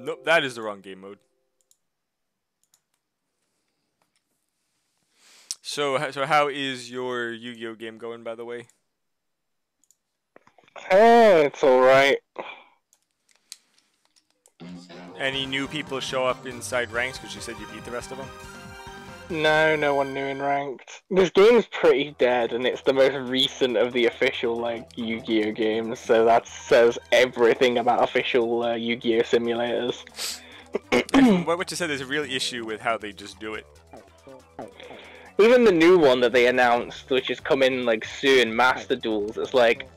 Nope, that is the wrong game mode. So how is your Yu-Gi-Oh game going, by the way? It's alright. Any new people show up inside ranks? Because you said you beat the rest of them. No, no one new in ranked. This game's pretty dead, and it's the most recent of the official, like, Yu-Gi-Oh games, so that says everything about official Yu-Gi-Oh simulators. What you said is a real issue with how they just do it. Even the new one that they announced, which is coming, like, soon, Master Duels, it's like,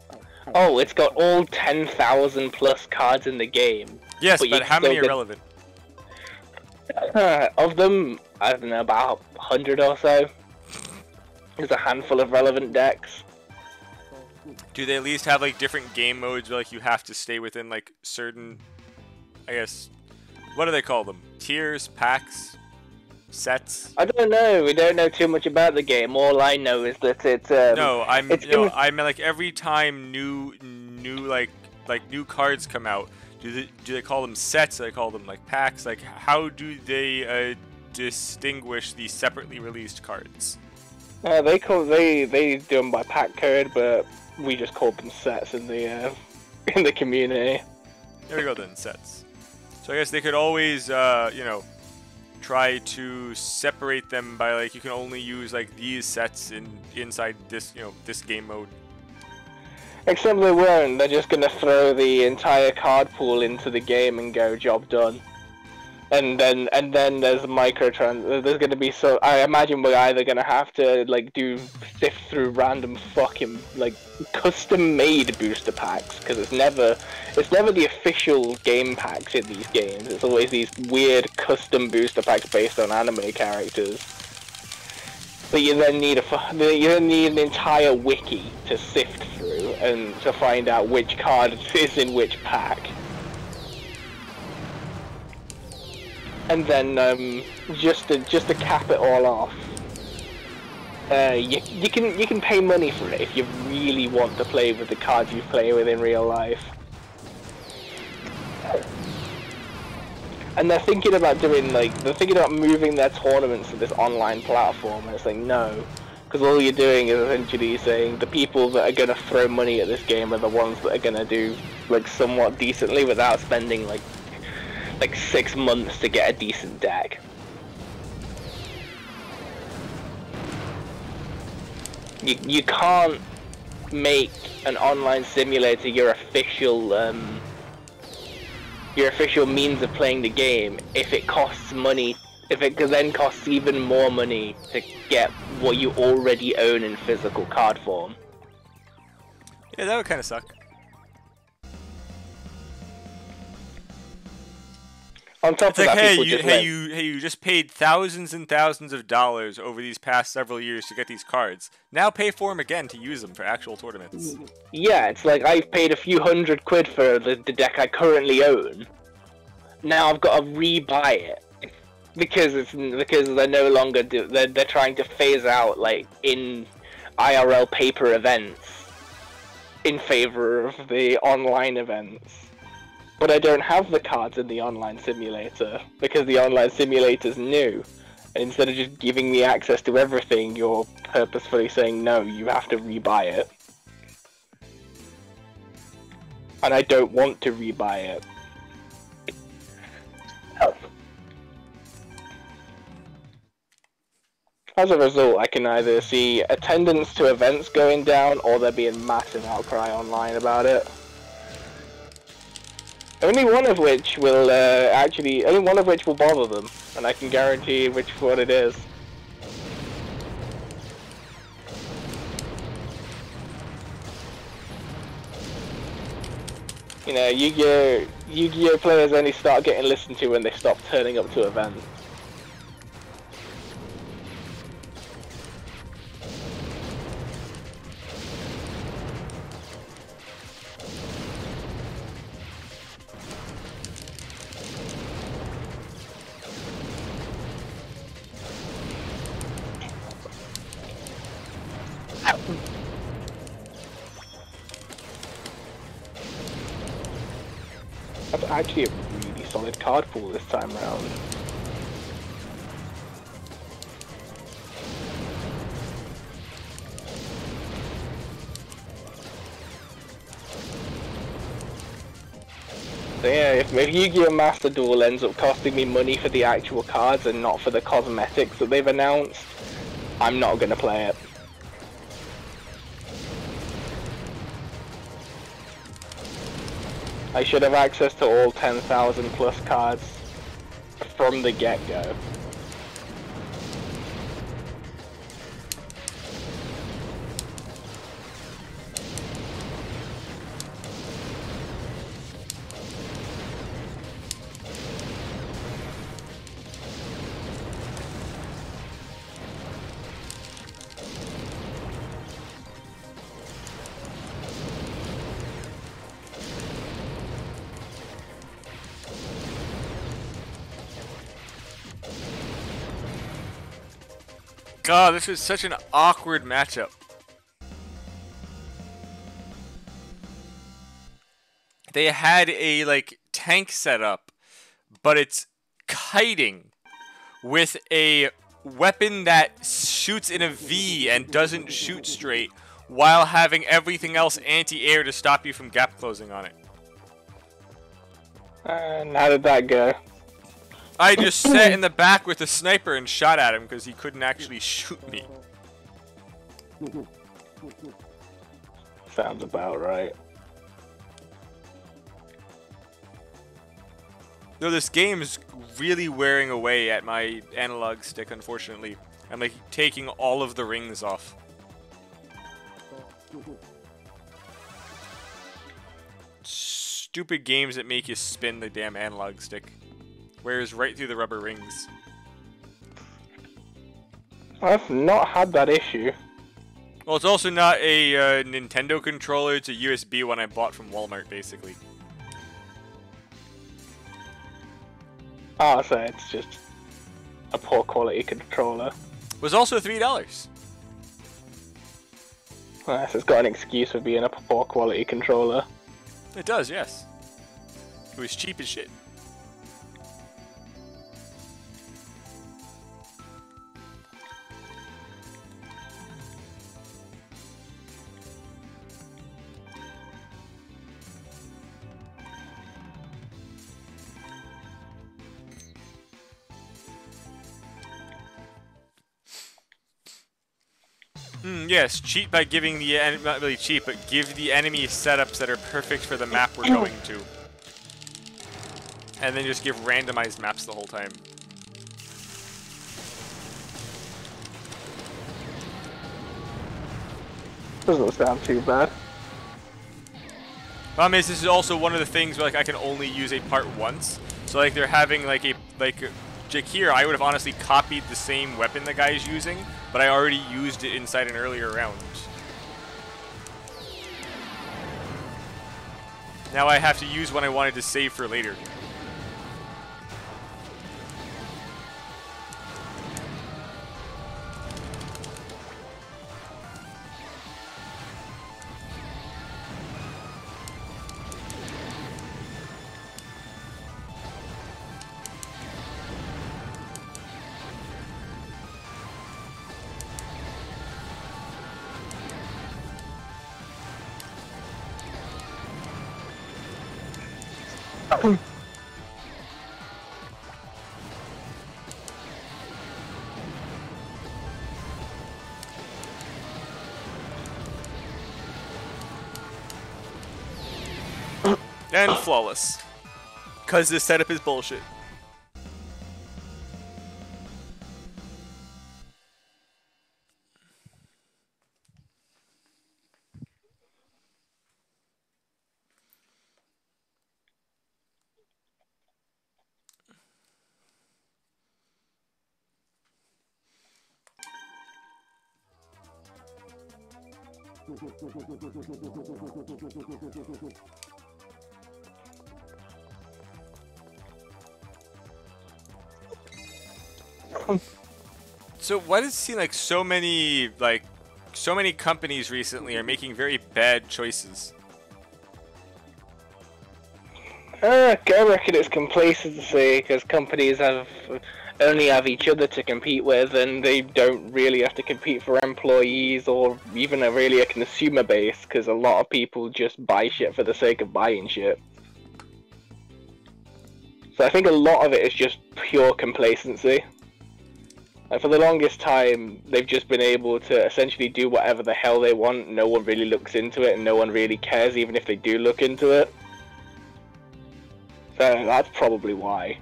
oh, it's got all 10,000 plus cards in the game. Yes, but how many are relevant? Of them, I don't know, about 100 or so. There's a handful of relevant decks. Do they at least have like different game modes where like you have to stay within like certain, I guess, what do they call them? Tiers, packs, sets? I don't know. We don't know too much about the game. All I know is that it's no, I mean like every time new new cards come out. Do they call them sets? Do they call them like packs? Like how do they distinguish the separately released cards? They do them by pack code, but we just call them sets in the community. There we go then, sets. So I guess they could always you know, try to separate them by like you can only use like these sets inside this, you know, this game mode. Except they won't. They're just gonna throw the entire card pool into the game and go, job done. And then there's microtrans. There's gonna be so. I imagine we're either gonna have to like sift through random fucking like custom-made booster packs because it's never the official game packs in these games. It's always these weird custom booster packs based on anime characters. But you then need an entire wiki to sift through and to find out which card is in which pack. And then just to cap it all off, you can pay money for it if you really want to play with the cards you play with in real life. And they're thinking about moving their tournaments to this online platform, and it's like, no. Because all you're doing is essentially saying the people that are going to throw money at this game are the ones that are going to do, like, somewhat decently without spending, like 6 months to get a decent deck. You can't make an online simulator your official means of playing the game if it costs money, if it then costs even more money to get what you already own in physical card form. Yeah, that would kind of suck. On top it's of like, that, you just paid thousands and thousands of dollars over these past several years to get these cards. Now pay for them again to use them for actual tournaments. Yeah, it's like I've paid a few $100 for the deck I currently own. Now I've got to rebuy it because they're no longer they're trying to phase out like in IRL paper events in favor of the online events. But I don't have the cards in the online simulator, because the online simulator's new. And instead of just giving me access to everything, you're purposefully saying, no, you have to rebuy it. And I don't want to rebuy it. As a result, I can either see attendance to events going down, or there being massive outcry online about it. Only one of which will bother them, and I can guarantee which one it is. You know, Yu-Gi-Oh players only start getting listened to when they stop turning up to events. That's actually a really solid card pool this time round. So yeah, if Yu-Gi-Oh! Master Duel ends up costing me money for the actual cards and not for the cosmetics that they've announced, I'm not gonna play it. I should have access to all 10,000 plus cards from the get-go. God, this was such an awkward matchup. They had a like tank setup, but it's kiting with a weapon that shoots in a V and doesn't shoot straight, while having everything else anti-air to stop you from gap closing on it. And how did that go? I just sat in the back with a sniper and shot at him because he couldn't actually shoot me. Sounds about right. No, this game is really wearing away at my analog stick, unfortunately. I'm like taking all of the rings off. Stupid games that make you spin the damn analog stick. Wears right through the rubber rings. I've not had that issue. Well, it's also not a Nintendo controller, it's a USB one I bought from Walmart, basically. Oh, so it's just a poor quality controller. It was also $3. Well, it's got an excuse for being a poor quality controller. It does, yes. It was cheap as shit. Yes, cheat by giving the not really cheat, but give the enemy setups that are perfect for the map we're going to. And then just give randomized maps the whole time. Doesn't sound too bad. Problem is, this is also one of the things where like I can only use a part once. So like they're having like here, I would have honestly copied the same weapon the guy is using, but I already used it inside an earlier round. Now I have to use one I wanted to save for later. And flawless. Because this setup is bullshit. So why does it seem like so many companies recently are making very bad choices? I reckon it's complacency because companies only have each other to compete with, and they don't really have to compete for employees or even a consumer base, because a lot of people just buy shit for the sake of buying shit. So I think a lot of it is just pure complacency. And for the longest time, they've just been able to essentially do whatever the hell they want. No one really looks into it, and no one really cares, even if they do look into it. So that's probably why.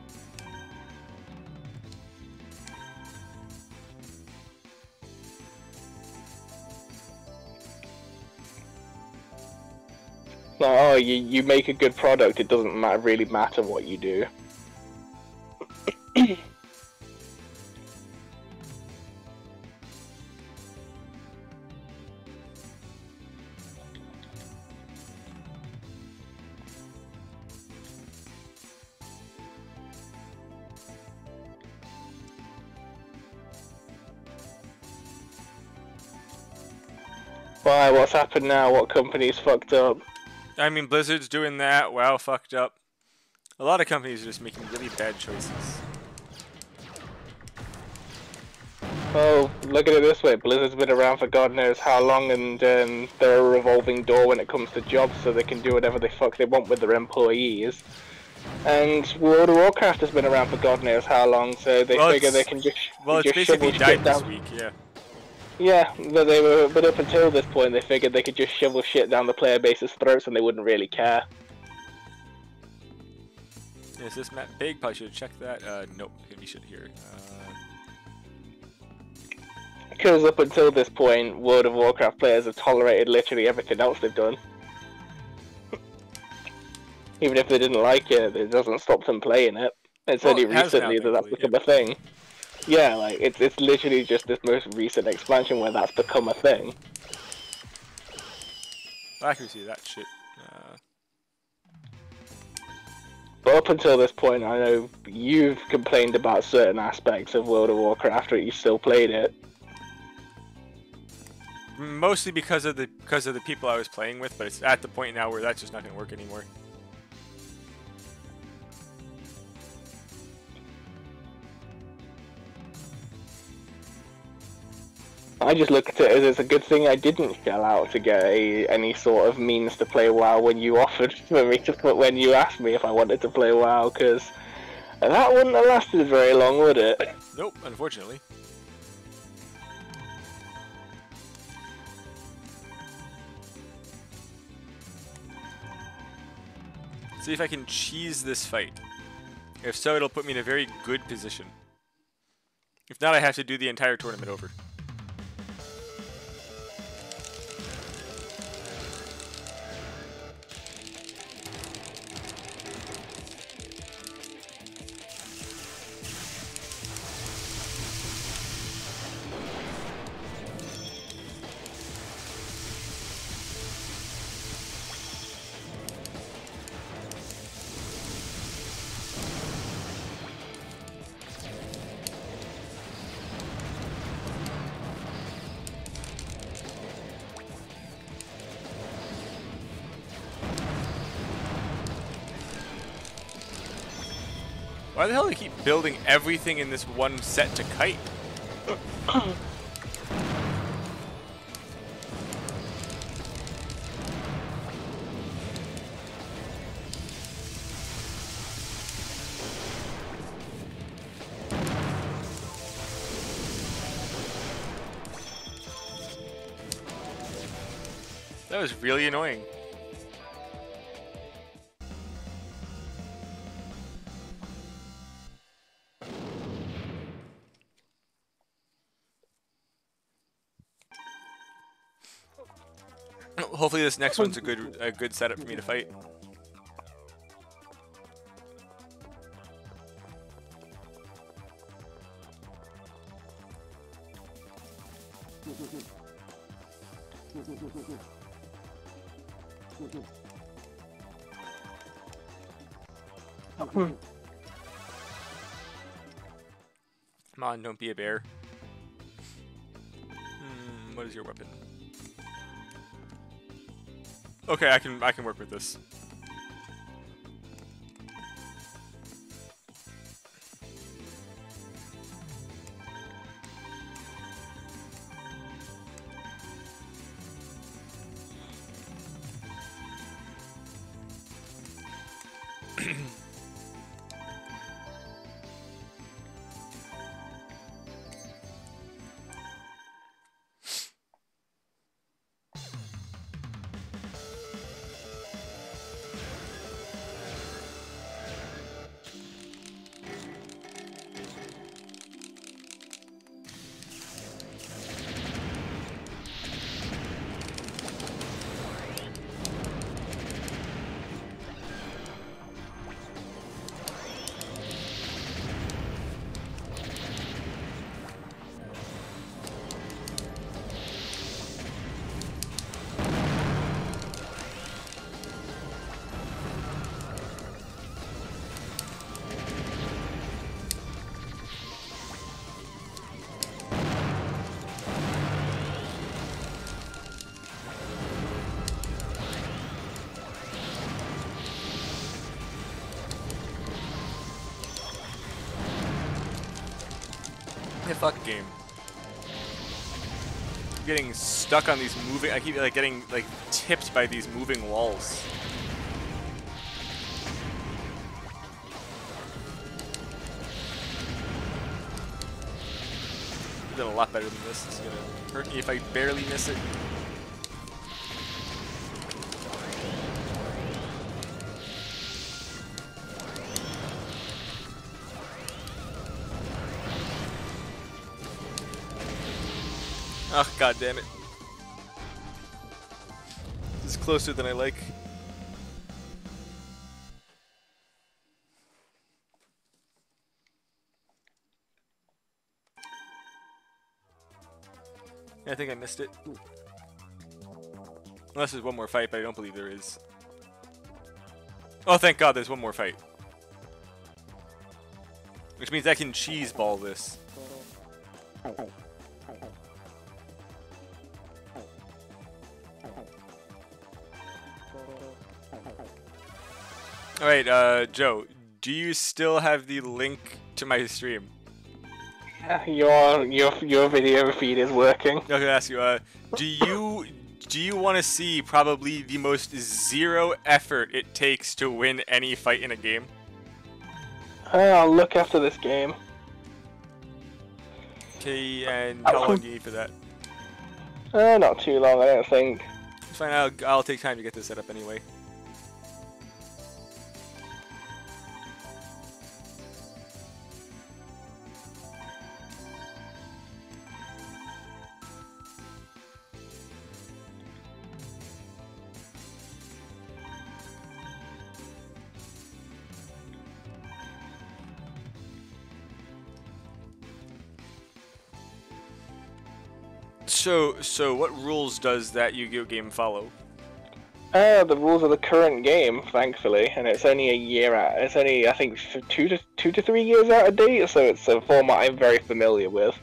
Like, oh, you make a good product, it doesn't really matter what you do. Why? What's happened now? What company's fucked up? I mean, Blizzard's doing that. WoW fucked up. A lot of companies are just making really bad choices. Oh, look at it this way. Blizzard's been around for God knows how long, and they're a revolving door when it comes to jobs, so they can do whatever the fuck they want with their employees. And World of Warcraft has been around for God knows how long, so they figure they can just it's basically died this week, yeah. Yeah, but up until this point, they figured they could just shovel shit down the player base's throats and they wouldn't really care. Is this map big? Probably should have checked that. Nope, we should here. Because up until this point, World of Warcraft players have tolerated literally everything else they've done. Even if they didn't like it, it doesn't stop them playing it. It's only recently that that's become a thing. Yeah, like, it's literally just this most recent expansion where that's become a thing. Accuracy, that shit. But up until this point, I know you've complained about certain aspects of World of Warcraft, but you still played it. Mostly because of the people I was playing with, but it's at the point now where that's just not going to work anymore. I just look at it as it's a good thing I didn't shell out to get any sort of means to play WoW when you offered for me to when you asked me if I wanted to play WoW, because that wouldn't have lasted very long, would it? Nope, unfortunately. See if I can cheese this fight. If so, it'll put me in a very good position. If not, I have to do the entire tournament over. Why the hell do they keep building everything in this one set to kite? That was really annoying. Hopefully this next one's a good setup for me to fight. Come on, don't be a bear. What is your weapon? Okay, I can work with this. Yeah, fuck game. I'm getting stuck on these moving. I keep like getting like tipped by these moving walls. I did a lot better than this. It's gonna hurt me if I barely miss it. Oh, god damn it. This is closer than I like. Yeah, I think I missed it. Ooh. Unless there's one more fight, but I don't believe there is. Oh, thank god there's one more fight. Which means I can cheese ball this. Alright, Joe, do you still have the link to my stream? Yeah, your video feed is working. I was gonna ask you, do you want to see probably the most zero effort it takes to win any fight in a game? I'll look after this game. Okay, and how long do you need for that? Not too long, I don't think. It's fine, I'll take time to get this set up anyway. So what rules does that Yu-Gi-Oh game follow? The rules of the current game, thankfully, and it's only a year out. It's only, I think, 2 to 3 years out of date, so it's a format I'm very familiar with.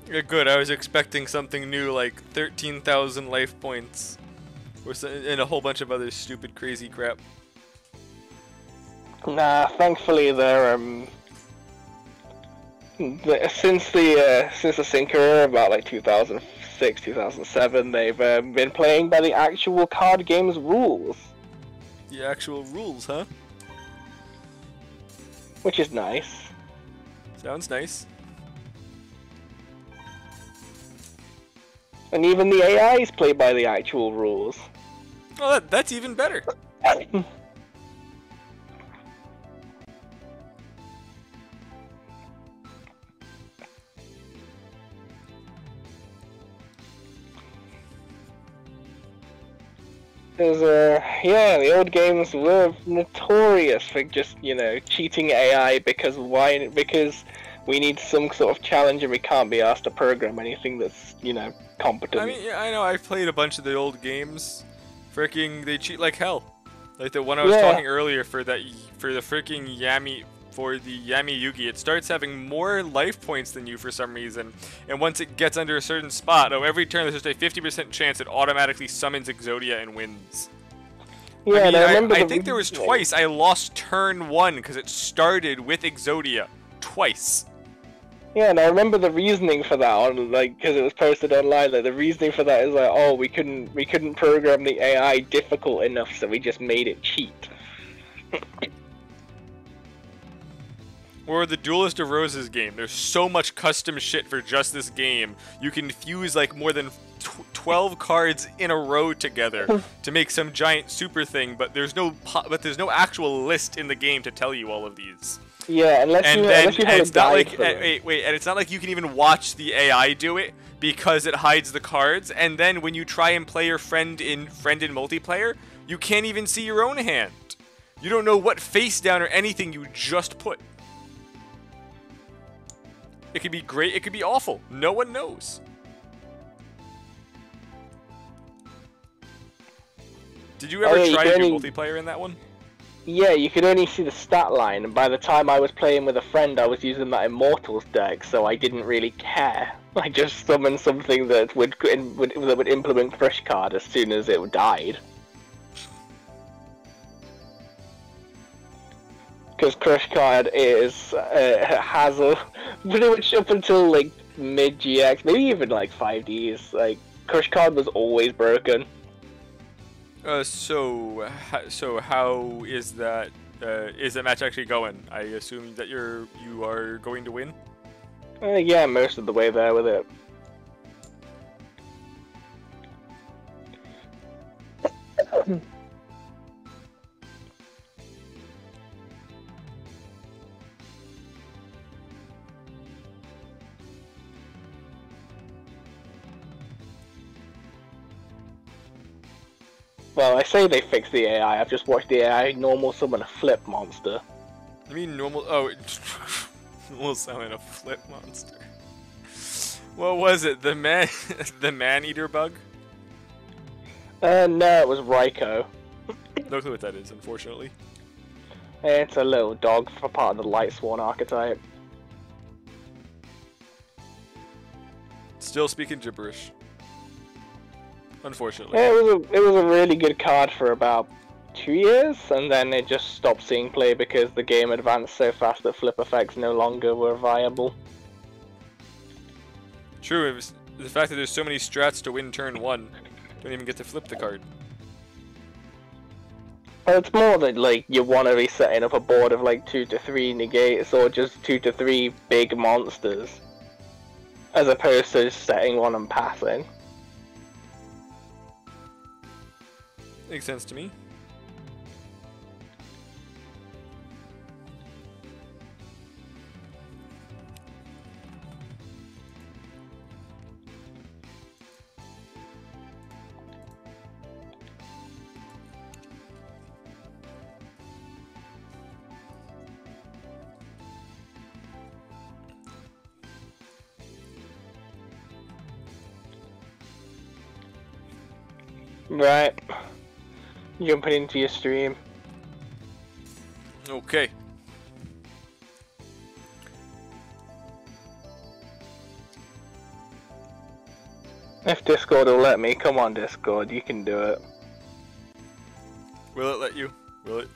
Yeah, good. I was expecting something new like 13,000 life points, and a whole bunch of other stupid, crazy crap. Nah, thankfully they're since the Sync era, about like 2006, 2007, they've been playing by the actual card game's rules. The actual rules, huh? Which is nice. Sounds nice. And even the AIs play by the actual rules. Oh, that's even better. Yeah, the old games were notorious for just, you know, cheating AI because we need some sort of challenge and we can't be asked to program anything that's, you know, competent. I mean, yeah, I know, I've played a bunch of the old games. Fricking, they cheat like hell. Like the one I was talking earlier for the freaking Yami, for the Yami Yugi, it starts having more life points than you for some reason, and once it gets under a certain spot, every turn there's just a 50% chance it automatically summons Exodia and wins. Yeah, I mean, I think there was twice I lost turn 1 because it started with Exodia. Twice. Yeah, and I remember the reasoning for that on, like, because it was posted online, like, the reasoning for that is like, oh, we couldn't program the AI difficult enough, so we just made it cheat. Or the Duelist of Roses game. There's so much custom shit for just this game. You can fuse like more than 12 cards in a row together to make some giant super thing, but there's no actual list in the game to tell you all of these. Yeah, unless you have it's not like wait, and it's not like you can even watch the AI do it because it hides the cards. And then when you try and play your friend in multiplayer, you can't even see your own hand. You don't know what face down or anything you just put. It could be great, it could be awful. No one knows. Did you ever try to do multiplayer in that one? Yeah, you could only see the stat line, and by the time I was playing with a friend, I was using that Immortals deck, so I didn't really care. I just summoned something that would implement Crush Card as soon as it died. Because Crush Card has a pretty much up until like mid GX, maybe even like 5Ds. Like Crush Card was always broken. So how is that? Is the match actually going? I assume that you are going to win. Yeah, most of the way there with it. Well, I say they fixed the AI. I've just watched the AI normal summon a flip monster. I mean normal? Oh, normal summon a flip monster. What was it? The man-eater bug? No, it was Raikou. No clue what that is, unfortunately. It's a little dog for part of the Lightsworn archetype. Still speaking gibberish. Unfortunately. Yeah, it was a really good card for about 2 years, and then it just stopped seeing play because the game advanced so fast that flip effects no longer were viable. True, it was the fact that there's so many strats to win turn 1. Don't even get to flip the card. But it's more that like you want to be setting up a board of like 2 to 3 negates or just 2 to 3 big monsters, as opposed to just setting one and passing. Makes sense to me. Right. Jumping into your stream. Okay. If Discord will let me, come on Discord, you can do it. Will it let you? Will it?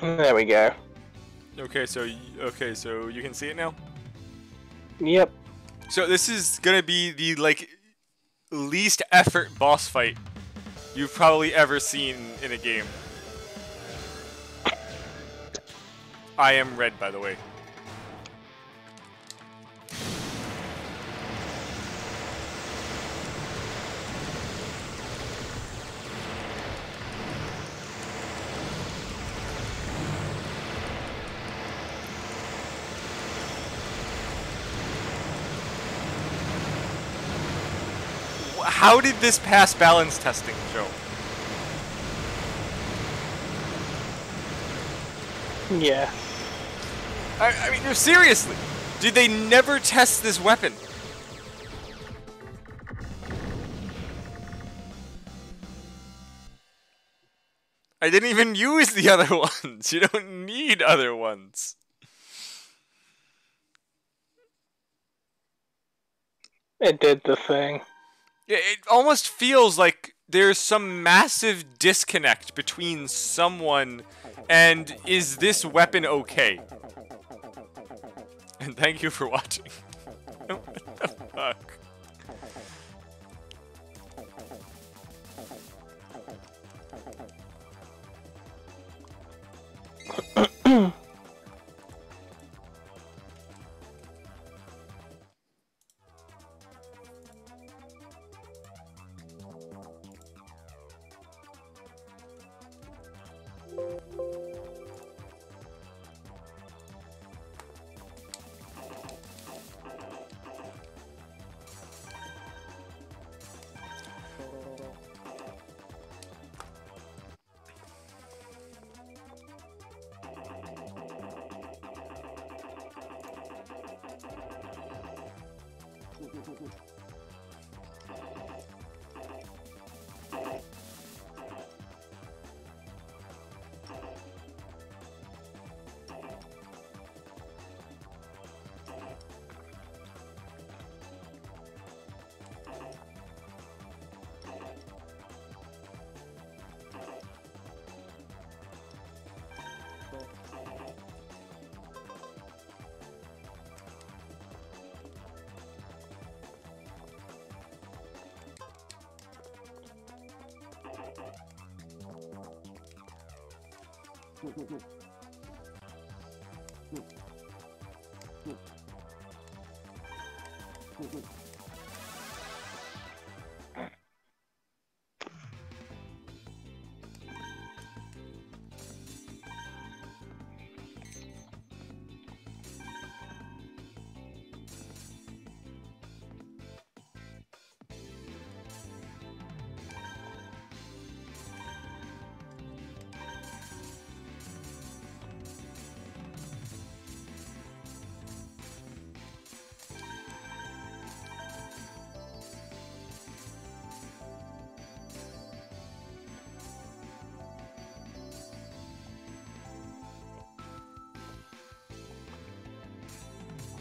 There we go. Okay, so you can see it now? Yep. So this is gonna be the like least effort boss fight you've probably ever seen in a game. I am red, by the way. How did this pass balance testing, Joe? Yeah. I mean, no, seriously. Did they never test this weapon? I didn't even use the other ones. You don't need other ones. It did the thing. It almost feels like there's some massive disconnect between someone and is this weapon okay? And thank you for watching. What the fuck?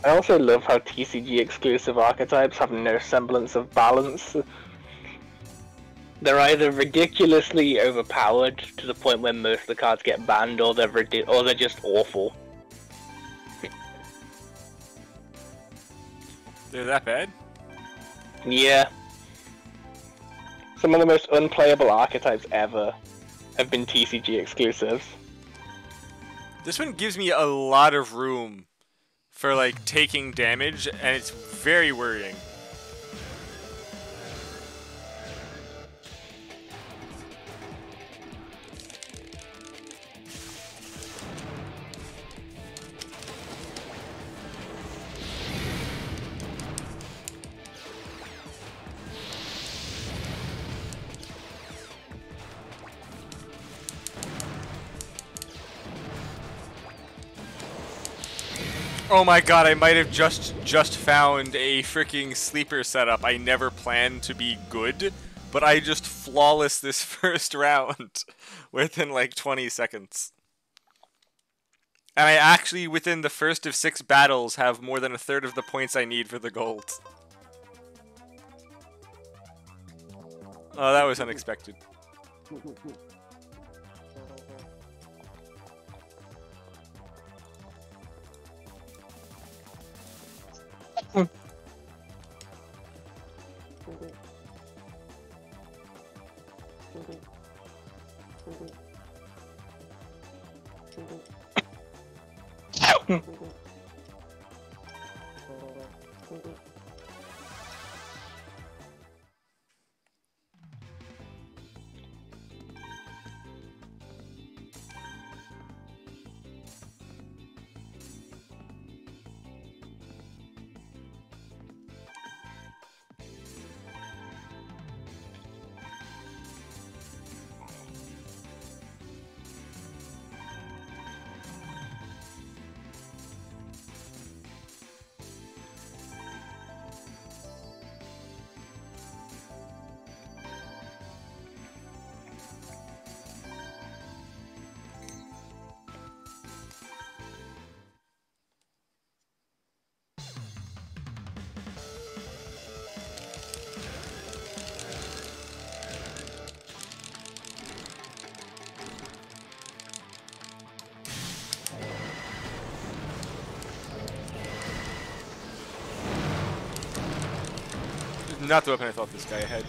I also love how TCG exclusive archetypes have no semblance of balance. They're either ridiculously overpowered to the point where most of the cards get banned, or they're just awful. They're that bad? Yeah. Some of the most unplayable archetypes ever have been TCG exclusives. This one gives me a lot of room for like taking damage, and it's very worrying. Oh my god, I might have just found a freaking sleeper setup. I never planned to be good, but I just flawless this first round within like 20 seconds. And I actually, within the first of 6 battles, have more than a third of the points I need for the gold. Oh, that was unexpected. Not the weapon I thought this guy had.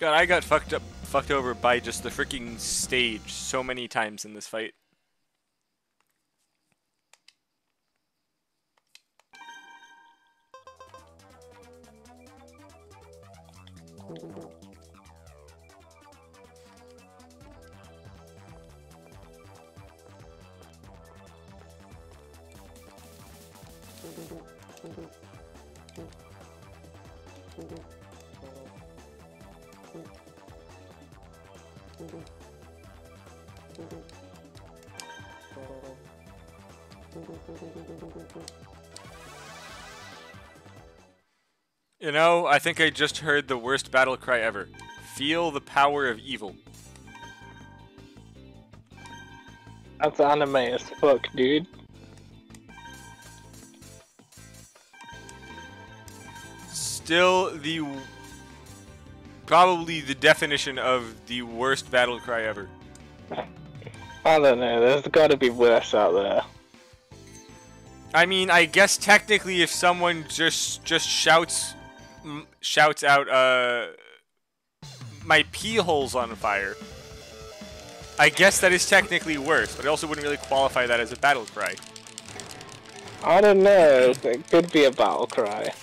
God, I got fucked over by just the freaking stage so many times in this fight. You know, I think I just heard the worst battle cry ever. Feel the power of evil. That's anime as fuck, dude. Still probably the definition of the worst battle cry ever. I don't know, there's gotta be worse out there. I mean, I guess technically if someone just shouts out, my pee hole's on fire, I guess that is technically worse, but I also wouldn't really qualify that as a battle cry. I don't know, it could be a battle cry.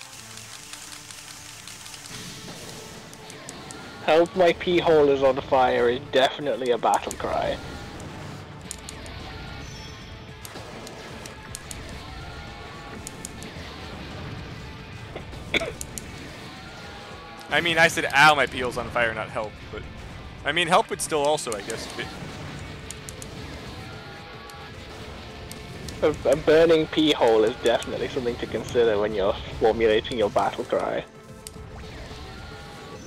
Help, my pee hole is on fire is definitely a battle cry. I mean, I said, ow, my pee hole's on fire, not help, but... I mean, help would still also, I guess, fit. A burning pee hole is definitely something to consider when you're formulating your battle cry.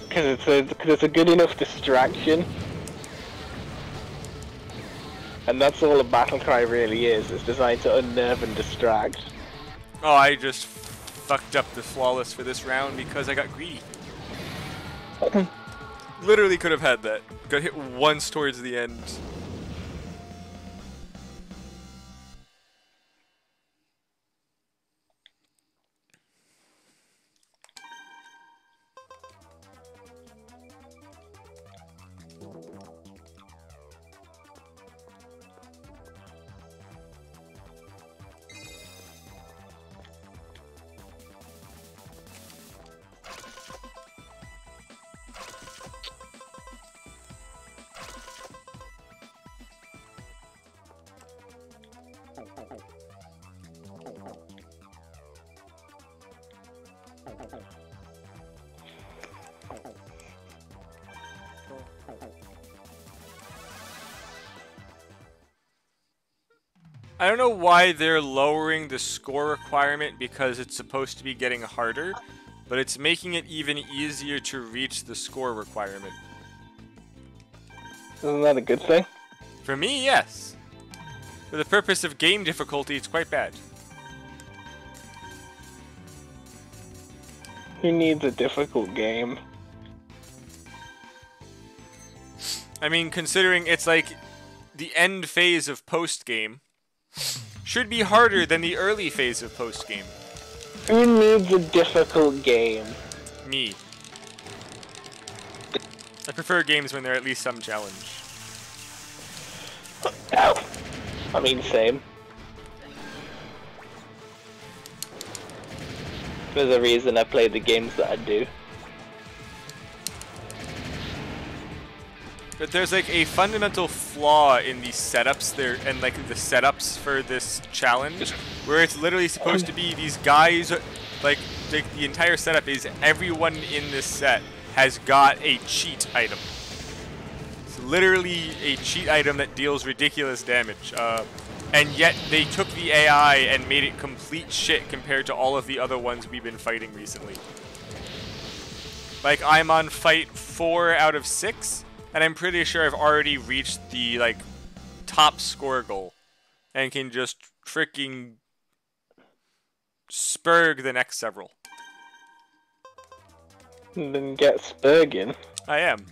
Because it's a good enough distraction. And that's all a battle cry really is. It's designed to unnerve and distract. Oh, I just fucked up the flawless for this round because I got greedy. Literally could have had that. Got hit once towards the end. I don't know why they're lowering the score requirement because it's supposed to be getting harder, but it's making it even easier to reach the score requirement. Isn't that a good thing? For me, yes. For the purpose of game difficulty, it's quite bad. Who needs a difficult game? I mean, considering it's like the end phase of post-game, should be harder than the early phase of post-game. Who needs a difficult game? Me. I prefer games when there are at least some challenge. I mean, same. There's a reason I play the games that I do. But there's like a fundamental flaw in the setups there, and like the setups for this challenge, where it's literally supposed to be these guys, like the entire setup is everyone in this set has got a cheat item. It's literally a cheat item that deals ridiculous damage, and yet they took the AI and made it complete shit compared to all of the other ones we've been fighting recently. Like, I'm on fight 4 out of 6. And I'm pretty sure I've already reached the, like, top score goal. And can just freaking spurg the next several. Then get spurging. I am.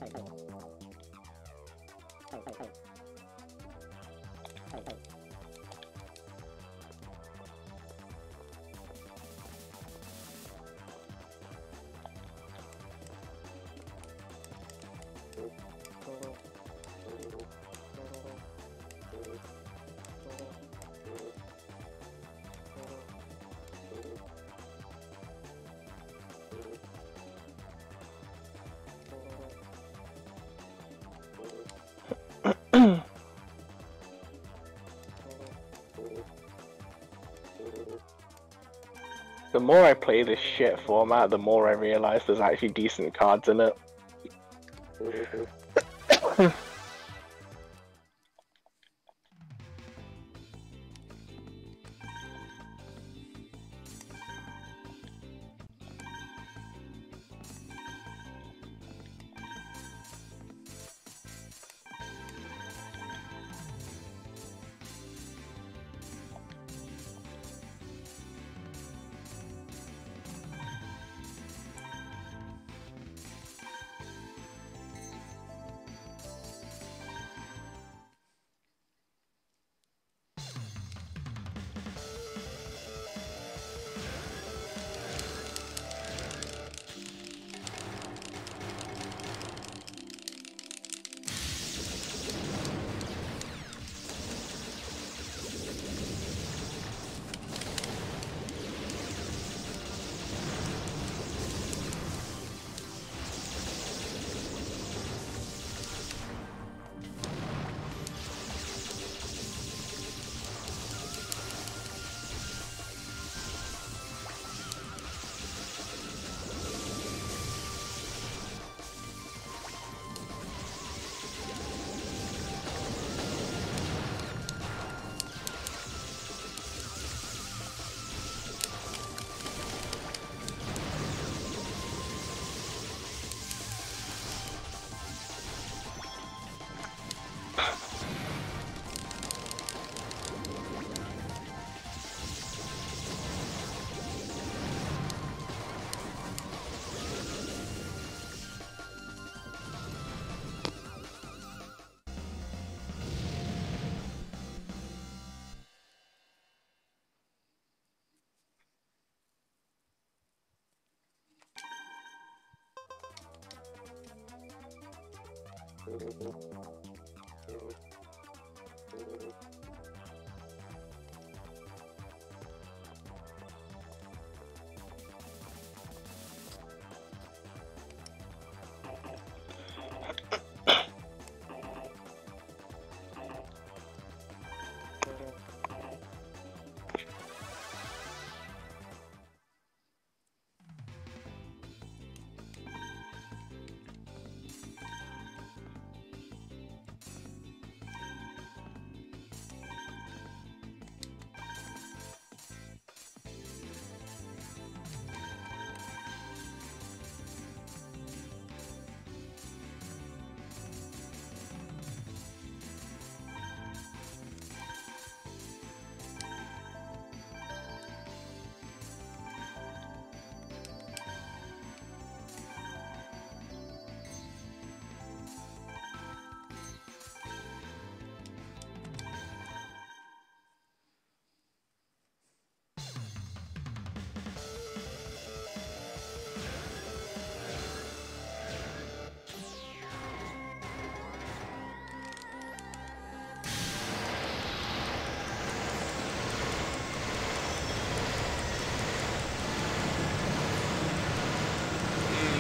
The more I play this shit format, the more I realize there's actually decent cards in it.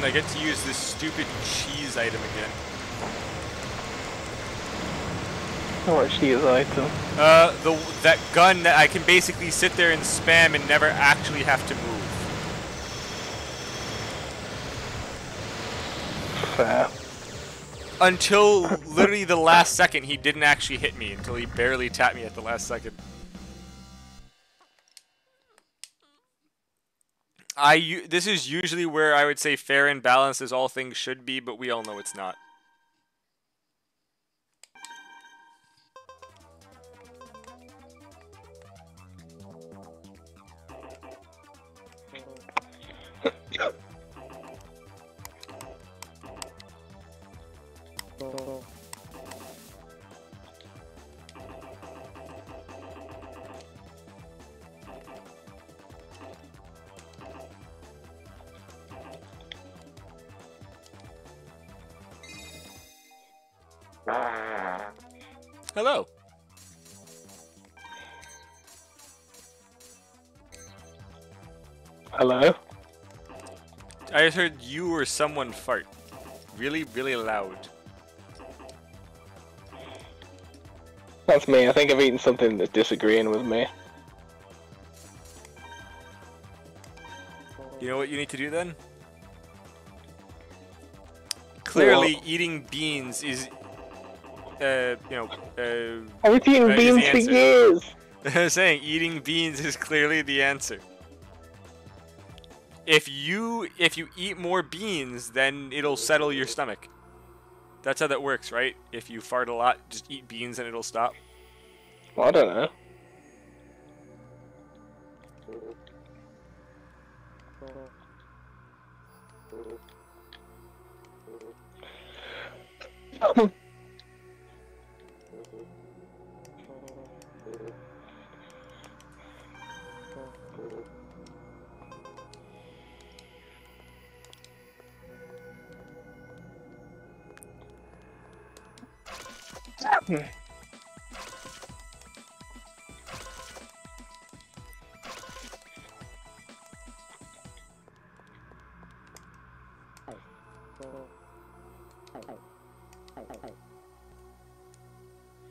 I get to use this stupid cheese item again. What cheese item? That gun that I can basically sit there and spam and never actually have to move. Fair. Until literally the last second, he didn't actually hit me until he barely tapped me at the last second. This is usually where I would say fair and balanced as all things should be, but we all know it's not. Hello. Hello? I just heard you or someone fart. Really, really loud. That's me. I think I've eaten something that's disagreeing with me. You know what you need to do then? Clearly, What? eating beans is, I've been eating is beans the for answer. years! I'm saying eating beans is clearly the answer. If you eat more beans, then it'll settle your stomach. That's how that works, right? If you fart a lot, just eat beans and it'll stop. Well, I don't know.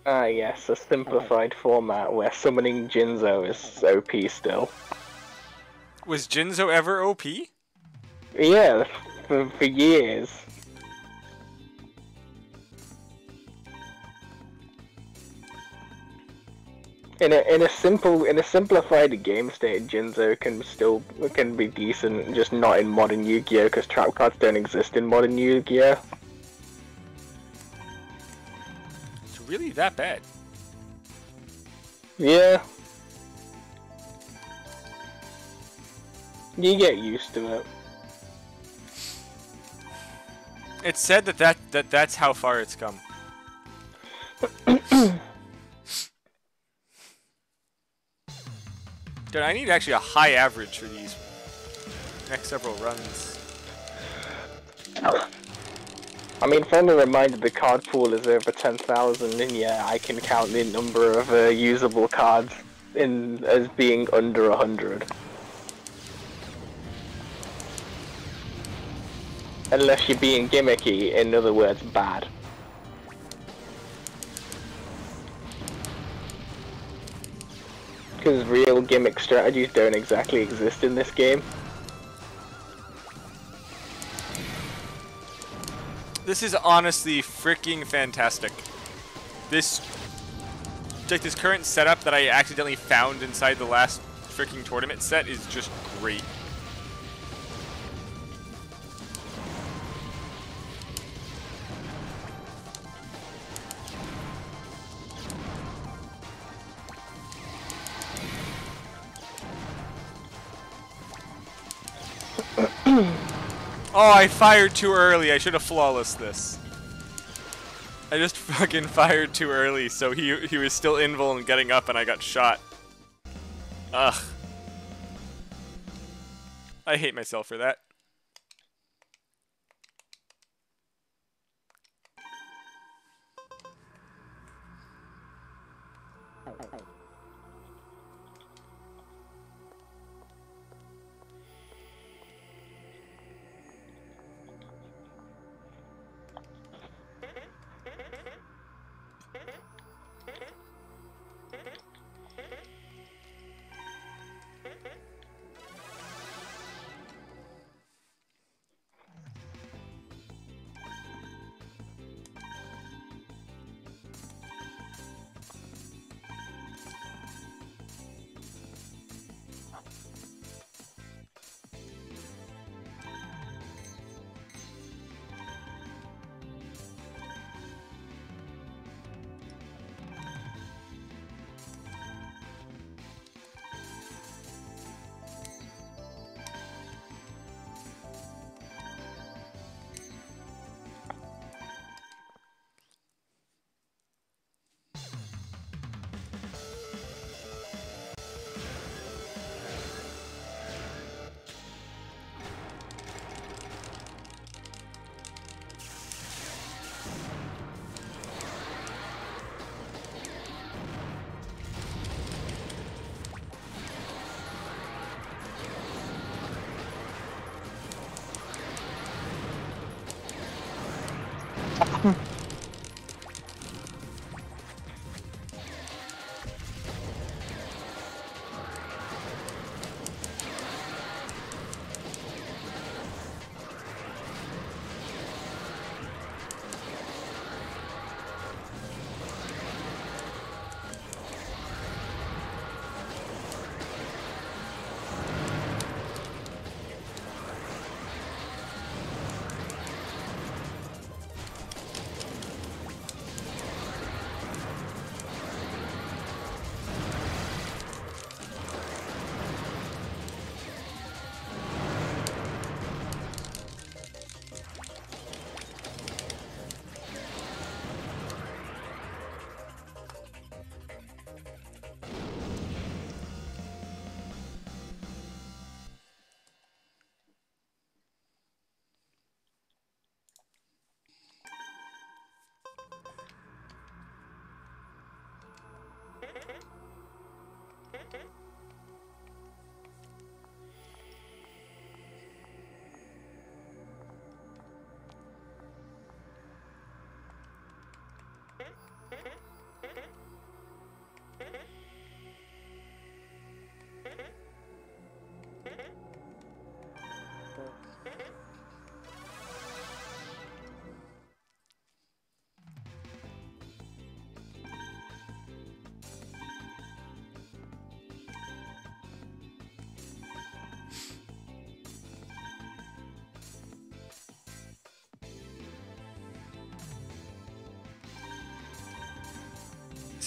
Ah, yes, a simplified format where summoning Jinzo is OP still. Was Jinzo ever OP? Yeah, for years. In a simplified game state, Jinzo can be decent, just not in modern Yu-Gi-Oh, because trap cards don't exist in modern Yu-Gi-Oh. It's really that bad. Yeah. You get used to it. It's said that's how far it's come. Dude, I need actually a high average for these next several runs. I mean, friendly reminder, the card pool is over 10,000, and yeah, I can count the number of usable cards as being under 100. Unless you're being gimmicky, in other words, bad. Because real gimmick strategies don't exactly exist in this game. This is honestly freaking fantastic. This current setup that I accidentally found inside the last freaking tournament set is just great. Oh, I fired too early. I should have flawless this. I just fucking fired too early, so he was still invul and getting up, and I got shot. Ugh. I hate myself for that.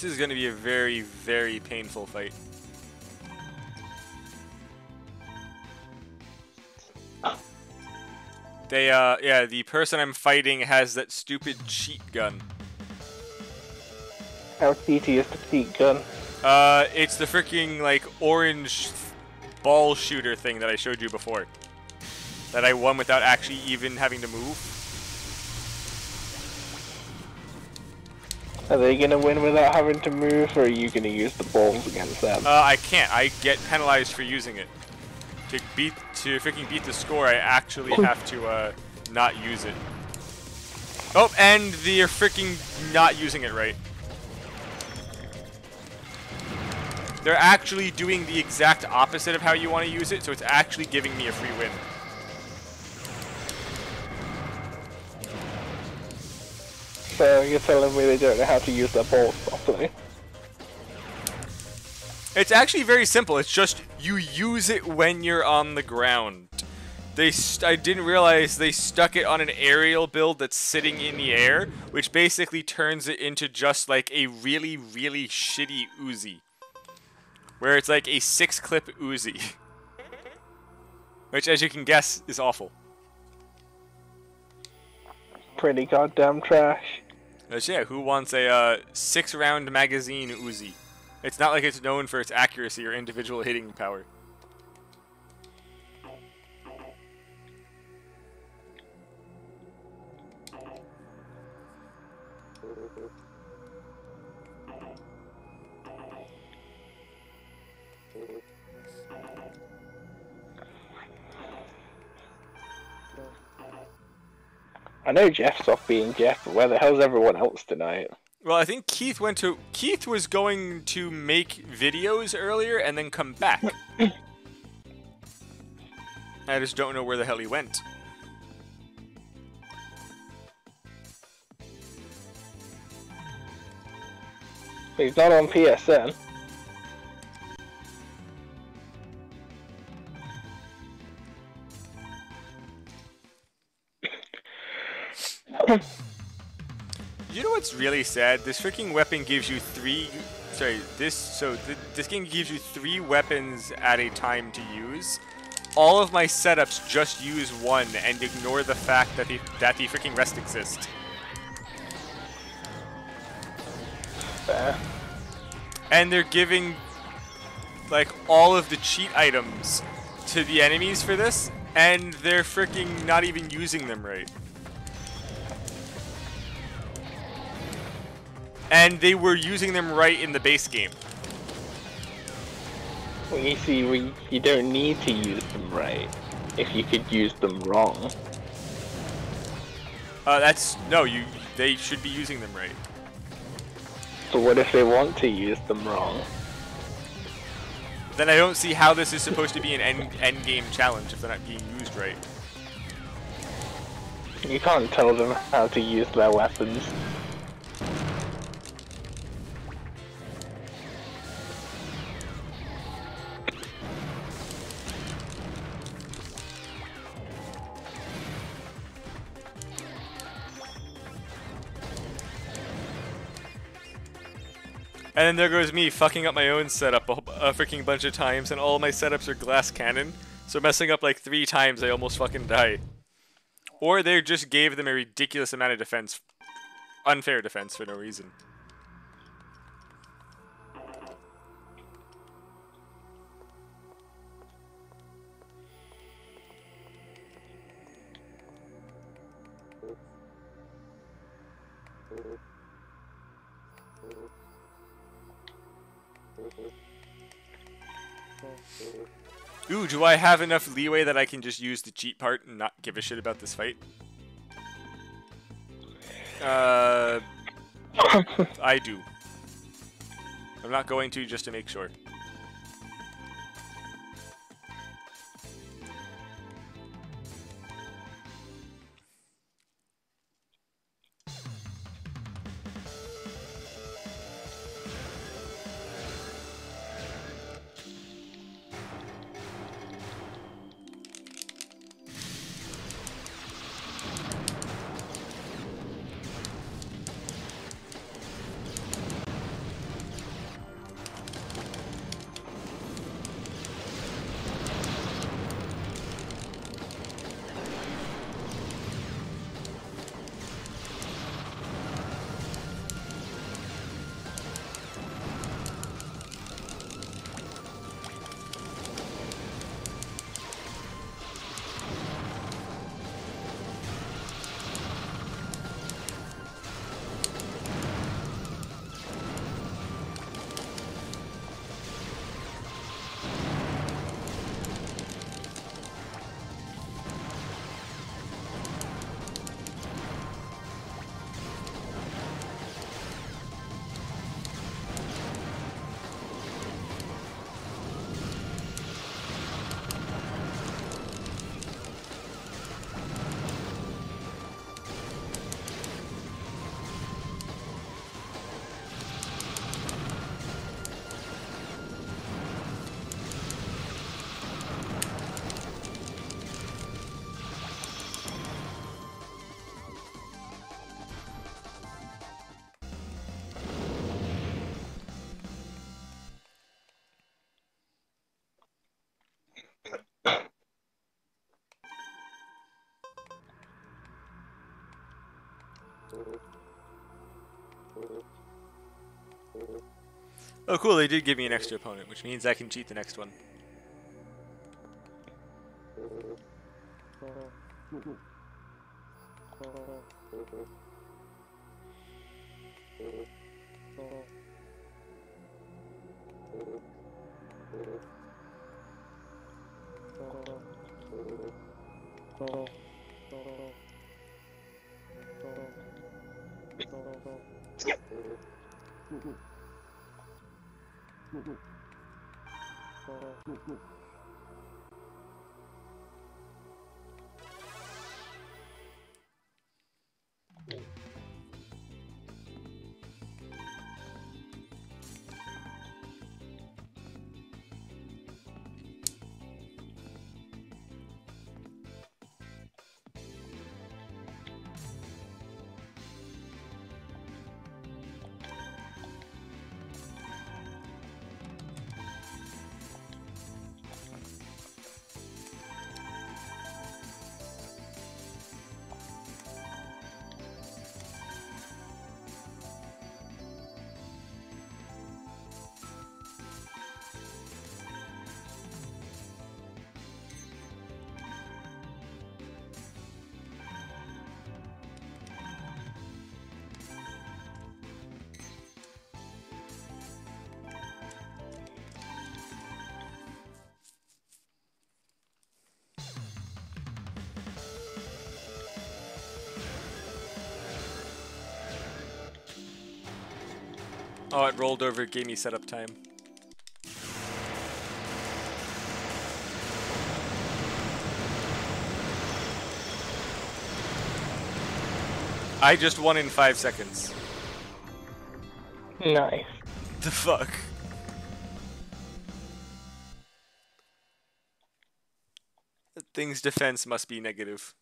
This is going to be a very, very painful fight. Yeah, the person I'm fighting has that stupid cheat gun. How cheaty is the cheat gun? It's the freaking, like, orange ball shooter thing that I showed you before. That I won without actually even having to move. Are they gonna win without having to move, or are you gonna use the balls against them? I can't. I get penalized for using it. To freaking beat the score, I actually have to not use it. Oh, and they're freaking not using it right. They're actually doing the exact opposite of how you want to use it, so it's actually giving me a free win. So you're telling me they don't know how to use their balls properly? It's actually very simple. It's just you use it when you're on the ground. I didn't realize they stuck it on an aerial build that's sitting in the air, which basically turns it into just like a really, really shitty Uzi. Where it's like a 6-clip Uzi. Which, as you can guess, is awful. Pretty goddamn trash. But yeah, who wants a 6-round magazine Uzi? It's not like it's known for its accuracy or individual hitting power. I know Jeff's off being Jeff, but where the hell's everyone else tonight? Well, I think Keith was going to make videos earlier and then come back. I just don't know where the hell he went. He's not on PSN. You know what's really sad? This freaking weapon gives you this game gives you 3 weapons at a time to use. All of my setups just use one and ignore the fact that the freaking rest exist. Fair. And they're giving like all of the cheat items to the enemies for this, and they're freaking not even using them right. And they were using them right in the base game. Well, you see, you don't need to use them right if you could use them wrong. No, they should be using them right. So what if they want to use them wrong? Then I don't see how this is supposed to be an end game challenge if they're not being used right. You can't tell them how to use their weapons. And then there goes me fucking up my own setup a freaking bunch of times, and all my setups are glass cannon. So messing up like 3 times, I almost fucking die. Or they just gave them a ridiculous amount of defense. Unfair defense for no reason. Ooh, do I have enough leeway that I can just use the cheat part and not give a shit about this fight? I do. I'm not going to, just to make sure. Oh cool, they did give me an extra opponent, which means I can cheat the next one. Oh, it rolled over, gave me setup time. I just won in 5 seconds. Nice. The fuck? That thing's defense must be negative.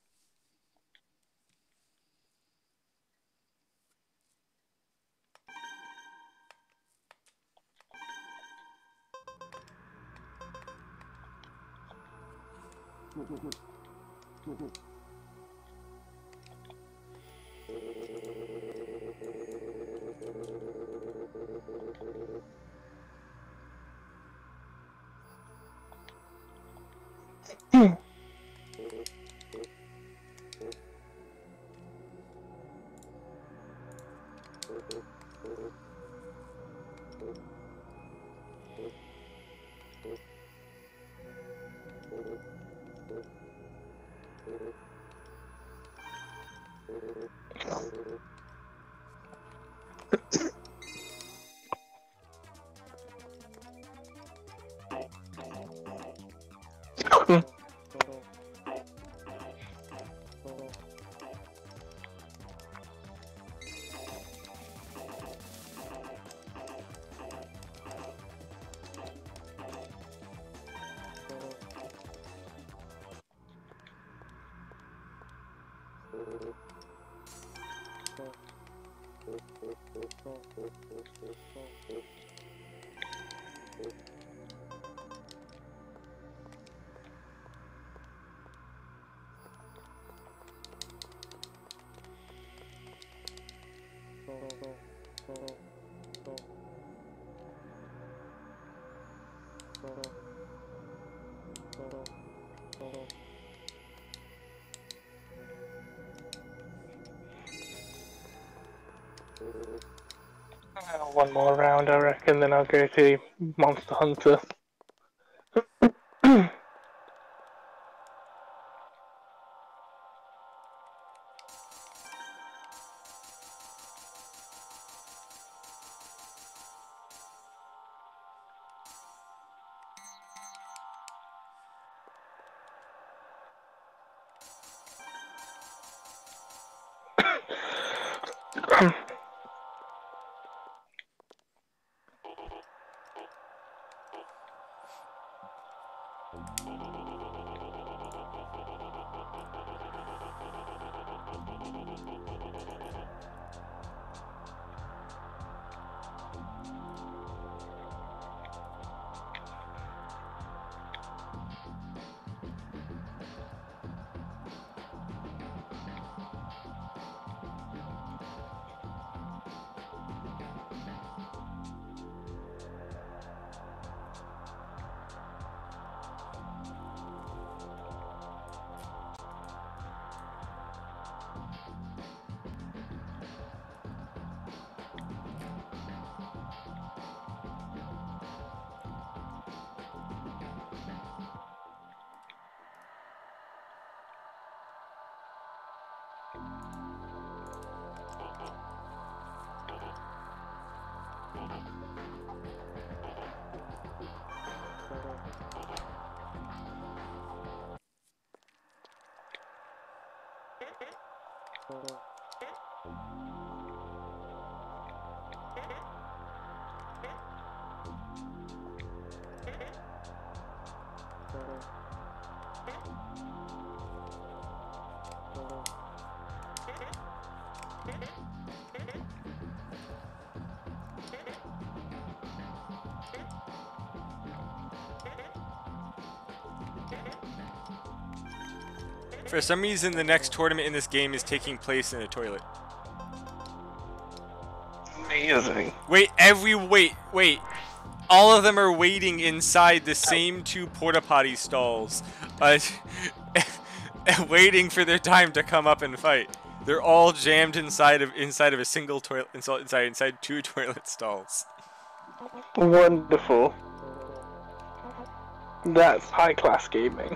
One more round, I reckon, then I'll go to Monster Hunter. For some reason, the next tournament in this game is taking place in a toilet. Amazing. Wait, wait. All of them are waiting inside the same 2 porta potty stalls, waiting for their time to come up and fight. They're all jammed inside of a single toilet, inside 2 toilet stalls. Wonderful. That's high class gaming.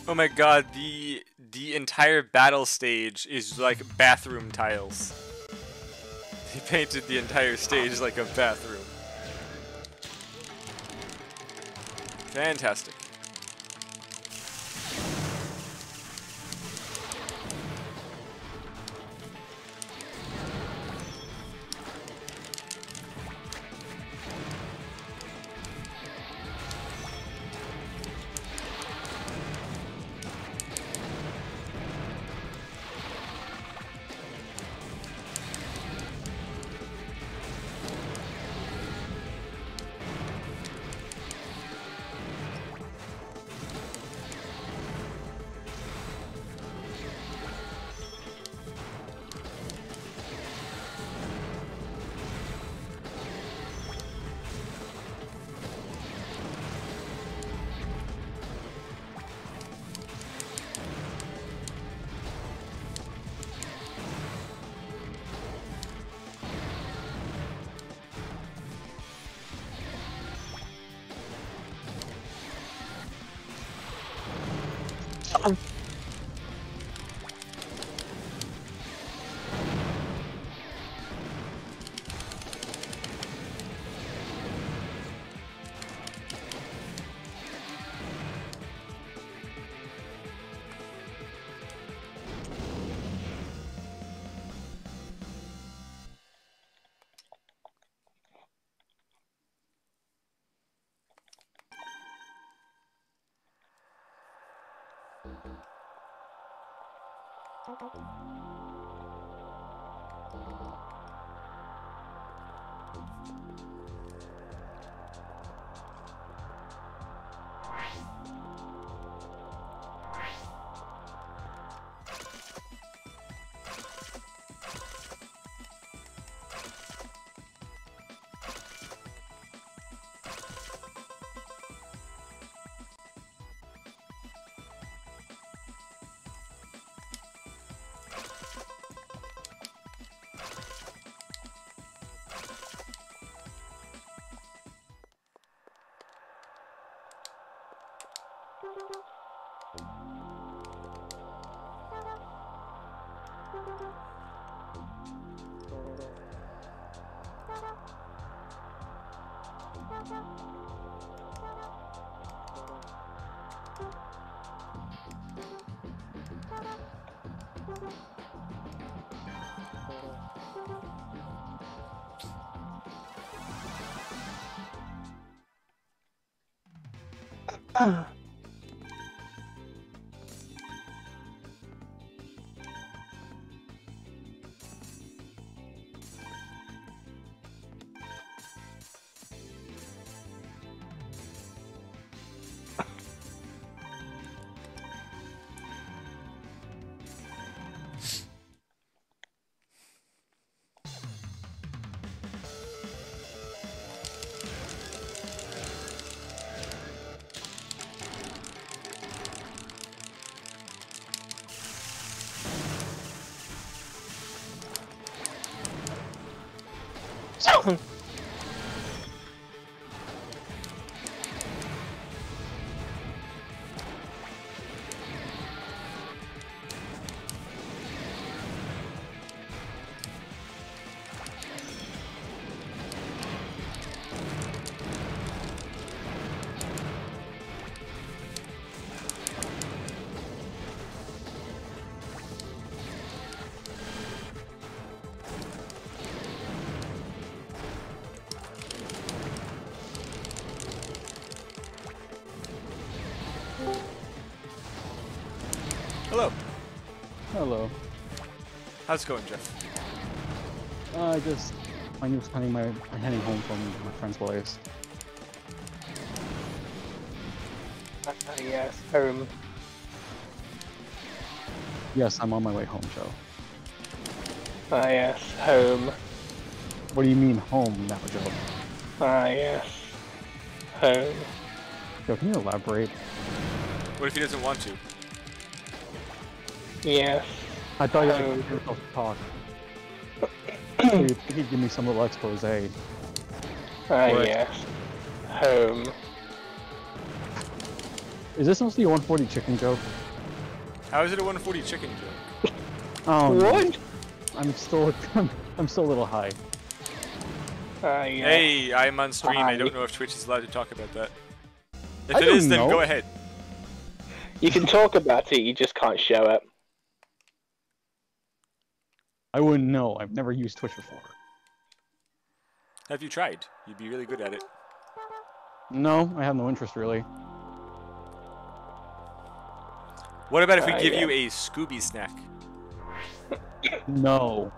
Oh my god, the entire battle stage is like bathroom tiles. They painted the entire stage like a bathroom. Fantastic. Hello. Hello. How's it going, Jeff? I'm just heading home from my friend's place. Yes, home. Yes, I'm on my way home, Joe. Yes, home. What do you mean home now, Joe? Yes, home. Joe, can you elaborate? What if he doesn't want to? Yes. I thought you had to yourself to talk. So you could give me some little expose. Yes, home. Is this supposed to be a 140 chicken joke? How is it a 140 chicken joke? Oh, no. What? I'm still a little high. Yeah. Hey, I'm on stream. I Hi. don't know if Twitch is allowed to talk about that. If I it is, don't then know. go ahead. You can talk about it, you just can't show it. I wouldn't know. I've never used Twitch before. Have you tried? You'd be really good at it. No, I have no interest really. What about if we give yeah. you a Scooby snack? No.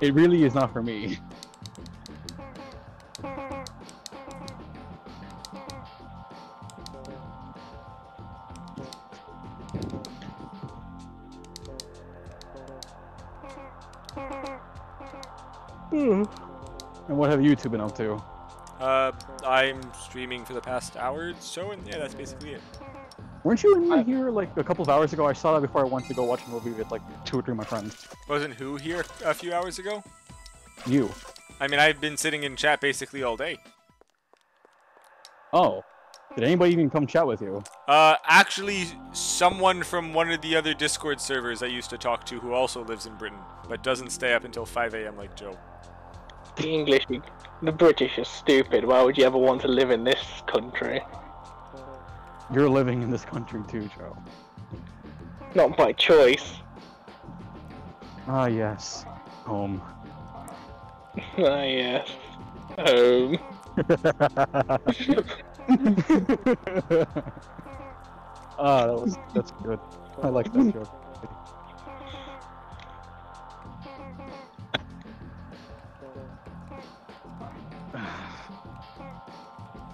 It really is not for me. And what have you two been up to? I'm streaming for the past hour or so, and yeah, that's basically it. Weren't you in here like a couple of hours ago? I saw that before I went to go watch a movie with like 2 or 3 of my friends. Wasn't who here a few hours ago? You. I mean, I've been sitting in chat basically all day. Oh. Did anybody even come chat with you? Actually, someone from one of the other Discord servers I used to talk to who also lives in Britain, but doesn't stay up until 5 a.m. like Joe. The English, the British are stupid. Why would you ever want to live in this country? You're living in this country too, Joe. Not by choice. Ah, yes. Home. Ah, yes. Home. That's good. I like that joke.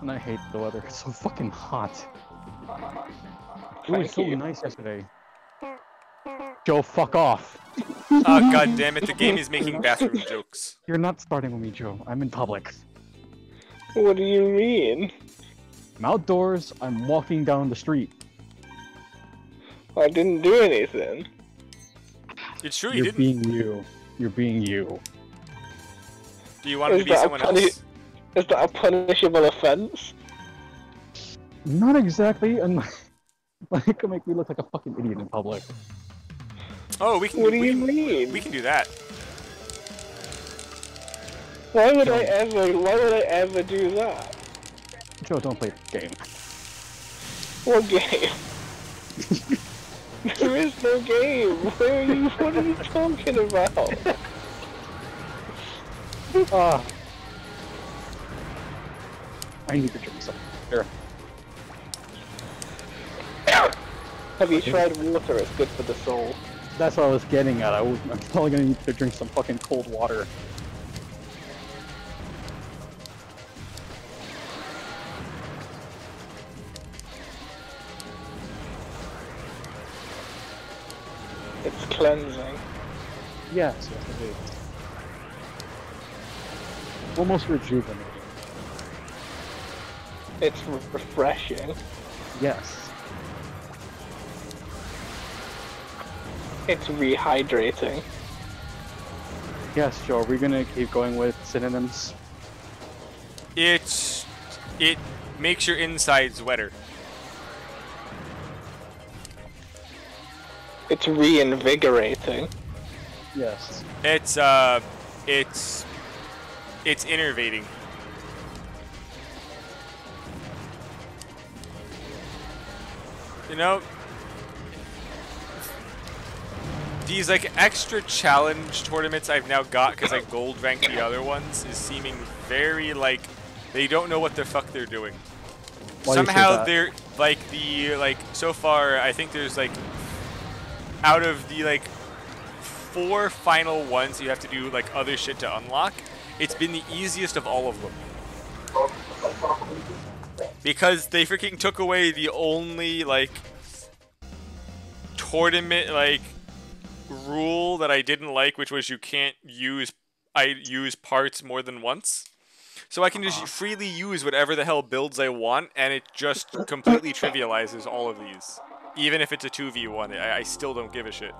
And I hate the weather. It's so fucking hot. It was so nice yesterday. Joe, fuck off. Oh, god damn it, the game is making bathroom jokes. You're not starting with me, Joe. I'm in public. What do you mean? I'm outdoors. I'm walking down the street. I didn't do anything. It's true, you You're didn't. being you. You're being you. Do you want to be someone else? Is that a punishable offense? Not exactly, and it could make me look like a fucking idiot in public. Oh, we can. What do you mean? We can do that. Why would I ever do that? Joe, don't play the game. What game? There is no game. What are you talking about? I need to drink something. Here. Have you tried water? It's good for the soul. That's what I was getting at. I'm probably gonna need to drink some fucking cold water. It's cleansing. Yes, it is. Almost rejuvenating. It's refreshing. Yes. It's rehydrating. Yes, Joe, are we gonna keep going with synonyms? It makes your insides wetter. It's reinvigorating. Yes. It's innervating. You know, these like extra challenge tournaments I've now got because I gold ranked the other ones is seeming very like they don't know what the fuck they're doing. Why do you say Somehow that? they're like so far I think there's like out of the like 4 final ones you have to do like other shit to unlock. It's been the easiest of all of them. Because they freaking took away the only like tournament like rule that I didn't like, which was you can't use parts more than once. So I can just freely use whatever the hell builds I want, and it just completely trivializes all of these. Even if it's a 2v1, I still don't give a shit.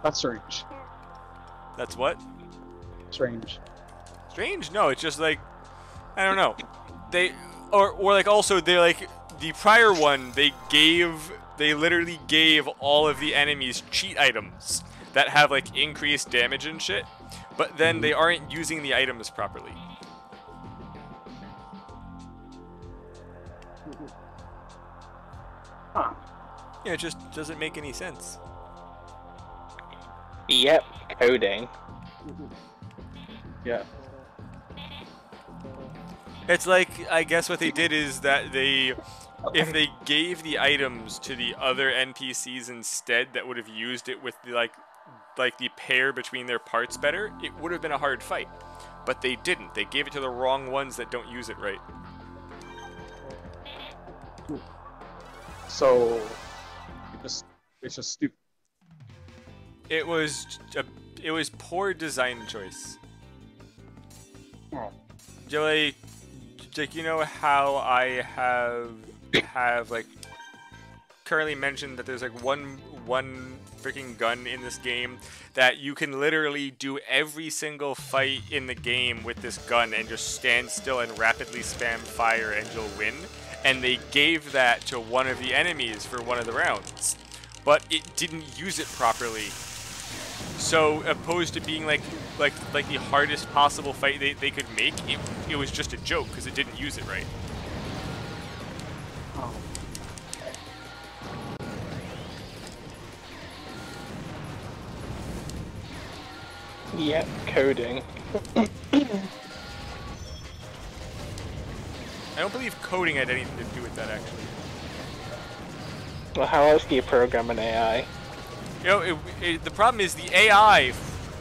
That's strange. That's what? Strange. Strange? No, it's just like, I don't know. They, or like also they like, the prior one, they literally gave all of the enemies cheat items that have like increased damage and shit, but then they aren't using the items properly. Huh. Yeah, it just doesn't make any sense. Yep, coding. Yeah. It's like, I guess what they did is that if they gave the items to the other NPCs instead that would have used it with the, like the pair between their parts better, it would have been a hard fight. But they didn't. They gave it to the wrong ones that don't use it right. So it's just stupid. It was poor design choice. Oh. Like you know how I have like currently mentioned that there's like one freaking gun in this game that you can literally do every single fight in the game with this gun and just stand still and rapidly spam fire and you'll win. And they gave that to one of the enemies for one of the rounds, but it didn't use it properly. So opposed to being like the hardest possible fight they could make, it was just a joke because it didn't use it right. Oh. Yep, coding. I don't believe coding had anything to do with that, actually. Well, how else do you program an AI? You know, the problem is the AI,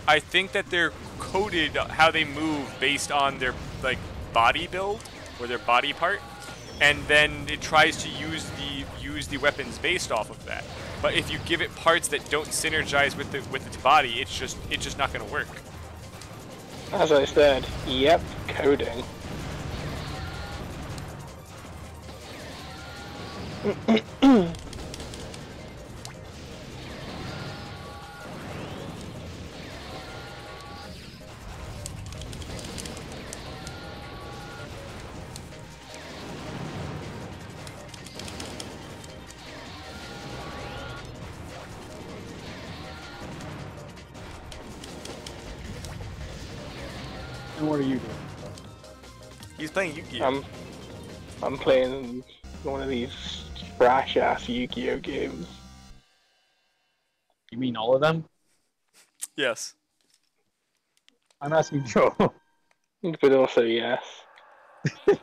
I think that they're coded how they move based on their, like, body build, or their body part, and then it tries to use the weapons based off of that. But if you give it parts that don't synergize with its body, it's just not going to work. As I said, yep, coding. And what are you doing? He's playing Yu-Gi-Oh! I'm playing one of these trash-ass Yu-Gi-Oh games. You mean all of them? Yes. I'm asking Joe. But also, yes. I'm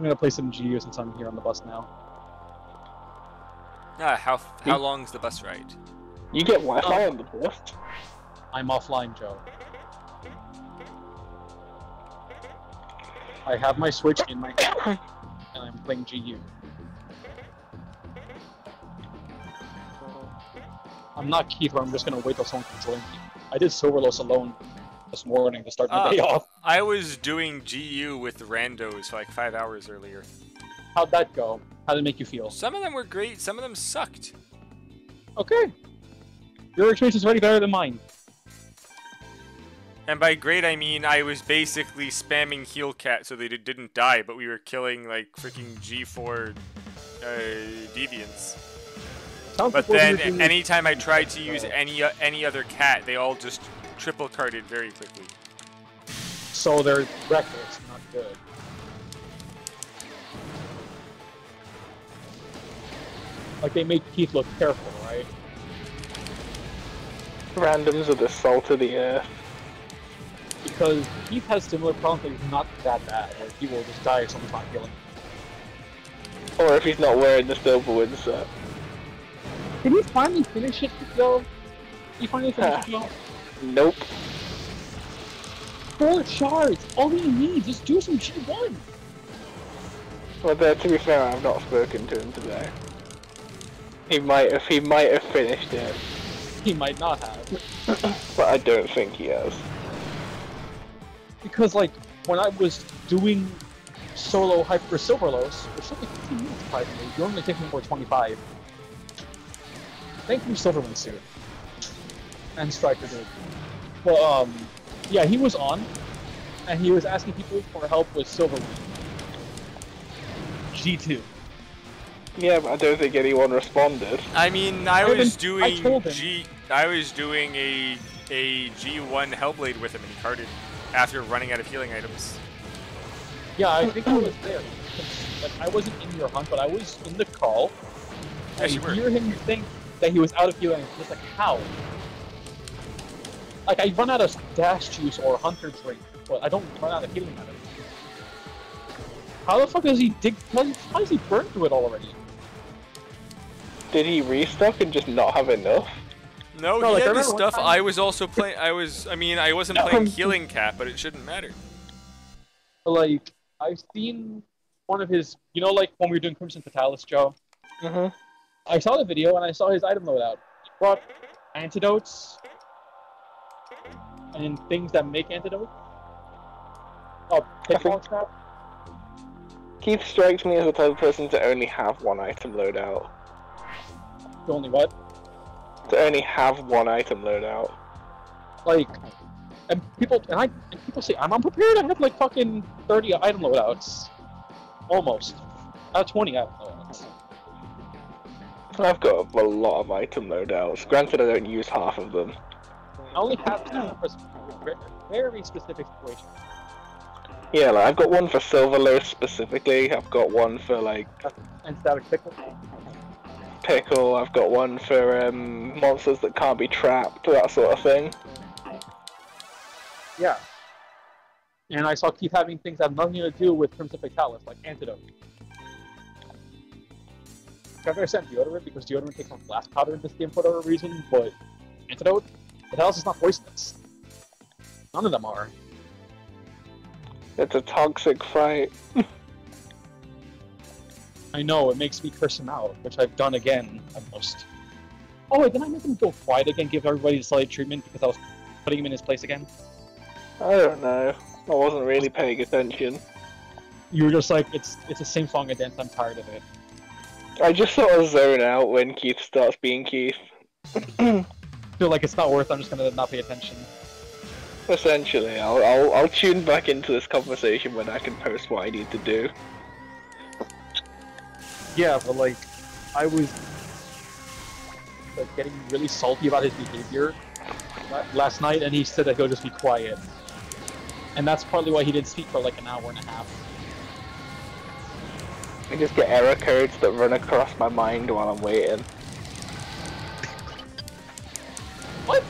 gonna play some GU since I'm here on the bus now. How long's the bus ride? You get Wi-Fi on the bus? I'm offline, Joe. I have my Switch in my hand, and I'm playing GU. I'm not Keith, where I'm just gonna wait till someone can join me. I did Silverlos alone this morning to start my day off. I was doing GU with randos for like 5 hours earlier. How'd that go? How did it make you feel? Some of them were great, some of them sucked. Okay. Your experience is already better than mine. And by great, I mean I was basically spamming heal cat so they didn't die, but we were killing like freaking G4 deviants. But then anytime I tried to use any other cat, they all just triple carded very quickly. So they're reckless, not good. Like they make Keith look careful, right? Randoms are the salt of the earth. Because Keith has similar problems, but he's not that bad. Like, he will just die if someone's not healing. Or if he's not wearing the Silverwood set. Did he finally finish it, though? Did he finally finish it, though? Nope. 4 shards! All he needs is do some G1! Well, to be fair, I've not spoken to him today. He might have finished it. He might not have. But I don't think he has. Because, like, when I was doing solo Hyper Silverlos, which took me 15 minutes surprisingly, you only take me more 25. Thank you, Silverman suit. And Striker did. Well, Yeah, he was on, and he was asking people for help with Silver G2. Yeah, but I don't think anyone responded. I mean, I was doing I told him. I was doing a G1 Hellblade with him, and he carded after running out of healing items. Yeah, I think I was there. Like, I wasn't in your hunt, but I was in the call. Yes, you were. I hear him think that he was out of healing. Just like, how? Like, I run out of dash juice or hunter drink, but I don't run out of healing items. How the fuck does he dig? How does he burn through it already? Did he restock and just not have enough? No, No, he like, I had this remember one stuff. time- I was also playing. I wasn't playing healing cap, but it shouldn't matter. Like, I've seen one of his, you know, like when we were doing Crimson Fatalis, Joe? Mm-hmm. I saw the video and I saw his item loadout. He brought antidotes and things that make antidotes. Oh, pitfall trap. Keith strikes me as the type of person to only have one item loadout. Only what? To only have one item loadout. Like, and people say I'm unprepared. I have like fucking 30 item loadouts, almost. I have 20 item loadouts. I've got a lot of item loadouts. Granted, I don't use half of them. I only have two for very specific situations. Yeah, like, I've got one for Silverlow specifically. I've got one for like And static pickle. Pickle. I've got one for monsters that can't be trapped, that sort of thing. Yeah. And I saw Keith having things that have nothing to do with Crimson Fatalis, like antidote. I've never sent deodorant because deodorant takes on glass powder in this game for whatever reason, but antidote? Fatalis is not poisonous. None of them are. It's a toxic fight. I know, it makes me curse him out, which I've done again, almost. Oh wait, did I make him go quiet again, give everybody slight treatment because I was putting him in his place again? I don't know. I wasn't really paying attention. You were just like, it's the same song I dance, I'm tired of it. I just sort of zone out when Keith starts being Keith. Feel like it's not worth, I'm just gonna not pay attention. Essentially, I'll tune back into this conversation when I can post what I need to do. Yeah, but like, I was like, getting really salty about his behavior last night, and he said that he'll just be quiet. And that's partly why he didn't speak for like an hour and a half. I just get error codes that run across my mind while I'm waiting. What?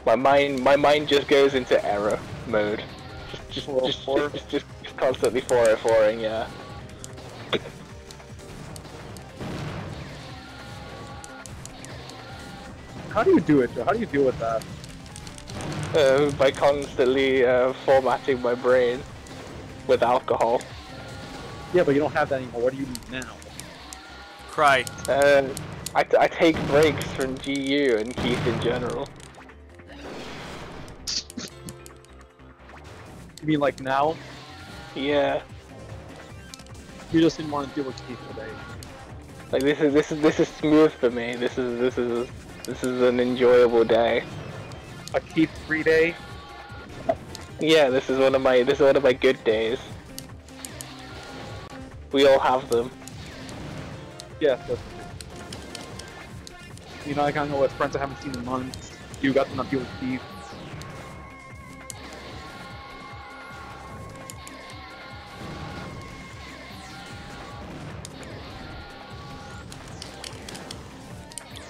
My mind just goes into error mode. Just constantly 404ing, yeah. How do you do it, Joe? How do you deal with that? By constantly formatting my brain with alcohol. Yeah, but you don't have that anymore. What do you need now? Cry. I take breaks from GU and Keith in general. You mean like now? Yeah. You just didn't want to deal with Keith today. Like this is smooth for me. This is an enjoyable day. A Keith free day? Yeah, this is one of my good days. We all have them. Yeah, that's you know, I kind of know what friends I haven't seen in months. You got to not deal with Keith.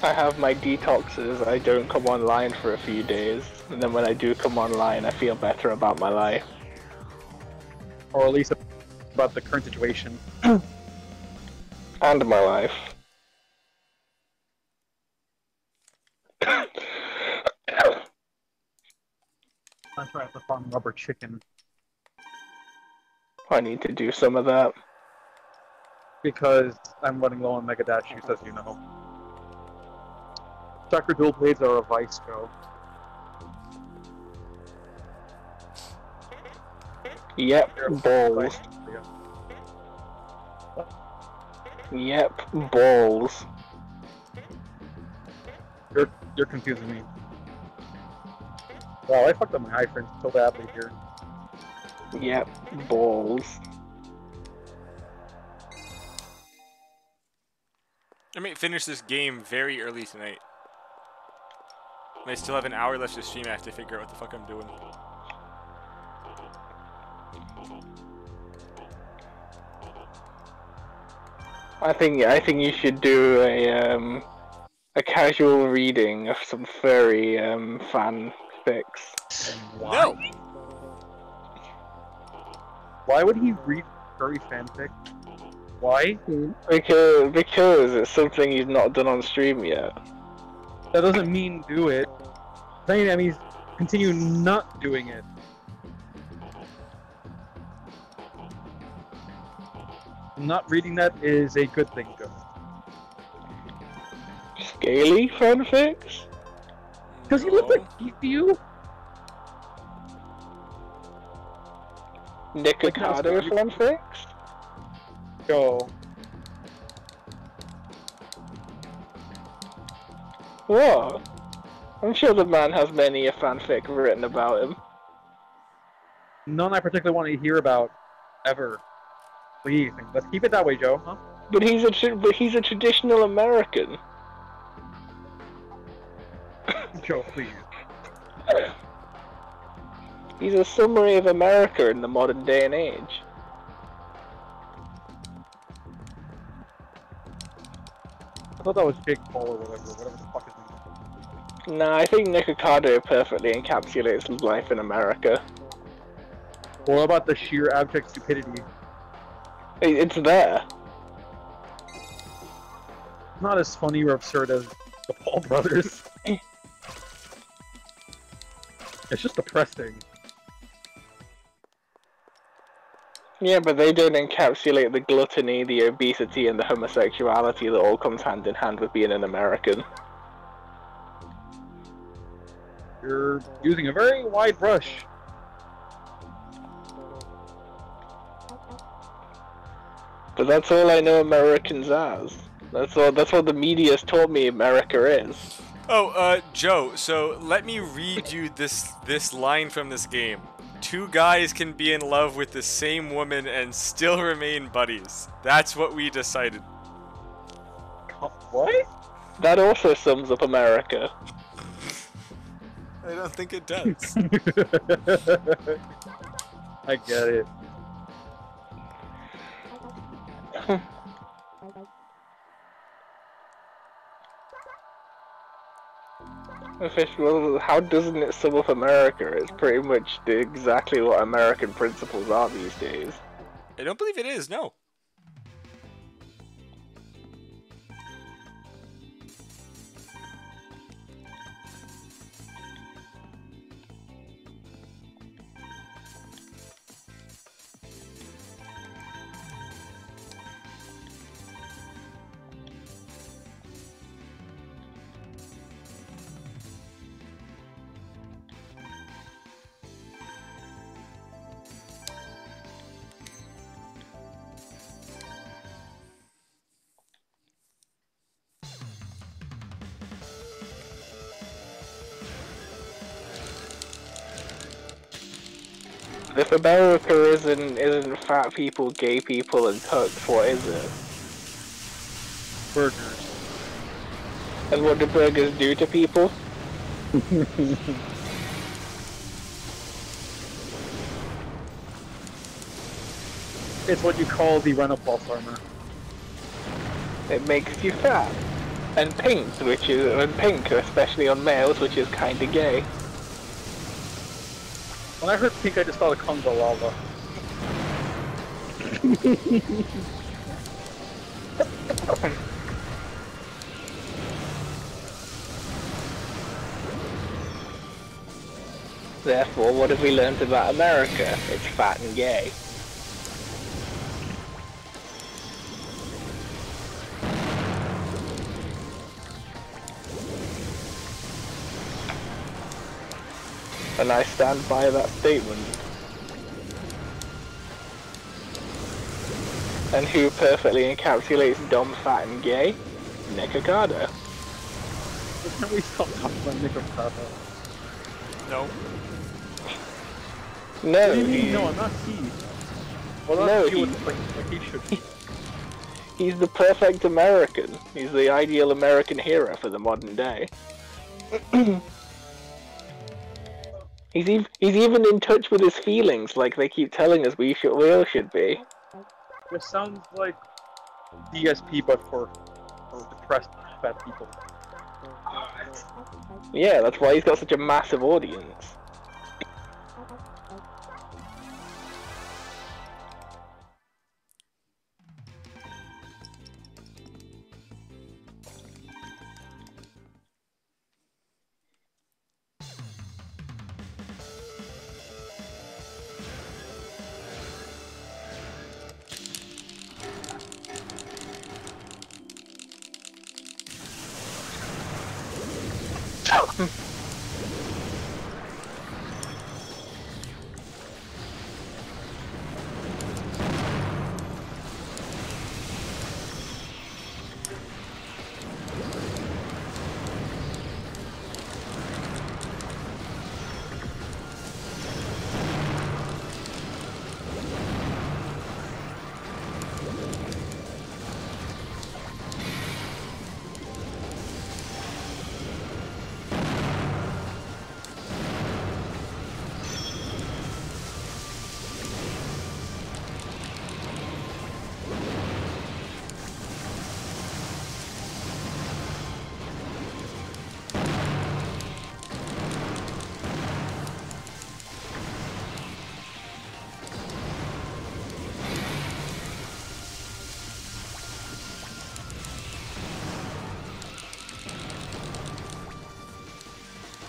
I have my detoxes. I don't come online for a few days, and then when I do come online, I feel better about my life. Or at least about the current situation. And my life. I'm trying to farm rubber chicken. I need to do some of that. Because I'm running low on Mega Dash use, as you know. Chakra dual blades are a vice, Joe. Yep, balls. Yep, balls. You're confusing me. Wow, I fucked up my high friends so badly here. Yep, balls. I may finish this game very early tonight. I still have an hour left to stream. I have to figure out what the fuck I'm doing. I think you should do a casual reading of some furry fanfics. No. Why would he read furry fanfic? Why? Because it's something he's not done on stream yet. That doesn't mean do it. That means continue not doing it. Not reading that is a good thing, Joe. Scaly fanfics? Does he look like you? Nikocado fanfics? Joe. What? I'm sure the man has many a fanfic written about him. None I particularly want to hear about, ever. Please, let's keep it that way, Joe. Huh? But he's a traditional American. Joe, please. He's a summary of America in the modern day and age. I thought that was Jake Paul or whatever the fuck his name is. Nah, I think Nikocado perfectly encapsulates life in America. What about the sheer abject stupidity? It's there. Not as funny or absurd as the Paul brothers. It's just depressing. Yeah, but they don't encapsulate the gluttony, the obesity, and the homosexuality that all comes hand in hand with being an American. You're using a very wide brush. But that's all I know Americans as. That's what the media's taught me America is. Oh, Joe, so let me read you this line from this game. 2 guys can be in love with the same woman and still remain buddies. That's what we decided. What? That also sums up America. I don't think it does. I get it. Well, how doesn't it sum up America? It's pretty much exactly what American principles are these days. I don't believe it is, no. If America isn't fat people, gay people, and cucks, what is it? Burgers. And what do burgers do to people? It's what you call the Renaissance armor. It makes you fat. And pink, especially on males, which is kinda gay. When I heard pink, I just thought of Congo lava. Therefore, what have we learned about America? It's fat and gay. And I stand by that statement. And who perfectly encapsulates dumb, fat, and gay? Nikocado. Can we stop talking about Nikocado? No. No, What do you mean? No, I'm not he. Well, No, no, he- like he should be. he's the perfect American. He's the ideal American hero for the modern day. He's even in touch with his feelings, like they keep telling us we all should be. This sounds like DSP, but for depressed fat people. Yeah, that's why he's got such a massive audience.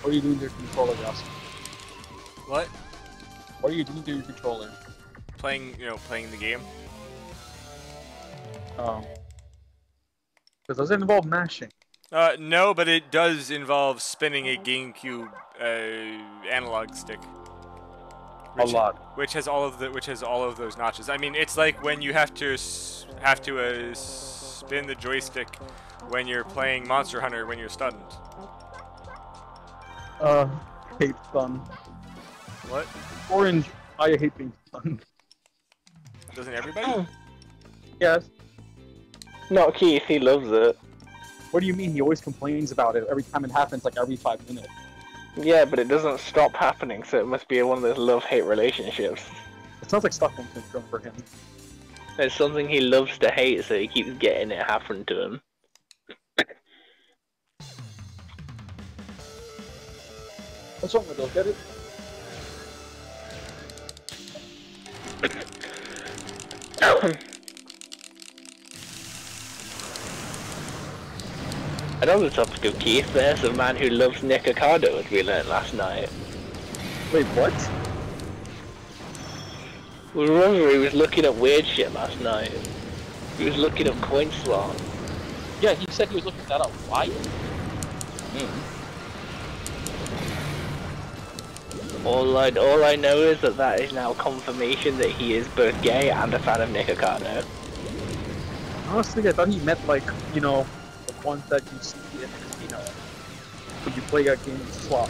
What are you doing to your controller, Gus? What? What are you doing to your controller? Playing the game. Because does it involve mashing? No, but it does involve spinning a GameCube analog stick. A lot. Which has all of those notches. I mean, it's like when you have to spin the joystick when you're playing Monster Hunter when you're stunned. Hate stun. What? Orange, I hate being stunned. Doesn't everybody? Yes. Not Keith, he loves it. What do you mean? He always complains about it every time it happens, like every 5 minutes. Yeah, but it doesn't stop happening, so it must be one of those love-hate relationships. It sounds like Stockholm Syndrome for him. It's something he loves to hate, so he keeps getting it happen to him. What's wrong with those? Get it? Another topic of Keith, there's a man who loves Nikocado, as we learned last night. Wait, what? Remember, he was looking at weird shit last night. He was looking up coin slot. Yeah, he said he was looking that up. Why? All I know is that is now confirmation that he is both gay and a fan of Nikocado. Honestly, I thought he meant like, you know, the ones that you see in the casino. When you play a game of slot.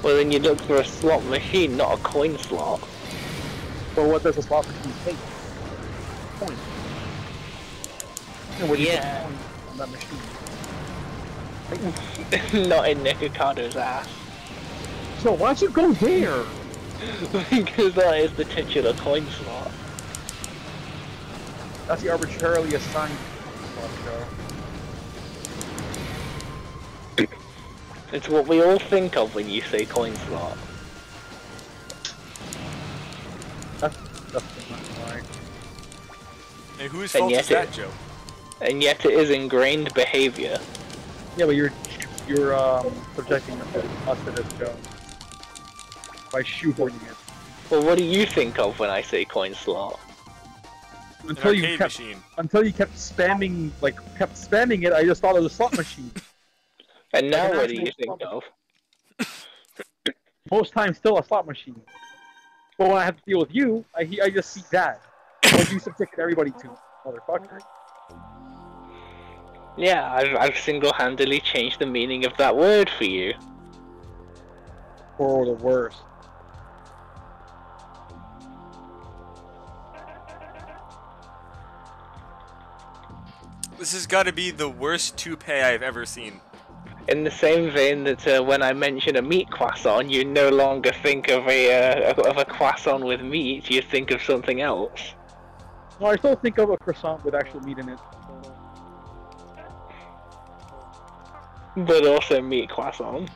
Well, then you look for a slot machine, not a coin slot. So what does a slot machine take? Coin. And where do you put Yeah. coins on that machine? Not in Nikokado's ass. So why'd you go there? Because that is the titular coin slot. That's the arbitrarily assigned slot show. It's what we all think of when you say coin slot. That's not right. And whose And fault yet is that, Joe? And yet it is ingrained behavior. Yeah, but you're projecting us to this show by shoehorning it. Well, what do you think of when I say coin slot? An Until you arcade kept machine. kept spamming it, I just thought it was a slot machine. And now an what do you actual think slot of? Most times, still a slot machine. But when I have to deal with you, I just see that. What you subjected everybody to, motherfucker. Yeah, I've single-handedly changed the meaning of that word for you. For the worst. This has got to be the worst toupee I've ever seen. In the same vein that when I mention a meat croissant, you no longer think of a croissant with meat. You think of something else. No, I still think of a croissant with actual meat in it. But also meat croissant.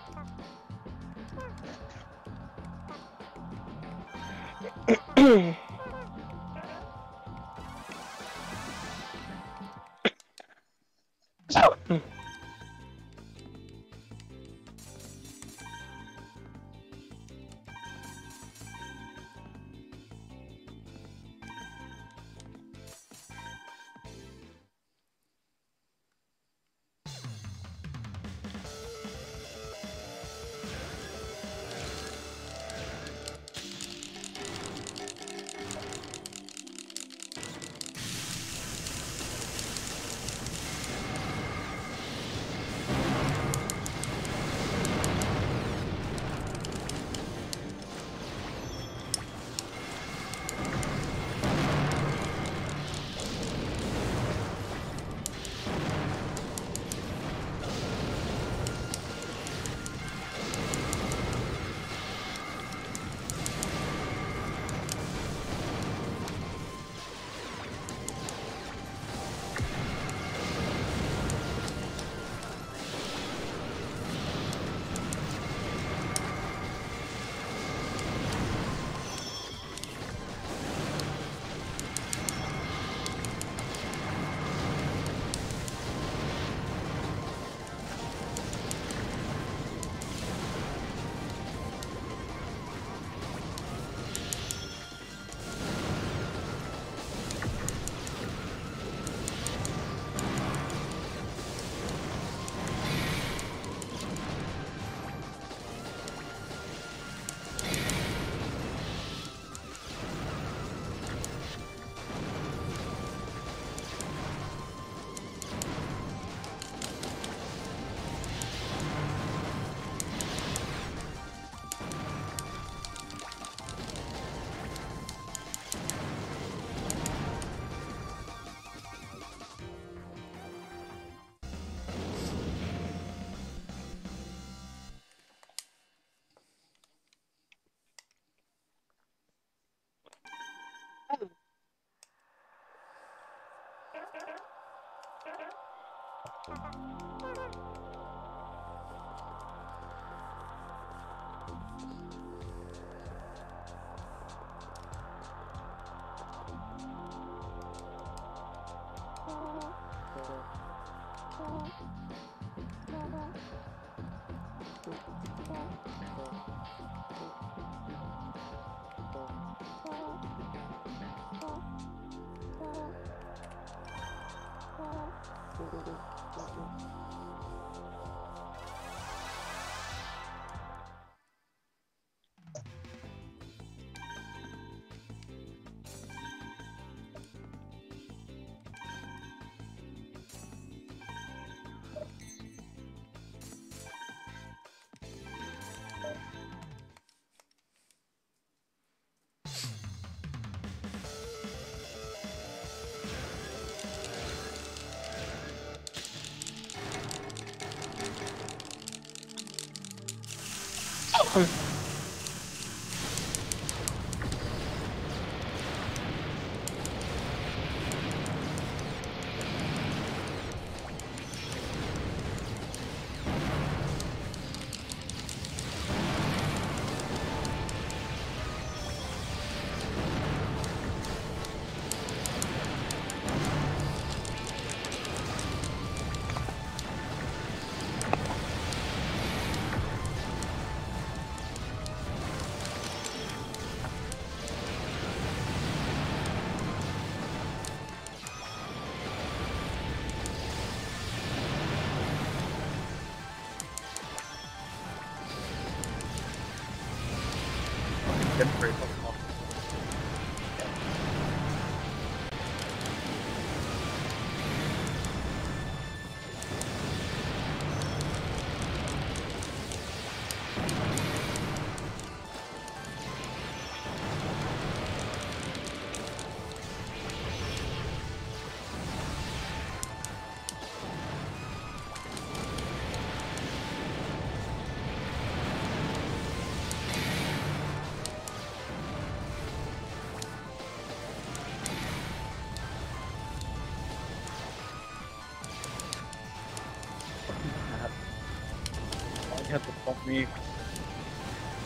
me.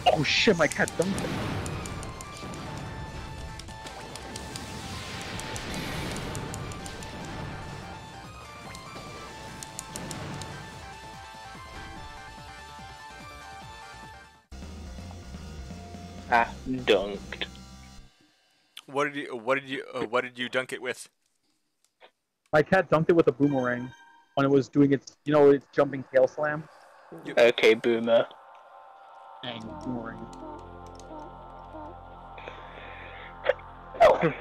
Oh shit, my cat dunked it. Ah, dunked. What did you dunk it with? My cat dunked it with a boomerang when it was doing its, its jumping tail slam. Okay, boomer. Dang, boomerang. Oh.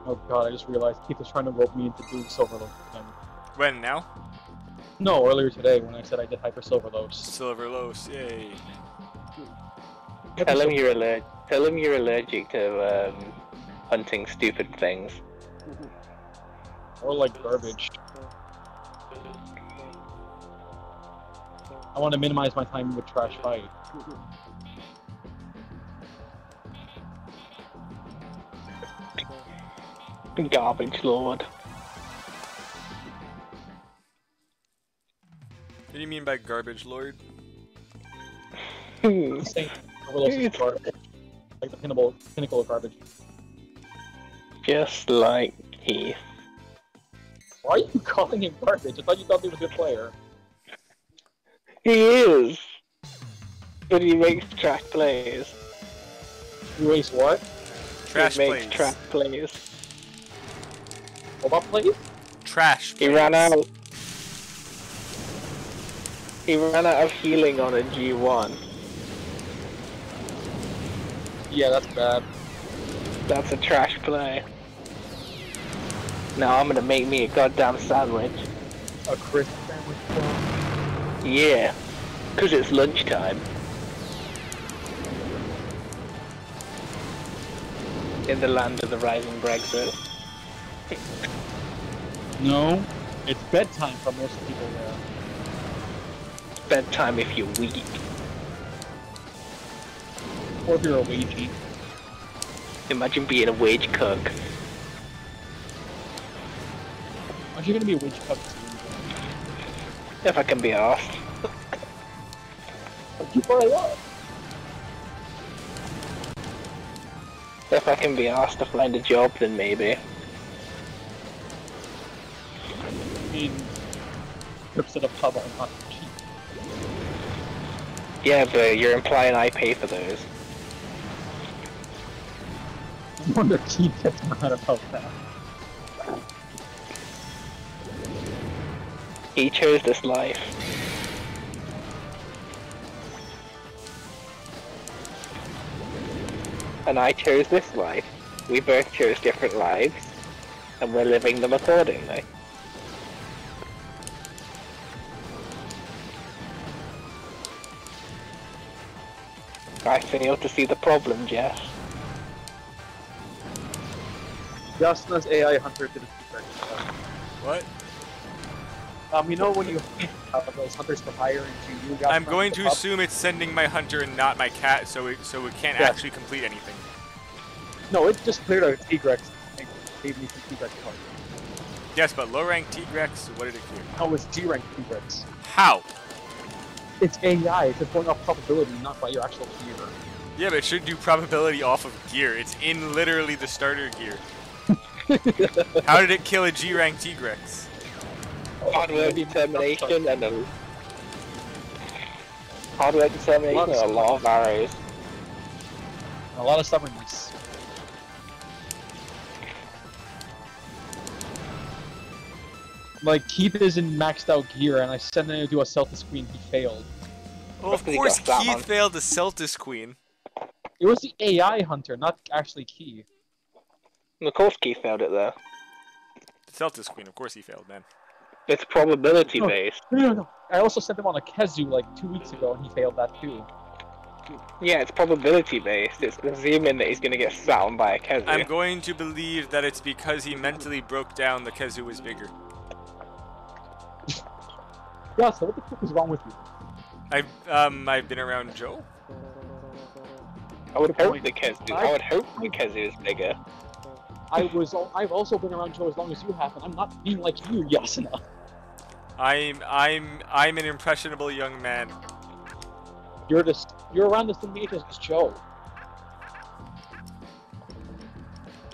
Oh god, I just realized Keith was trying to rope me into doing Silver Loaf again. When now? No, earlier today when I said I did Hyper Silver Loafs. Silver Los, yay. Tell him you're allergic to hunting stupid things. Or like garbage. I want to minimize my time with trash fight. Garbage lord. What do you mean by garbage lord? I'm saying Silver Loafs is garbage. Like the pinnacle of garbage. Just like Keith. Why are you calling him garbage? I thought you thought he was a good player. He is! But he makes trash plays. He makes what? Trash he plays. makes trash plays. Robot plays? Trash plays. He ran out. He ran out of healing on a G1. Yeah, that's bad. That's a trash play. Now I'm gonna make me a goddamn sandwich. A crisp sandwich? Yeah, 'cause it's lunchtime. In the land of the rising Brexit. No, it's bedtime for most people there. Bedtime if you're weak. Or if you're a wagey. Imagine being a wage cook. Aren't you gonna be a wage cook soon? If I can be asked. You probably are. If I can be asked to find a job, then maybe. I mean, trips to the pub are not cheap. Yeah, but you're implying I pay for those. I wonder if Keith gets mad about that. He chose this life. And I chose this life. We both chose different lives, and we're living them accordingly. I fail to see the problem, Jeff. Yasuna's AI hunter did a secret. What? You know when you have those hunters for hire into you? I'm going to assume it's sending my hunter and not my cat, so it can't actually complete anything. No, it just cleared out Tigrex and gave me some Tigrex cards. Yes, but low rank T-Rex, what did it clear? No, it's G rank Tigrex. How? It's AI, it's just going off probability, not by your actual gear. Yeah, but it should do probability off of gear. It's in literally the starter gear. How did it kill a G rank T-Rex? Hardware determination and a hardware determination and a lot of arrows. And a lot of stubbornness. Like, Keith is in maxed out gear, and I sent him to do a Celtis Queen, he failed. Well, of course Keith failed the Celtis Queen. It was the AI hunter, not actually Keith. Of course Keith failed it though. The Celtis Queen, of course he failed, man. It's probability based. No. I also sent him on a Kezu like 2 weeks ago, and he failed that too. Yeah, it's probability based. It's assuming that he's gonna get sat on by a Kezu. I'm going to believe that it's because he mentally broke down the Kezu was bigger. Yeah, so what the fuck is wrong with you? I've been around Joe. I would hope the Kezu is bigger. I've also been around Joe as long as you have, and I'm not being like you, Yasuna. I'm an impressionable young man. You're around the same age as Joe.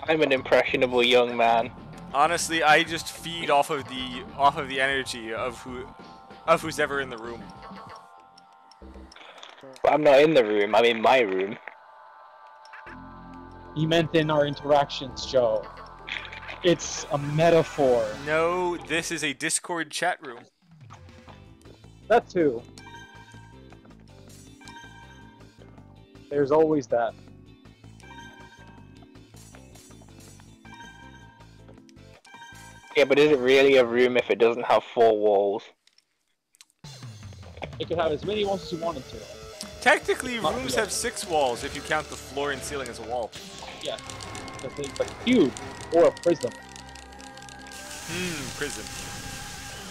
I'm an impressionable young man. Honestly, I just feed off of the energy of who's ever in the room. But I'm not in the room, I'm in my room. He meant in our interactions, Joe. It's a metaphor. No, this is a Discord chat room. That too. There's always that. Yeah, but is it really a room if it doesn't have 4 walls? It could have as many walls as you wanted to. Technically, Not rooms really. have 6 walls if you count the floor and ceiling as a wall. Yeah. It's like a cube or a prism. Prison.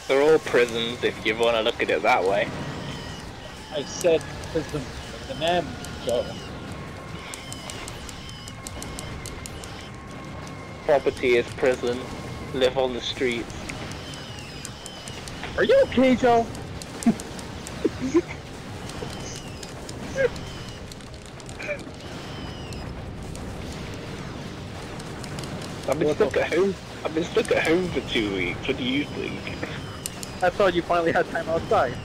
They're all prisons if you want to look at it that way. I said prism with an M, Joe. Property is prison. Live on the streets. Are you okay, Joe? I've been stuck at home. I've been stuck at home for 2 weeks. What do you think? I thought you finally had time outside.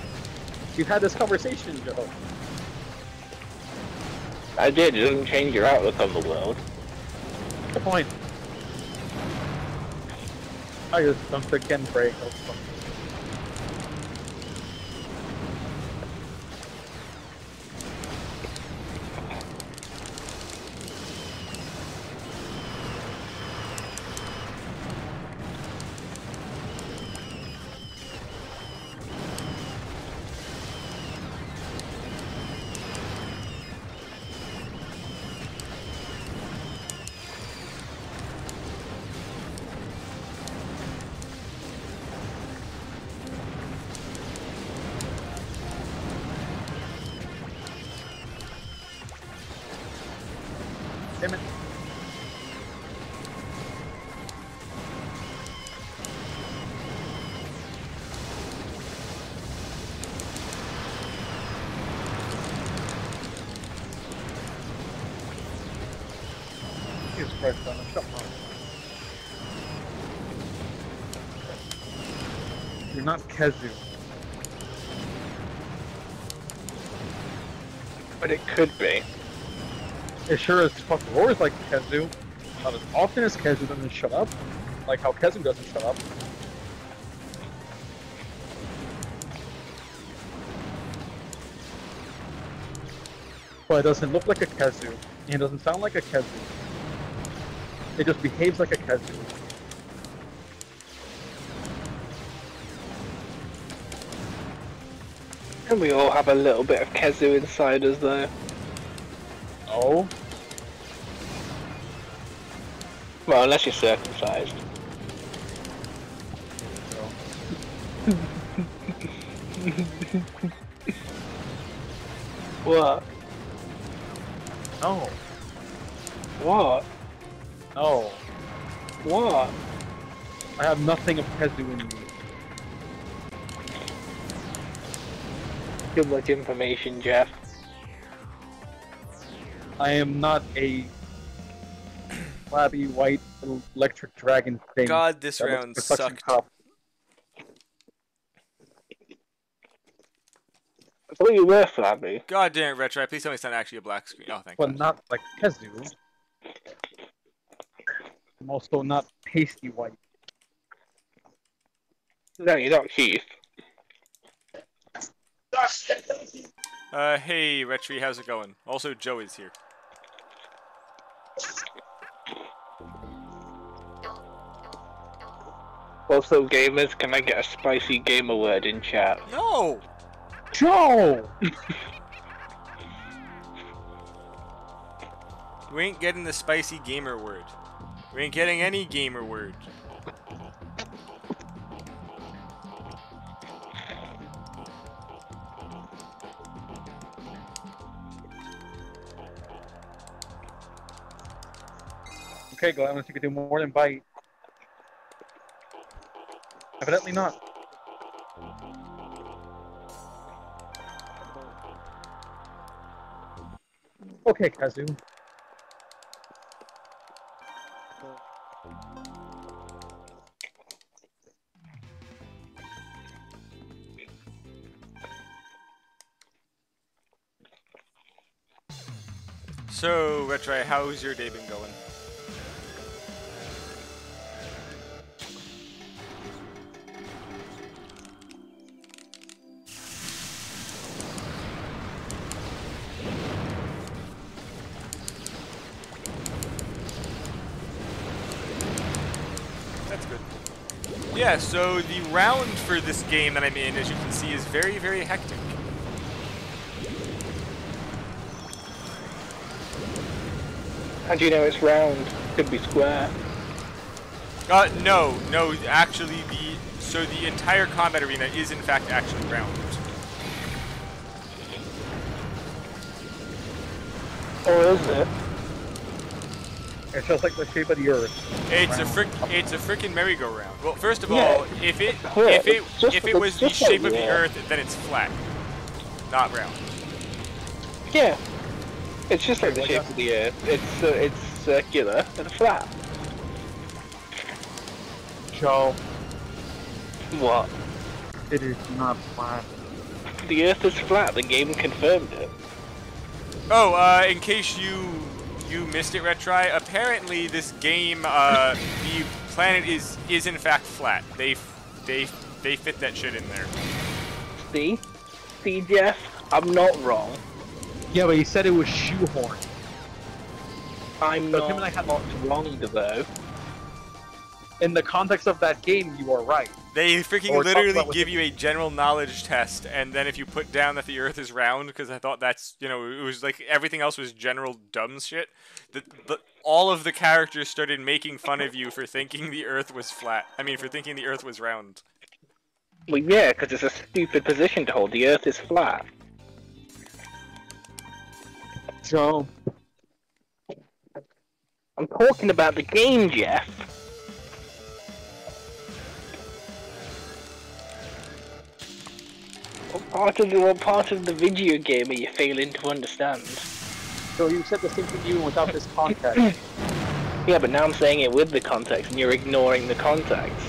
We've had this conversation, Joe. I did. It doesn't change your outlook on the world. Good point. I just dumped a Ken break. Damn it. Jesus Christ, Donna, shut up. You're not Kezu. But it could be. It sure as fuck roars like Kezu. Not as often as Kezu doesn't shut up. Like how Kezu doesn't shut up. But it doesn't look like a Kezu. And it doesn't sound like a Kezu. It just behaves like a Kezu. And we all have a little bit of Kezu inside us though. Oh? Well, unless you're circumcised. What? No. What? No. What? I have nothing of Kezu in me. Too much information, Jeff. I am not a flabby white electric dragon thing. God, this that looks round percussion sucked. cup. I thought you were flabby. God damn it, Retro. Please tell me it's not actually a black screen. Oh, thank But God. not like Kezu. I'm also not pasty white. No, you're not Keith. Hey, Retri, how's it going? Also, Joe is here. Also, gamers, can I get a spicy gamer word in chat? No! Joe! We ain't getting the spicy gamer word. We ain't getting any gamer word. Okay, Glenn, unless you could do more than bite. Evidently not. Okay, Kazu. So, Retry, how's your day been going? That's good. Yeah, so the round for this game that I'm in, as you can see, is very, very hectic. How do you know it's round? Could be square. No, actually, the entire combat arena is in fact actually round. Or is it? It's just like the shape of the Earth. It's a frickin' merry-go-round. Well, first of Yeah, all, if it was the shape of the Earth, then it's flat, not round. Yeah. It's just like the shape of the Earth. It's circular and flat. Joe, What? it is not flat. The Earth is flat. The game confirmed it. Oh, in case you missed it, Retry, apparently this game, the planet is in fact flat. They fit that shit in there. See, Jeff, I'm not wrong. Yeah, but he said it was shoehorned. I'm So not, him and I had- not wrong though. In the context of that game, you are right. They freaking Or talk literally about what give the- you a general knowledge test, and then if you put down that the Earth is round, because I thought that's, it was like everything else was general dumb shit, all of the characters started making fun of you for thinking the Earth was flat. I mean, for thinking the Earth was round. Well, yeah, because it's a stupid position to hold. The Earth is flat. Joe. I'm talking about the game, Jeff. What part of the video game are you failing to understand? So you said the same thing even without this context. Yeah, but now I'm saying it with the context, and you're ignoring the context.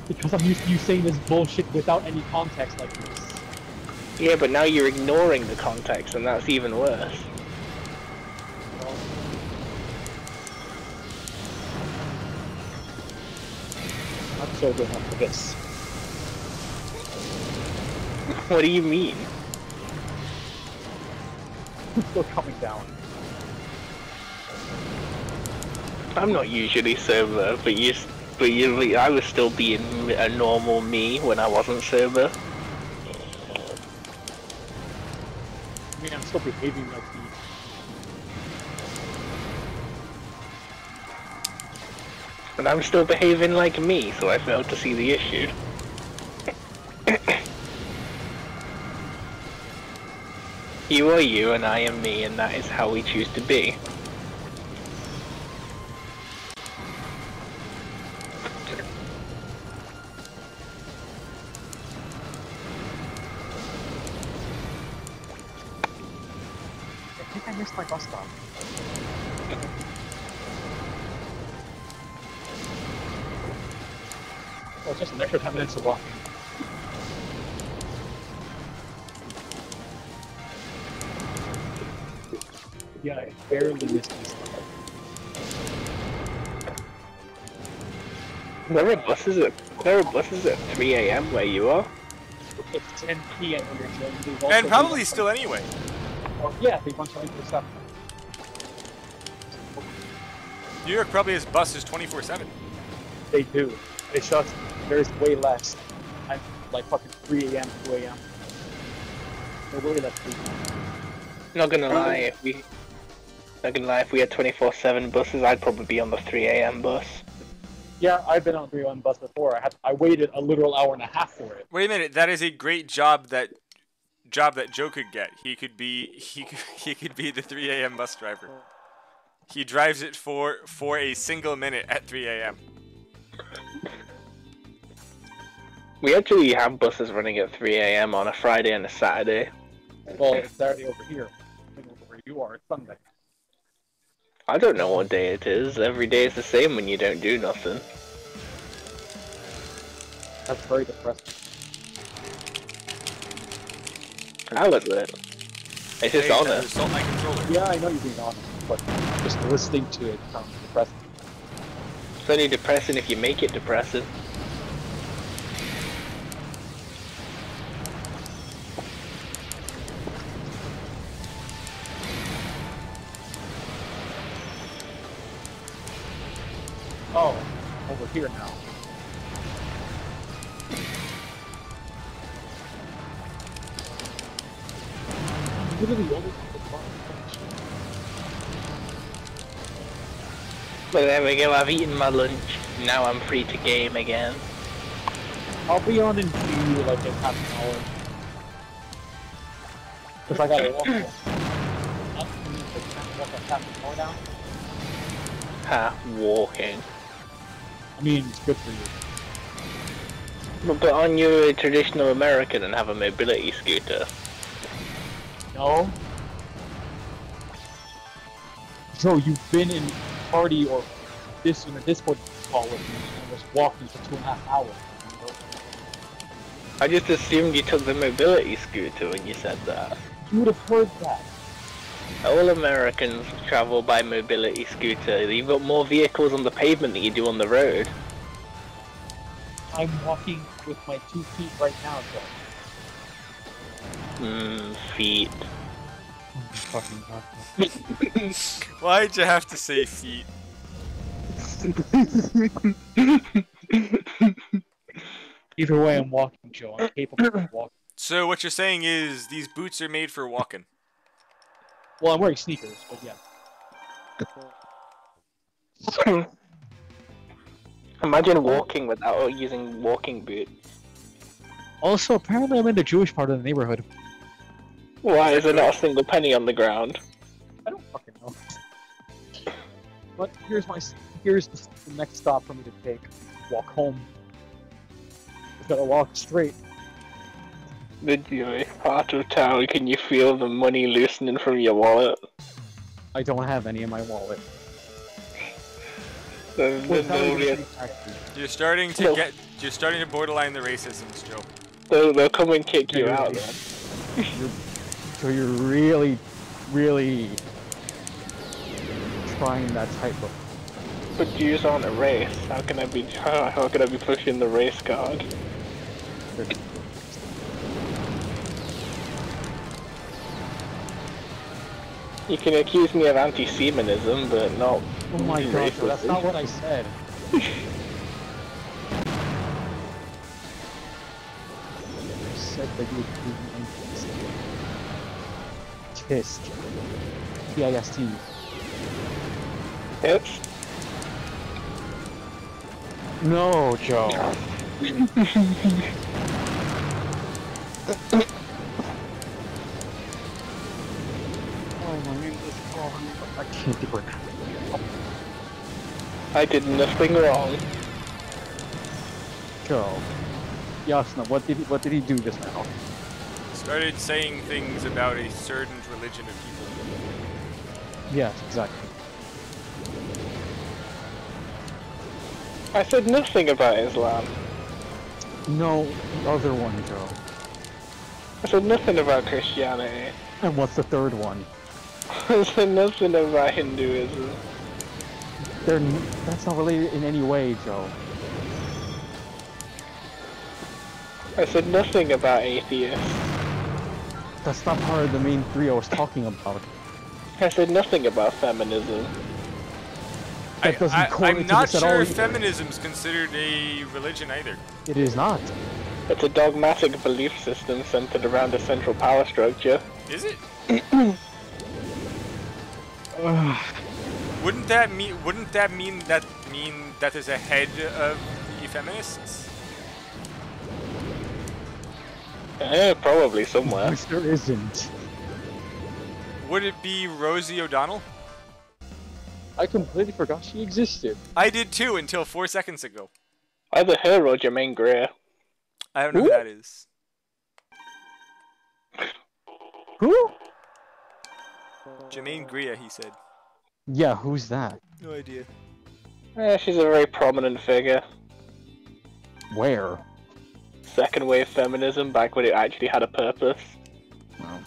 Because I'm used to you saying this bullshit without any context like this. Yeah, but now you're ignoring the context, and that's even worse. I'm so good enough for this. What do you mean? I'm still coming down. I'm not usually sober, but I was still being a normal me when I wasn't sober. I mean, I'm still behaving like the... And I'm still behaving like me, so I failed to see the issue. You are you, and I am me, and that is how we choose to be. I think I missed my bus stop. Oh, it's just an extra 10 minutes to walk. Yeah, I barely missed this. There are buses at 3 AM where you are. It's 10 p.m. here, Joe. They've also And probably run- still anyway. Yeah, they run 24/7. New York probably has buses 24/7. They do. It's just there's way less. I'm like fucking 3 a.m., 2 a.m. They're way less people. Not gonna lie, if we had 24/7 buses, I'd probably be on the 3 AM bus. Yeah, I've been on a 3 a.m. bus before. I waited a literal hour and a half for it. Wait a minute, that is a great job that Joe could get. He could be the 3 a.m. bus driver. He drives it for a single minute at 3 a.m. We actually have buses running at 3 a.m. on a Friday and a Saturday. Well, it's Saturday over here. Where you are, it's Sunday. I don't know what day it is. Every day is the same when you don't do nothing. That's very depressing. I look it. It's just honest. Assault my controller. Yeah, I know you're being honest, but just listening to it sounds depressing. It's only depressing if you make it depressing. Oh, over here now. Literally only But there we go, I've eaten my lunch. Now I'm free to game again. I'll be on in queue like in half an hour. Cause I gotta walk. Half an hour down. Ha, walking. I mean, it's good for you. But aren't you a traditional American and have a mobility scooter? No. Joe, you've been in party or this in a Discord call with me and was walking for 2.5 hours. I just assumed you took the mobility scooter when you said that. You would have heard that. All Americans travel by mobility scooter. You've got more vehicles on the pavement than you do on the road. I'm walking with my 2 feet right now, Joe. Feet. Fucking God. Why'd you have to say feet? Either way, I'm walking, Joe. I'm capable of walking. So what you're saying is these boots are made for walking. Well, I'm wearing sneakers, but yeah. Imagine walking without using walking boots. Also, apparently I'm in the Jewish part of the neighborhood. Why is there not a single penny on the ground? I don't fucking know. But here's the next stop for me to take. Walk home. Just gotta walk straight. The Jewish part of town, can you feel the money loosening from your wallet? I don't have any in my wallet. You're starting to borderline the racisms, Joe. They'll come and kick you out, man. So you're really, really trying that type of. But Jews aren't a race. How can I be pushing the race card? You can accuse me of anti-Semitism, but not. Oh my god, so that's not what I said. I said that you would be anti-Semitic. Tisk. T-I-S-T. It's. No, Joe. I can't do it. I did nothing wrong. Joe. Yasna, what did he do just now? Started saying things about a certain religion of people. Yes, exactly. I said nothing about Islam. No, the other one, Joe. I said nothing about Christianity. And what's the third one? I said nothing about Hinduism. That's not related in any way, Joe. I said nothing about atheists. That's not part of the main three I was talking about. I said nothing about feminism. I'm not sure feminism's considered a religion either. It is not. It's a dogmatic belief system centered around a central power structure. Is it? Wouldn't that mean that there's a head of the feminists? Probably somewhere. Yes, there isn't. Would it be Rosie O'Donnell? I completely forgot she existed. I did too until 4 seconds ago. Either her or Jermaine Greer. I don't know who that is. Who? Jermaine Greer, he said. Yeah, who's that? No idea. She's a very prominent figure. Where? Second wave feminism, back when it actually had a purpose. Wow.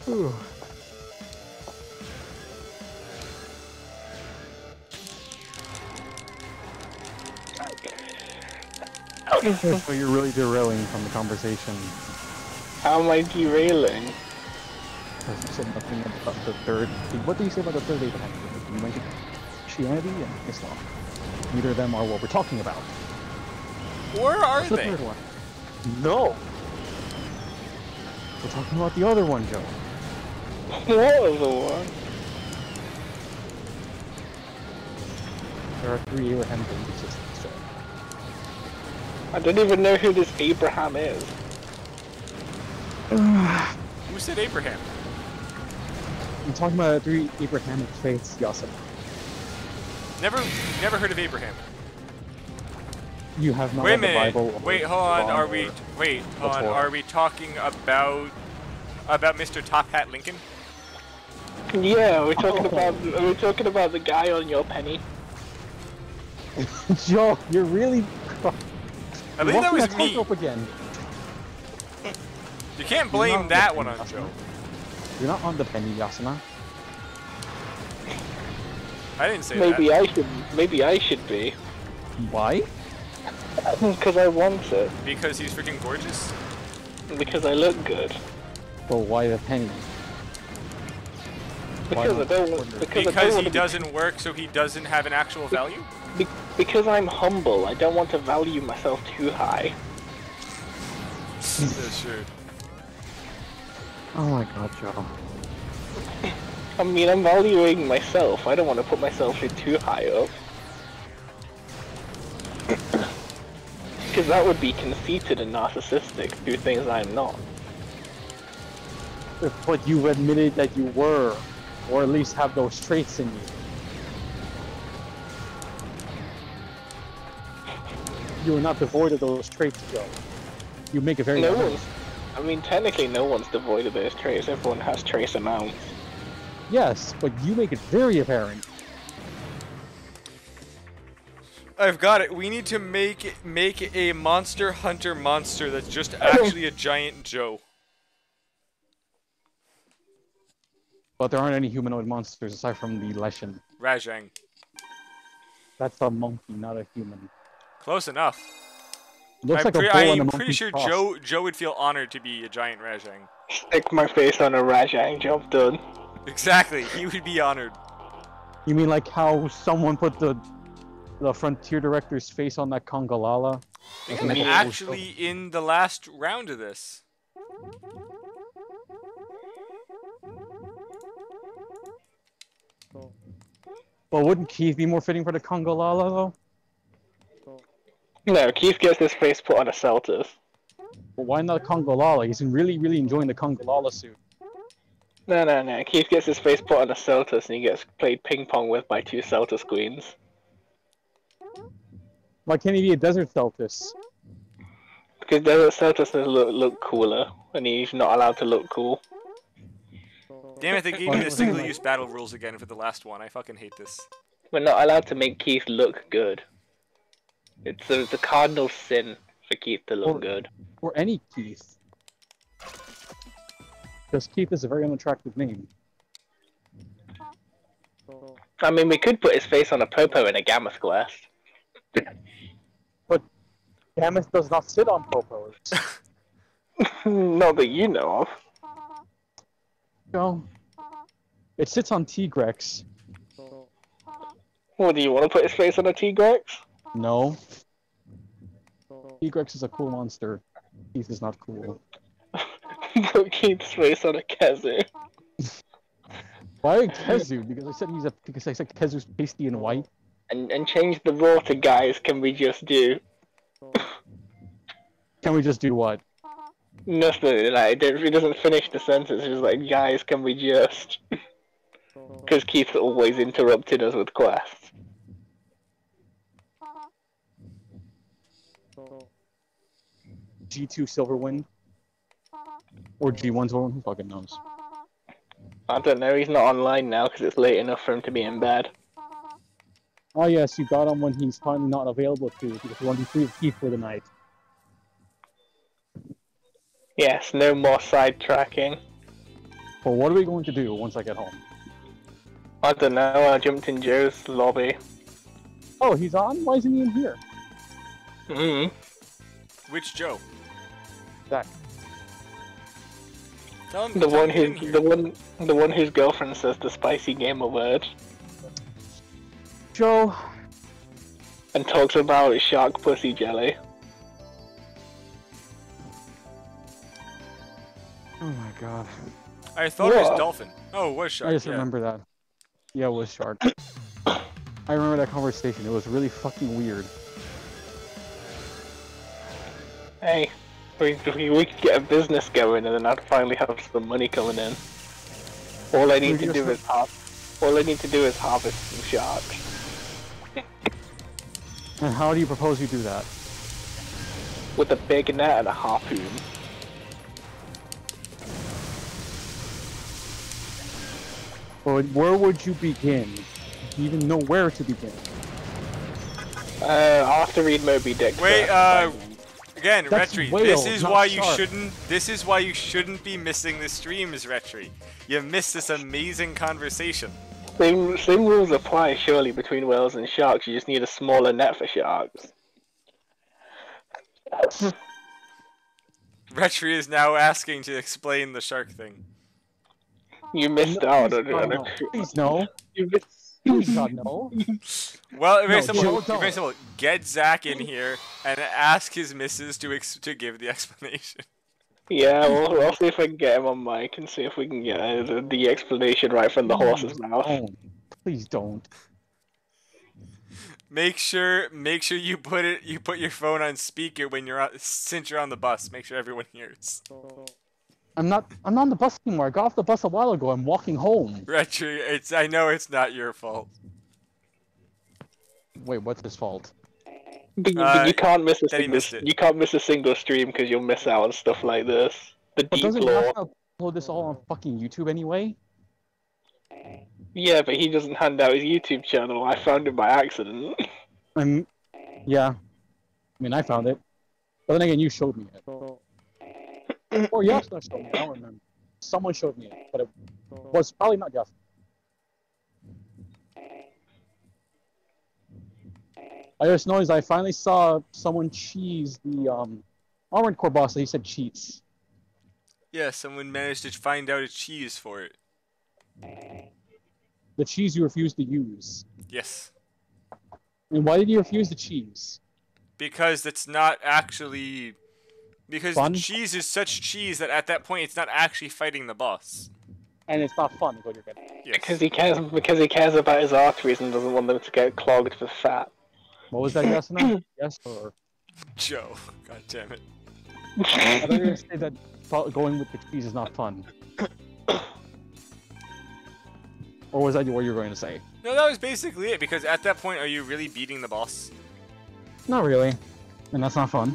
Whew. So you're really derailing from the conversation. How am I derailing? Because you said nothing about the third. What do you say about the third Abraham? You mentioned Christianity and Islam. Neither of them are what we're talking about. Or are What's the they? third one? No. We're talking about the other one, Joe. What other one? There are 3 Abraham in existence, Joe. I don't even know who this Abraham is. Who said Abraham? I'm talking about 3 Abrahamic faiths, Yasser. Never heard of Abraham. You have not Wait a read the minute. Bible. Wait, hold on. Quran Are we? or- Wait, hold on. Torah. Are we talking about Mr. Top Hat Lincoln? Yeah, we're talking about the guy on your penny. Joe, you're really. I believe that was me. Up again. You can't You're blame not that the one penny, on Joe. You're not on the penny, Yasuna. I didn't say Maybe that. Maybe I should be. Why? Because I want it. Because he's freaking gorgeous. Because I look good. But why the penny? Because I not don't. order? Because I don't Because want he to doesn't work, so he doesn't have an actual value. Because I'm humble. I don't want to value myself too high. Yeah, sure. Oh my god, Joe. I mean, I'm valuing myself. I don't want to put myself too high up. Because that would be conceited and narcissistic, do things I'm not. But you admitted that you were, or at least have those traits in you. You are not devoid of those traits, Joe. You make it very No obvious. one's. I mean, technically, no one's devoid of those traits. Everyone has trace amounts. Yes, but you make it very apparent. I've got it. We need to make a Monster Hunter monster that's just actually a giant Joe. But there aren't any humanoid monsters aside from the Leshen. Rajang. That's a monkey, not a human. Close enough. Looks like a bull I'm and a pretty monkey sure cross. Joe would feel honored to be a giant Rajang. Stick my face on a Rajang, job done. Exactly. He would be honored. You mean like how someone put the Frontier Director's face on that Congalala? I think I'm actually in the last round of this. Well, wouldn't Keith be more fitting for the Congalala, though? No, Keith gets his face put on a Celtus. But why not Congalala? He's really, really enjoying the Congalala suit. No. Keith gets his face put on a Celtus and he gets played ping pong with by 2 Celtus queens. Why can't he be a Desert Celtus? Because Desert Celtus look cooler, and he's not allowed to look cool. Damn it, they gave me the single-use battle rules again for the last one. I fucking hate this. We're not allowed to make Keith look good. It's a cardinal sin for Keith to look good. Or any Keith. Because Keith is a very unattractive name. I mean, we could put his face on a Popo in a Gamma Quest. But Gameth does not sit on Popos. Not that you know of. No. It sits on Tigrex. What, do you want to put his face on a T-Grex? No. Tigrex is a cool monster. Keith is not cool. Put Keith's face on a Kezu. Why a Kezu? Because I said Kezu's pasty and white. And change the rule to guys, can we just do? Can we just do what? Nothing, like, he doesn't finish the sentence, he's just like, guys, can we just... Because Keith's always interrupting us with quests. G2 Silverwind? Or G1 Silverwind? Who fucking knows? I don't know, he's not online now because it's late enough for him to be in bed. Oh yes, you got him when he's finally not available to, because you want to be free of Keith for the night. Yes, no more sidetracking. Well, what are we going to do once I get home? I don't know, I jumped in Joe's lobby. Oh, he's on? Why isn't he in here? Which Joe? Zach. Tell him, The tell one him who, to get in here. the one whose girlfriend says the spicy gamer word. Joe. And talks about shark pussy jelly. Oh my god. I thought it was What? dolphin. Oh, it was shark. I just yeah. remember that. Yeah, it was shark. I remember that conversation. It was really fucking weird. Hey, we could get a business going and then I'd finally have some money coming in. All I need to do is harvest some sharks. And how do you propose you do that? With a big net and a harpoon. Or where would you begin? Do you even know where to begin? I'll have to read Moby Dick. Wait, first. again, That's Retri, whale, this is not why you shark. shouldn't. This is why you shouldn't be missing the streams, Retri. You missed this amazing conversation. Same rules apply surely between whales and sharks, you just need a smaller net for sharks. Retri is now asking to explain the shark thing. You missed out on no. Please no. You missed. Please God no. Well, very No, simple. Joe, don't. Very simple. Get Zach in here and ask his missus to give the explanation. Yeah, well, I'll see if I can get him on mic and see if we can get the explanation right from the horse's mouth. Don't. Please don't. Make sure you put your phone on speaker when since you're on the bus. Make sure everyone hears. I'm not on the bus anymore. I got off the bus a while ago. I'm walking home. Retri, I know it's not your fault. Wait, what's his fault? But you can't miss a then he single. missed it. You can't miss a single stream because you'll miss out on stuff like this. The But deep doesn't he lore. have to upload this all on fucking YouTube anyway? Yeah, but he doesn't hand out his YouTube channel. I found him by accident. Yeah. I mean, I found it. But then again, you showed me it. Or Yasna showed me, I don't remember. Someone showed me it, but it was probably not Yasna. I just noticed I finally saw someone cheese the Armored Core boss that he said cheats. Yeah, someone managed to find out a cheese for it. The cheese you refused to use. Yes. And why did you refuse the cheese? Because it's not actually... Because Fun? the cheese is such cheese that at that point it's not actually fighting the boss. And it's not fun, is what you're getting. Yes. Because he cares about his arteries and doesn't want them to get clogged with fat. What was that, Yasna? Yes, or... Joe. God damn it. I thought you were going to say that going with the cheese is not fun. Or was that what you were going to say? No, that was basically it, because at that point, are you really beating the boss? Not really. And that's not fun.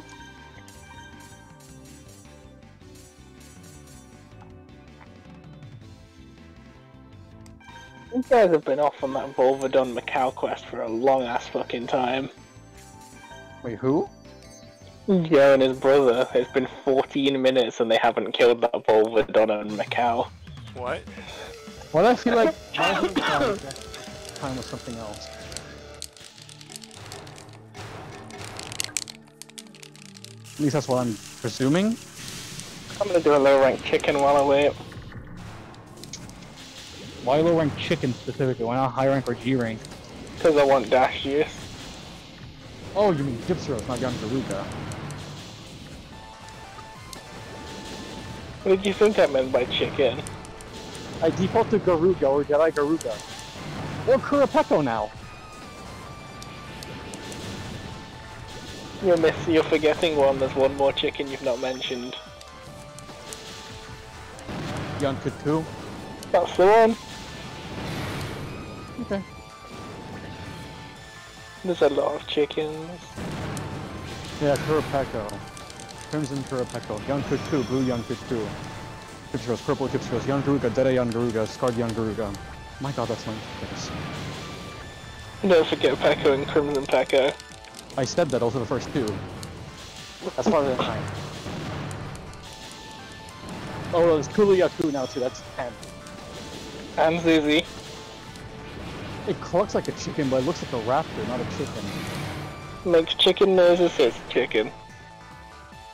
You guys have been off on that Volvodon Macau quest for a long ass fucking time. Wait, who? Joe and his brother. It's been 14 minutes and they haven't killed that Volvodon in Macau. What? Well, I feel like time was something else. At least that's what I'm presuming. I'm gonna do a low rank chicken while I wait. Why low rank chicken specifically? Why not high rank or G rank? Because I want dash juice. Oh, you mean Gypsyros, not young Garuka. What did you think I meant by chicken? I default to Garuga or Jedi Garuga. Or Kurapeko now. You're forgetting one. There's one more chicken you've not mentioned. Yonkut 2. That's the one. Okay. There's a lot of chickens. Yeah, Kurapeko. Crimson Kurapeko. Yonkut 2, blue Yonkut 2. Chipstros, purple Chipstros, Yangaruga, Dede Yangaruga, Scarred Yangaruga. My god, that's my face. Don't forget Pekko and Crimson Pekko. I said that, those are the first two. That's part of the 9. Oh, well, there's Kuliyaku now too, that's 10. And Zuzi. It clucks like a chicken, but it looks like a raptor, not a chicken. Makes chicken noises, so it's chicken.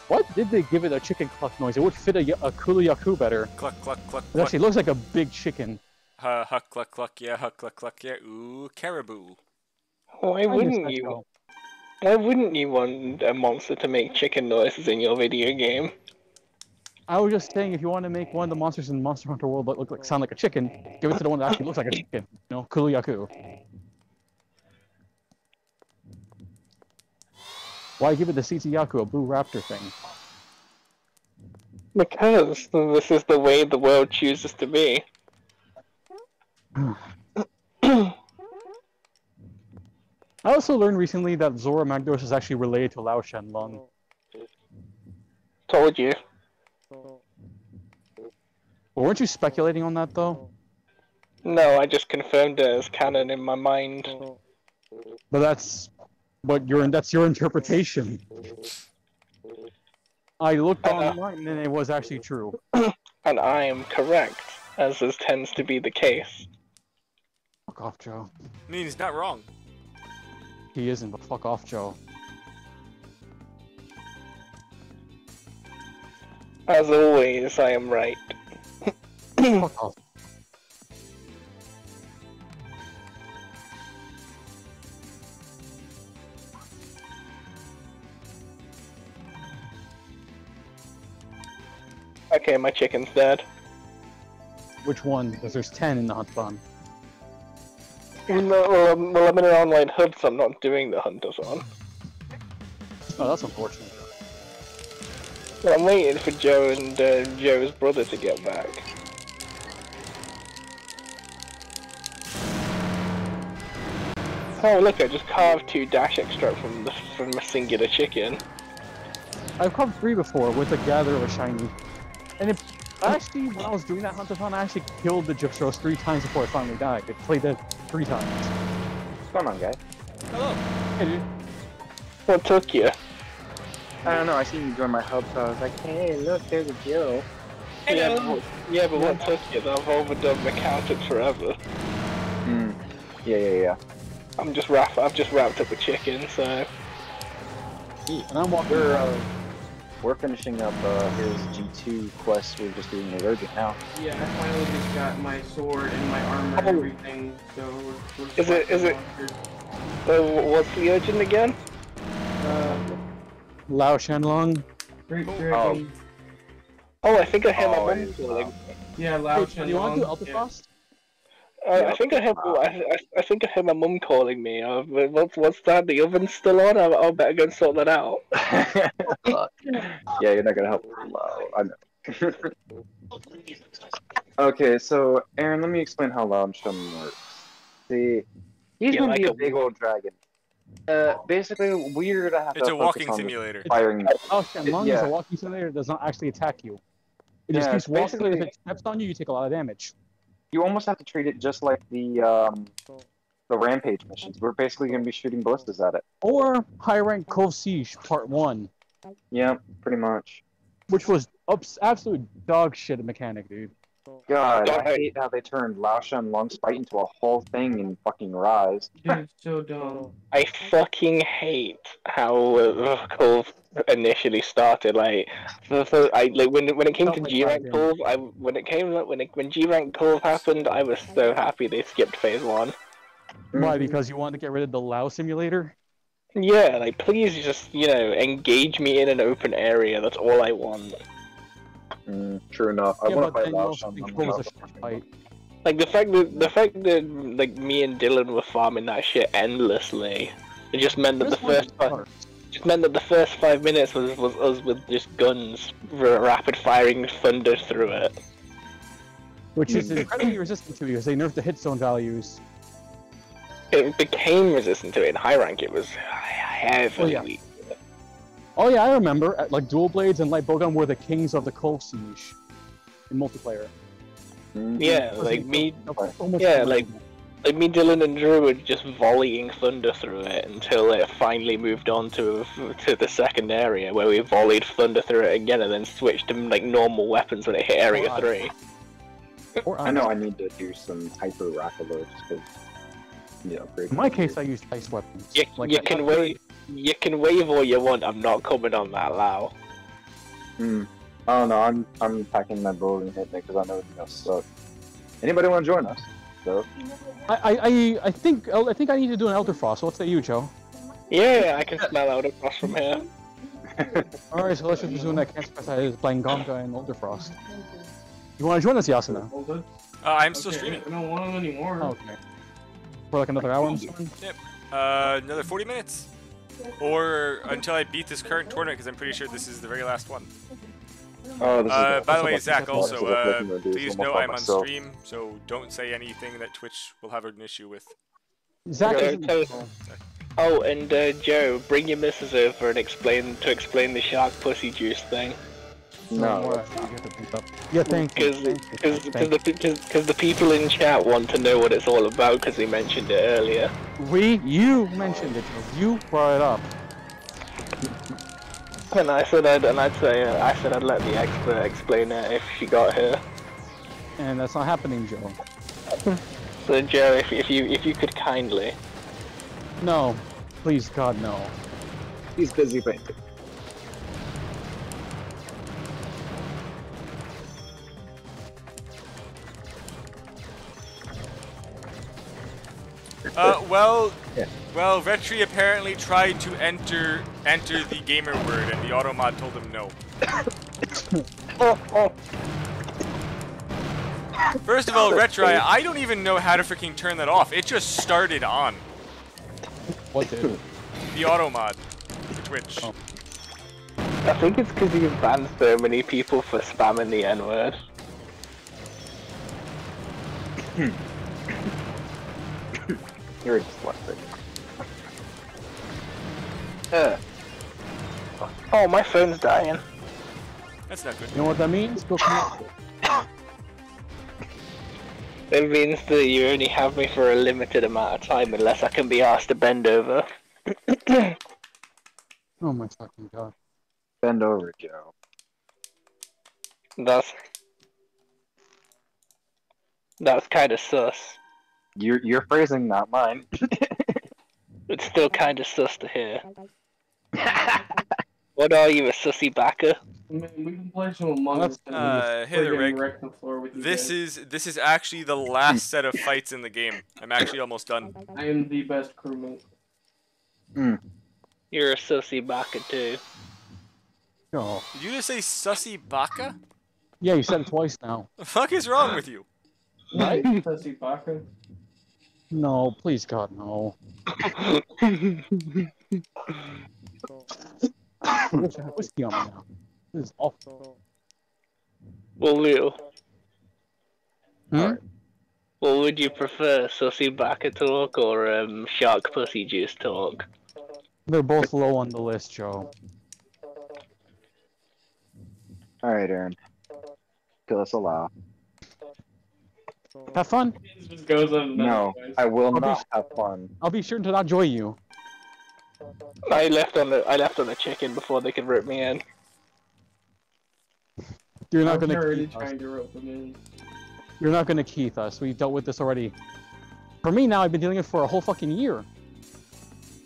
What did they give it a chicken cluck noise? It would fit a Kuliyaku better. Cluck, cluck, cluck, It cluck. actually looks like a big chicken. Huck, cluck, cluck, yeah, huck, cluck, cluck, yeah. Ooh, caribou. Why wouldn't you? Why wouldn't you want a monster to make chicken noises in your video game? I was just saying, if you want to make one of the monsters in Monster Hunter World that sound like a chicken, give it to the one that actually looks like a chicken. You know, Kuliyaku. Why give it the Tsuyaku, a blue raptor thing? Because this is the way the world chooses to be. I also learned recently that Zora Magdaros is actually related to Lao Shenlong. Told you. Well, weren't you speculating on that though? No, I just confirmed it as canon in my mind. But that's your interpretation. I looked online and it was actually true. And I am correct, as this tends to be the case. Fuck off, Joe. I mean, he's not wrong. He isn't, but fuck off, Joe. As always, I am right. Fuck off. Okay, my chicken's dead. Which one? Because there's 10 in the hunt fund. No, well, I'm in an online hub, so I'm not doing the hunters on. Oh, that's unfortunate. Well, I'm waiting for Joe and Joe's brother to get back. Oh look, I just carved 2 dash extract from a singular chicken. I've carved 3 before with a gather of a shiny. And if actually, when I was doing that hunt-a-thon, I actually killed the Gypsros 3 times before I finally died. I played it 3 times. What's going on, guys? Hello. Hey, dude. What took you? I don't know, I seen you join my hub, so I was like, hey, look, there's a Joe. Yeah, but what took you? I've overdone mechanics forever. Yeah. I've just wrapped up with chicken, so... And I'm walking We're finishing up his G2 quest. We're just doing it urgent now. Yeah, I finally just got my sword and my armor and everything, so we're Is it? What's the urgent again? Lao Shenlong. Great Dragon. Oh, I think I hear my mum calling. Yeah, Lao Do you want to do Ultrafrost? I think I heard my mum calling me. What's that? The oven's still on? I'll better go and sort that out. Yeah, you're not gonna help. I know. Okay, so Aaron, let me explain how Lao Shenlong works. See, he's gonna be a big old dragon. Basically, we're gonna have to. It's a focus walking on simulator. Firing. Lao Shenlong is a walking simulator that does not actually attack you. It just keeps walking, and if it steps on you, you take a lot of damage. You almost have to treat it just like the rampage missions. We're basically gonna be shooting ballistas at it. Or High Rank Cove Siege Part 1. Yeah, pretty much. Which was absolute dog shit mechanic, dude. God, I hate how they turned Lao Shenlong's fight into a whole thing in fucking Rise. Dude, it's so dumb. I fucking hate how Cove initially started. When it came to G rank Cove, when G rank Cove happened, I was so happy they skipped phase 1. Why? Because you wanted to get rid of the Lao simulator? Yeah, like please just engage me in an open area. That's all I want. True enough. I Yeah, want to but fight then you Lao also think Shenlong. Cove was a shit fight. Like the fact that like me and Dylan were farming that shit endlessly, it just meant that the first 5 minutes was us with just guns rapid firing thunder through it. which is incredibly resistant to because they nerfed the hit zone values. It became resistant to it. In high rank, it was heavily weak. Oh yeah, I remember. Like Dual Blades and Light Bowgun were the kings of the Cove Siege in multiplayer. Yeah, like me. Almost Yeah, like me, Dylan, and Drew were just volleying thunder through it until it finally moved on to the second area where we volleyed thunder through it again and then switched to like normal weapons when it hit area 3. I know I need to do some hyper rocket loads because in my case, I used ice weapons. You can wave. You can wave all you want. I'm not coming on that, Lau. Oh no, I'm packing my bow and hitting it because I know it's gonna suck. Anybody want to join us? So. I think I need to do an Elder Frost. What's that, you, Joe? Yeah, I can smell Elder Frost from here. All right, so let's just resume that cancer special is playing Gonga and Elder Frost. You want to join us, Yasuna? I'm still streaming. I don't want them anymore. Oh, okay. For like another hour? Yep. Another 40 minutes. Or until I beat this current tournament, because I'm pretty sure this is the very last one. Oh, this is by the way, Zach, also, please please know I'm on stream, so don't say anything that Twitch will have an issue with. Zach Oh, and Joe, bring your missus over and explain the shark pussy juice thing. No. Yeah, thank you. Because the people in chat want to know what it's all about because we mentioned it earlier. You mentioned it. You brought it up. And I said I'd let the expert explain it if she got here. And that's not happening, Joe. So Joe, if you could kindly. No, please God no. He's busy painting. Well, Vetri apparently tried to enter the gamer word, and the automod told him no. First of all, Retri, I don't even know how to freaking turn that off. It just started on. What did? The automod for Twitch. Oh. I think it's because you've banned so many people for spamming the N-word. You're dyslexic. Oh, my phone's dying. That's not good. You know what that means? Go connect it. It means that you only have me for a limited amount of time unless I can be asked to bend over. Oh my fucking God. Bend over, Joe. That's kind of sus. You're phrasing, not mine. It's still kind of sus to hear. What are you, a sussy backer? Man, we can play some Among Us. Hey there, Rick. Wreck the floor with you This guys. is actually the last set of fights in the game. I'm actually almost done. I am the best crewmate. You're a sussy backer too. Oh. Did you just say sussy baka? Yeah, you said it twice now. The fuck is wrong with you? Right? Sussy Baka. No, please God, no. Whiskey on me now. This is awful. Well, Leo, Hmm? what would you prefer, sussy backer talk or shark pussy juice talk? They're both low on the list, Joe. Alright, Aaron. Kill us allow. Have fun. It just goes on. No, I will not have fun. I'll be sure to not join you. I left on the chicken before they could rip me in. You're not I'm gonna already Keith us. trying to rope them in. You're not gonna Keith us. We dealt with this already. For me now, I've been dealing with it for a whole fucking year.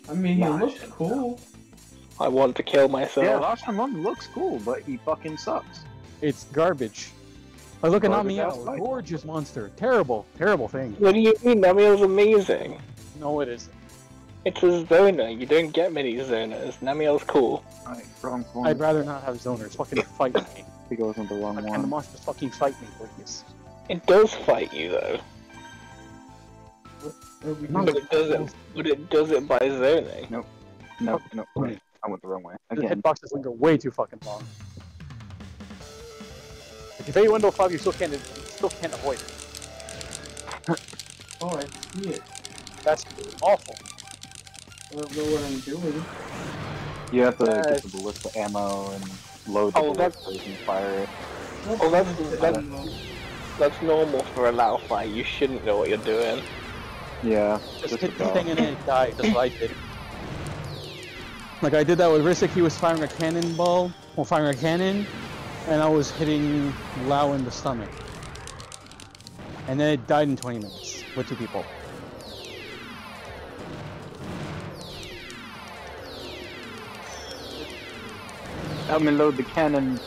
I mean, he looks cool. I want to kill myself. Yeah, Lost Among looks cool, but he fucking sucks. It's garbage. I look at Garbage Namiel, ass fight. gorgeous monster. Terrible, terrible thing. What do you mean? Namiel's amazing. No, it isn't. It's a zoner. You don't get many zoners. Namiel's cool. Alright, wrong one. I'd rather not have zoners. Fucking fight me. He goes into the wrong Can the one. monsters fucking fight me, please? It does fight you though, No, but it does it by zoning. No, wait. I went the wrong way. The Again. hitboxes linger way too fucking long. If you play Windows 5, you still can't. still can't avoid it. Oh, I see it. That's awful. I don't know what I'm doing. You have to get Yes. the ballista ammo and load the Oh, that's- ballistas and fire it. Oh, that's ammo. that's normal for a Lao fight. You shouldn't know what you're doing. Yeah, Just hit the about. thing and then it died, just what I did. Like I did that with Risik, he was firing a cannonball, or firing a cannon, and I was hitting Lao in the stomach. And then it died in 20 minutes, with 2 people. Help me load the cannon.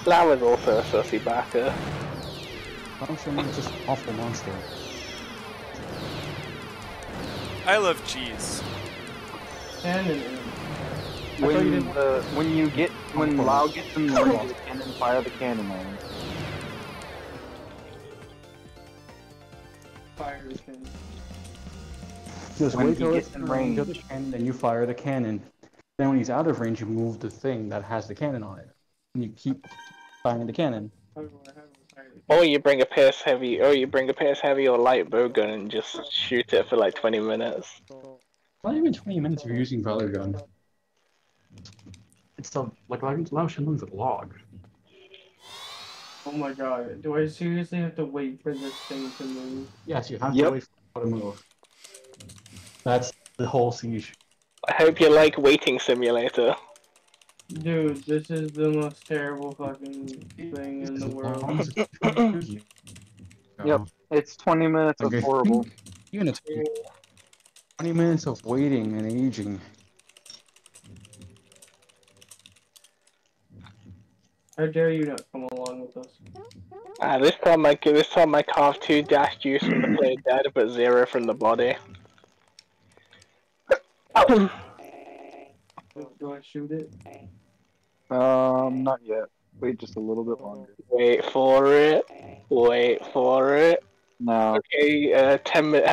Lao is also a sussy backer. I'm sure it's just an awful monster. I love cheese. Cannon. thought you didn't When Lao gets in the range of the cannon, fire the cannon on. Fire cannon. Just When wait he till gets it's in in range of the range. cannon, then you fire the cannon. Then when he's out of range, you move the thing that has the cannon on it. And you keep firing the cannon. How do I have a fire cannon? Or you bring a Pierce Heavy, or light bow gun and just shoot it for like 20 minutes. Not even 20 minutes if you're using Valor Gun. It's the, like Lao Shenlong's a log. Oh my god. Do I seriously have to wait for this thing to move? Yes, you have Yep. to wait for it to move. That's the whole siege. I hope you like Waiting Simulator. Dude, this is the most terrible fucking thing in the world. Yep. It's 20 minutes of horrible. Even it's 20 minutes of waiting and aging. How dare you not come along with us? This time I carved 2 dash juice from the player dead, but 0 from the body. Do I shoot it? Not yet. Wait just a little bit longer. Wait for it. Wait for it. No. Okay, have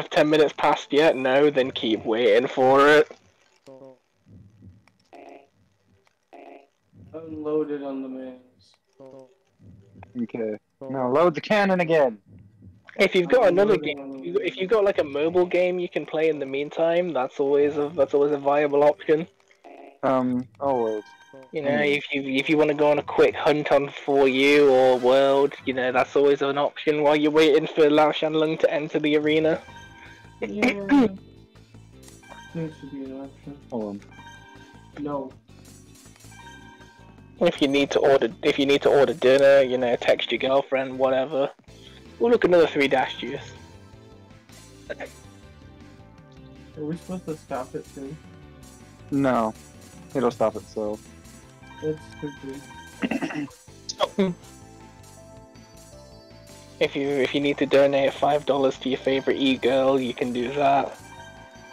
10 minutes passed yet? No, then keep waiting for it. Unloaded on the mans. Okay. Now load the cannon again. If you've got another game, if you've got like a mobile game you can play in the meantime, that's always a viable option. Always. You know, if you want to go on a quick hunt on For You or World, you know, that's always an option while you're waiting for Lao Shanlung to enter the arena. Yeah. Seems to be an option. Hold on. No. If you need to order dinner, you know, text your girlfriend, whatever. We'll look another 3 dash juice. Are we supposed to stop it soon? No. It'll stop itself. That's stupid. If you need to donate $5 to your favorite e-girl, you can do that.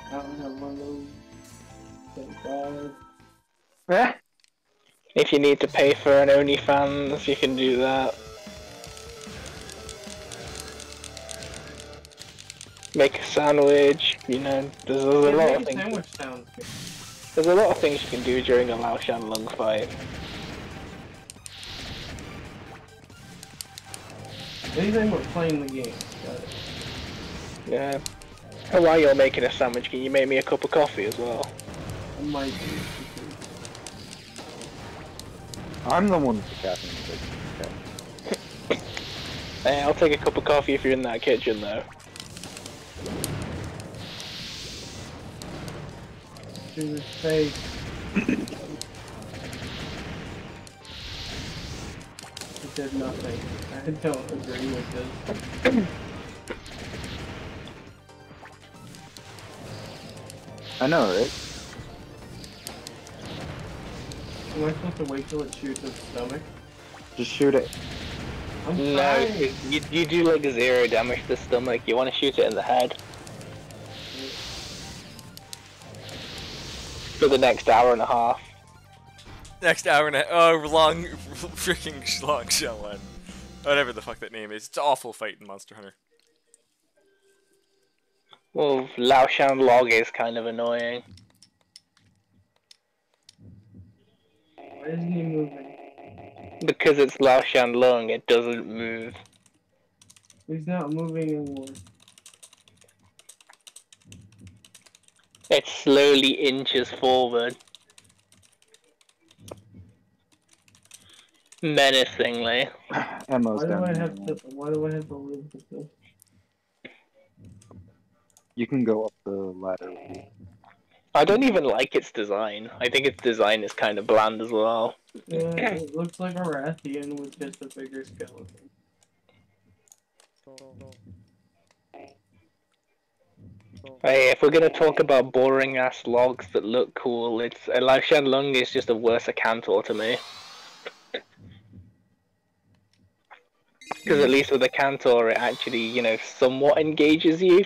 I don't have one of those. Thank God. Eh? If you need to pay for an OnlyFans, you can do that. Make a sandwich, you know, there's a lot of things. Sandwich sounds good. There's a lot of things you can do during a Lao Shanlung fight. Anything but playing the game. Got it. Yeah. And while you're making a sandwich, can you make me a cup of coffee as well? I might be. I'm the one with the caffeine. Okay. Hey, I'll take a cup of coffee if you're in that kitchen though. She was fake. It did nothing. I don't agree with this. I know, right? Am I supposed to wait till it shoots its stomach? Just shoot it. I'm No, trying. you do like 0 damage to the stomach. You want to shoot it in the head. For the next hour and a half. Next hour and a freaking long shell one. Whatever the fuck that name is. It's an awful fight in Monster Hunter. Well, Lao Shan Log is kind of annoying. Why isn't he moving? Because it's Lao Shan Lung, it doesn't move. He's not moving anymore. It slowly inches forward. Menacingly. Emma's Why do I down have there. to? Why do I have to live with this? You can go up the ladder with me. I don't even like its design. I think its design is kind of bland as well. Yeah, it looks like a Rathian with just a bigger skeleton. Hey, if we're gonna talk about boring ass logs that look cool, it's Lao Shan Lung is just a worse Cantor to me. Because at least with a Cantor, it actually, you know, somewhat engages you.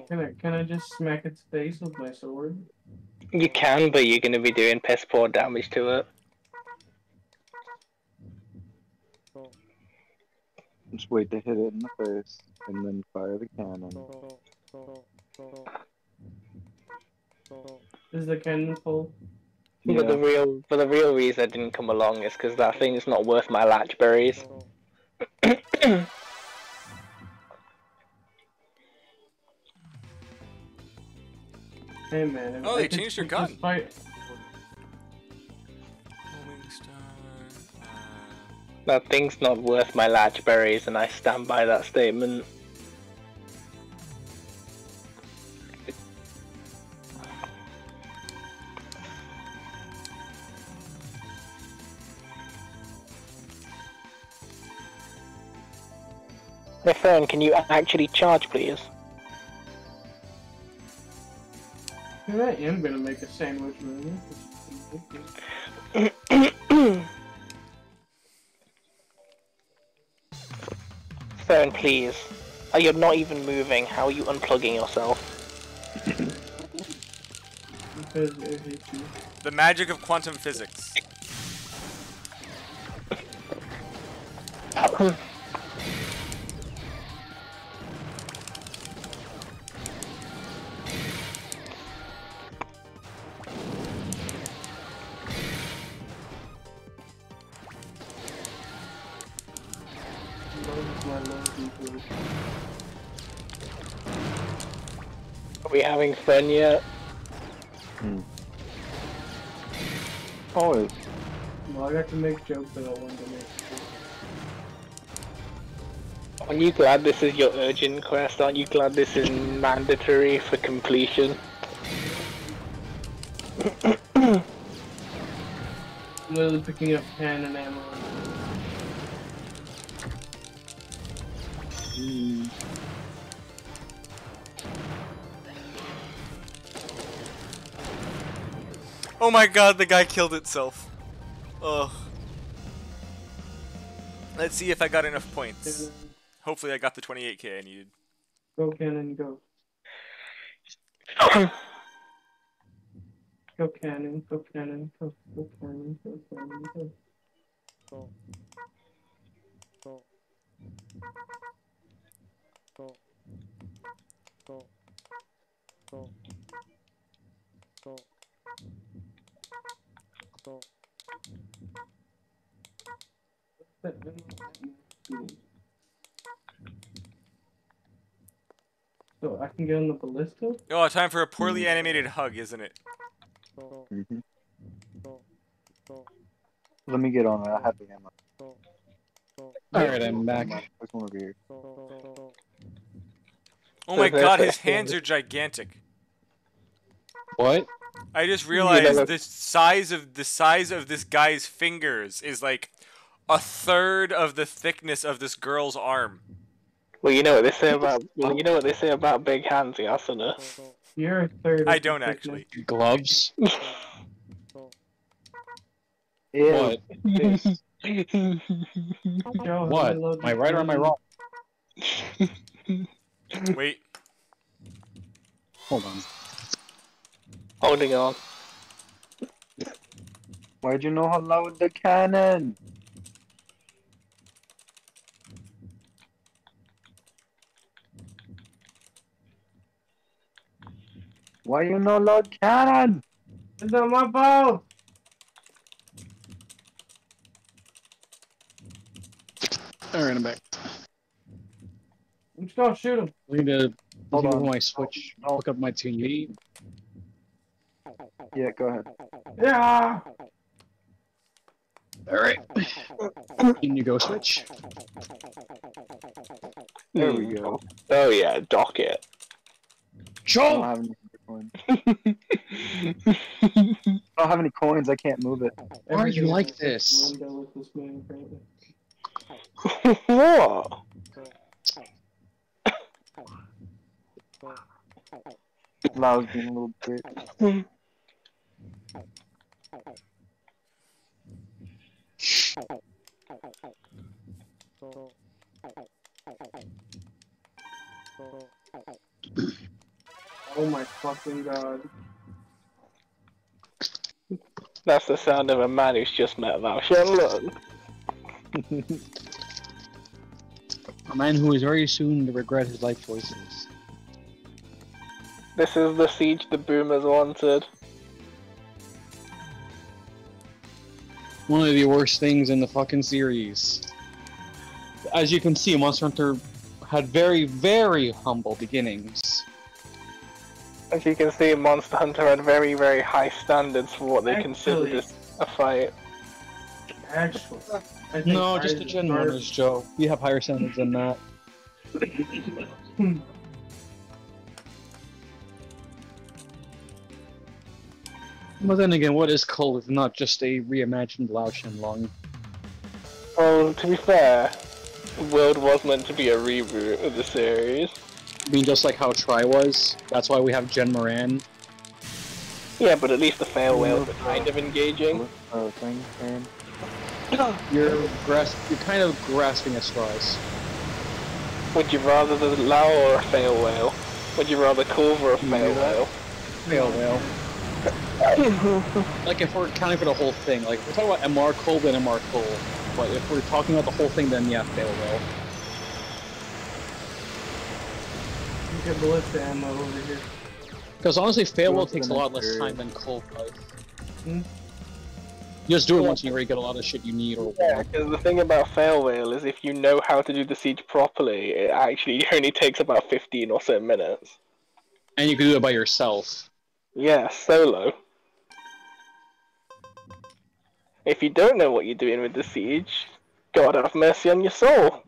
Can I just smack its face with my sword? You can, but you're gonna be doing piss poor damage to it. Just wait to hit it in the face, and then fire the cannon. Is the cannon full? But Yeah. the real reason I didn't come along is because that thing is not worth my latch berries. Hey man. Oh, they changed your gun. Fight. That thing's not worth my latch berries, and I stand by that statement. My friend, can you actually charge, please? Yeah, I am gonna make a sandwich movie. Phone, please. Oh, you're not even moving. How are you unplugging yourself? Because it hits you. The magic of quantum physics. Are we having fun yet? Always. Well, I got to make jokes that I wanted to make. Aren't you glad this is your urgent quest? Aren't you glad this is mandatory for completion? I'm literally picking up pen and ammo. Oh my god, the guy killed itself. Ugh. Let's see if I got enough points. Hopefully I got the 28k I needed. Go cannon, go. Go cannon, go cannon, go cannon, go cannon, go. So I can get on the ballista? Oh, time for a poorly animated hug, isn't it? Let me get on it. I have the ammo. Alright, I'm back. There's one over here. Oh my god, his hands are gigantic. What? I just realized the size of this guy's fingers is like a third of the thickness of this girl's arm. Well, you know what they say about big hands, Yasuna. You're a third. I don't actually. Gloves? Yeah. What? Joe, What? Am I right or am I wrong? Wait. Hold on. Holding on. Why'd you know how loud the cannon? Why you know loud cannon? It's not my fault! Alright, I'm back. I'm just gonna shoot him. I need to Hold move on. my Switch, hook up my TV. Yeah, go ahead. Yeah. Alright. In you go, Switch. There we go. Oh yeah, dock it. I don't have any coins. I don't have any coins. I can't move it. Why are you like this? What? Lau's being a little bitch. Oh my fucking god. That's the sound of a man who's just met Val Shenlong. A man who is very soon to regret his life choices. This is the siege the boomers wanted. One of the worst things in the fucking series. As you can see, Monster Hunter had very, very humble beginnings. As you can see, Monster Hunter had very, very high standards for what they considered as a fight. Actually, I think No, just the Rise Gen is 1ers, Joe. We have higher standards than that. But then again, what is Cole if not just a reimagined Lao Shenlong? Well, to be fair, World was meant to be a reboot of the series. I mean, just like how Tri was. That's why we have Jen Moran. Yeah, but at least the fail whales are kind of engaging. Thing, and You're kind of grasping at straws. Would you rather the Lao or a fail whale? Would you rather Culver or a fail whale? Fail whale. Like if we're counting for the whole thing, like if we're talking about MR Cole, then MR Cole. But if we're talking about the whole thing, then yeah, fail whale. You get ballista ammo over here. Because honestly, fail whale Go to takes a the lot next less area. time than Cole does. Hmm? You just do it once and you already get a lot of shit you need or Yeah, because the thing about fail whale is if you know how to do the siege properly, it actually only takes about 15 or so minutes. and you can do it by yourself. Yeah, solo. If you don't know what you're doing with the siege, God have mercy on your soul.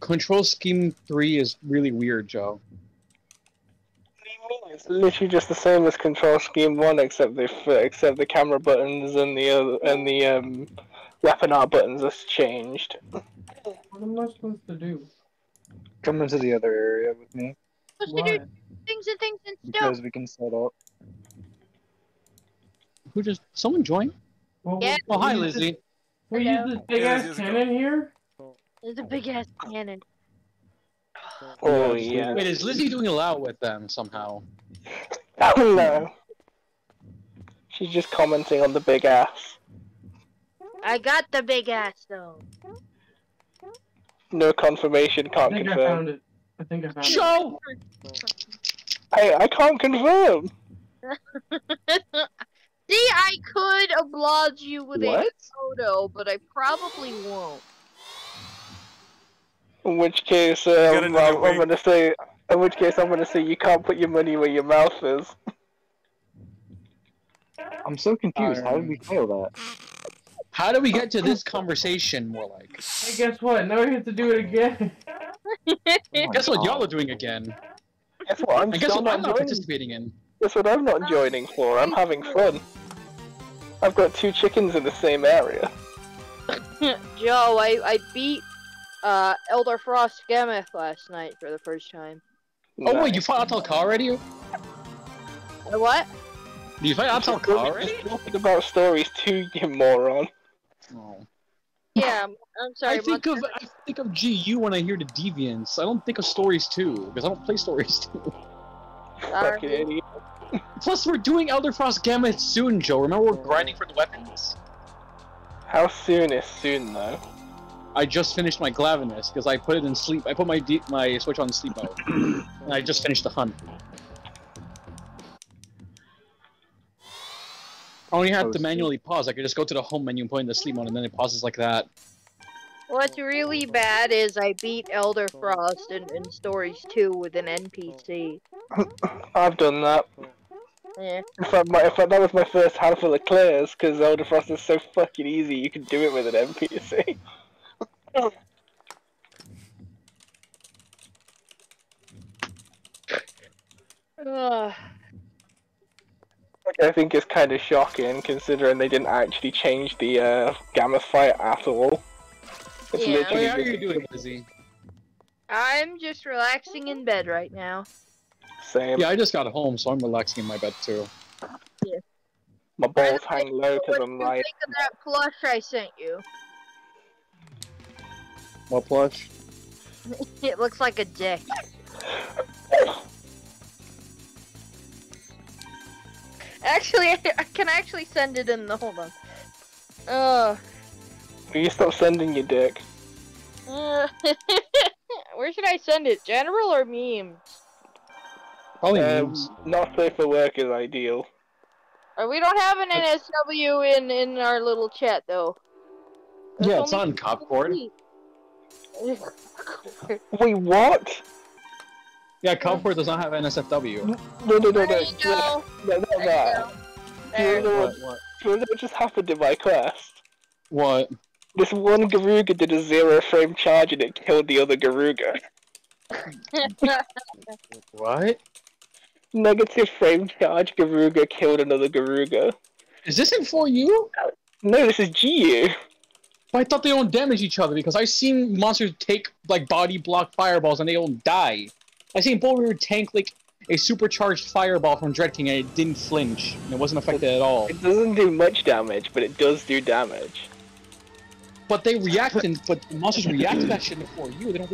Control Scheme 3 is really weird, Joe. It's literally just the same as Control Scheme 1, except the camera buttons and the weapon art buttons has changed. What am I supposed to do? come into the other area with me Supposed to do What? things and things and stuff. because we can set up. Someone join? Well, Yeah. Oh, hi, we use Lizzie. this- We use this big Yeah, ass Lizzie's cannon here? There's a big ass cannon. Oh just yeah. Wait, is Lizzie doing a lot with them somehow? Oh no. She's just commenting on the big ass. I got the big ass though. No confirmation, I can't think I confirm. found it. I think I found it. Joe! I can't confirm. See, I could oblige you with a What? photo, but I probably won't. In which case, got I'm another week. gonna say. In which case, I'm gonna say you can't put your money where your mouth is. I'm so confused. How did we fail that? How do we get to this conversation, more like? Hey, guess what? Now we have to do it again. Guess what y'all are doing again? Guess what? I'm And guess still what I'm not joining. participating in? Guess what I'm not joining for? I'm having fun. I've got 2 chickens in the same area. Joe, I beat Elder Frost Gameth last night for the first time. Oh wait, Nice. you fought Atalka already? What? Do you fight Atalka already? You're talking about stories too, you moron. Oh. Yeah, I'm sorry. I think of GU when I hear the Deviants. I don't think of stories too, because I don't play stories too. Sorry. Fucking idiot. Plus, we're doing Elder Frost Gamma soon, Joe. Remember, we're grinding for the weapons. How soon is soon, though? I just finished my Glavenus because I put it in sleep. I put my my Switch on sleep mode, and I just finished the hunt. I only had to manually pause. I could just go to the home menu and put in the sleep mode, and then it pauses like that. What's really bad is I beat Elder Frost in Stories 2 with an NPC. I've done that. Yeah. In fact, that was my first handful of clears, because Elder Frost is so fucking easy, you can do it with an NPC. I think it's kind of shocking, considering they didn't actually change the Gamma fight at all. It's Yeah. literally How are you doing, Lizzie? I'm just relaxing in bed right now. same. Yeah, I just got home, so I'm relaxing in my bed too. Yeah. My balls hang low because I'm What do you think of that plush I sent you? What plush? It looks like a dick. Actually, I can actually send it in the. Hold on. Will you stop sending your dick? Where should I send it? General or memes? Probably memes. Not safe for work is ideal. We don't have an NSW in our little chat though. Yeah, it's on Copcord. Wait, what? Yeah, Copcord does not have NSFW. No. There you go. No, not that. Do you know what just happened in my quest? What? This one Garuga did a 0-frame charge and it killed the other Garuga. What? Negative frame charge Garuga killed another Garuga. Is this in for you? No, this is GU. But I thought they don't damage each other because I've seen monsters take like body block fireballs and they don't die. I seen Bullreaver tank like a supercharged fireball from Dread King and it didn't flinch and it wasn't affected at all. It doesn't do much damage, but it does do damage. But they react, but the monsters react to that shit before you. They don't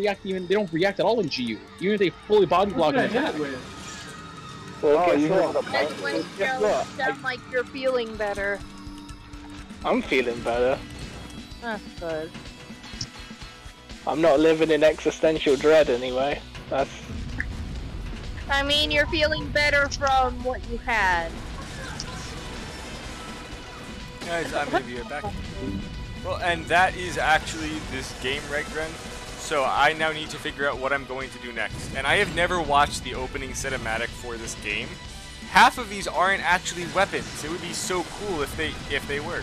react at all in GU. Even if they fully body block an attack. Well, guess what? That's when you sound like you're feeling better. I'm feeling better. That's good. I'm not living in existential dread anyway. That's... I mean, you're feeling better from what you had. Guys, I'm gonna be right back. Well, and that is actually this game reg run. So I now need to figure out what I'm going to do next. And I have never watched the opening cinematic for this game. Half of these aren't actually weapons. It would be so cool if they were.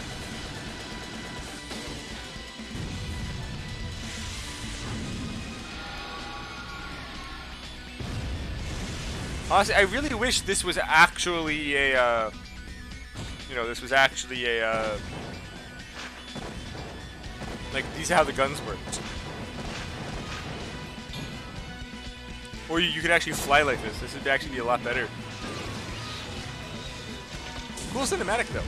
Honestly, I really wish this was actually a, this was actually a, like, these are how the guns worked. Or you could actually fly like this. This would actually be a lot better. Cool cinematic, though.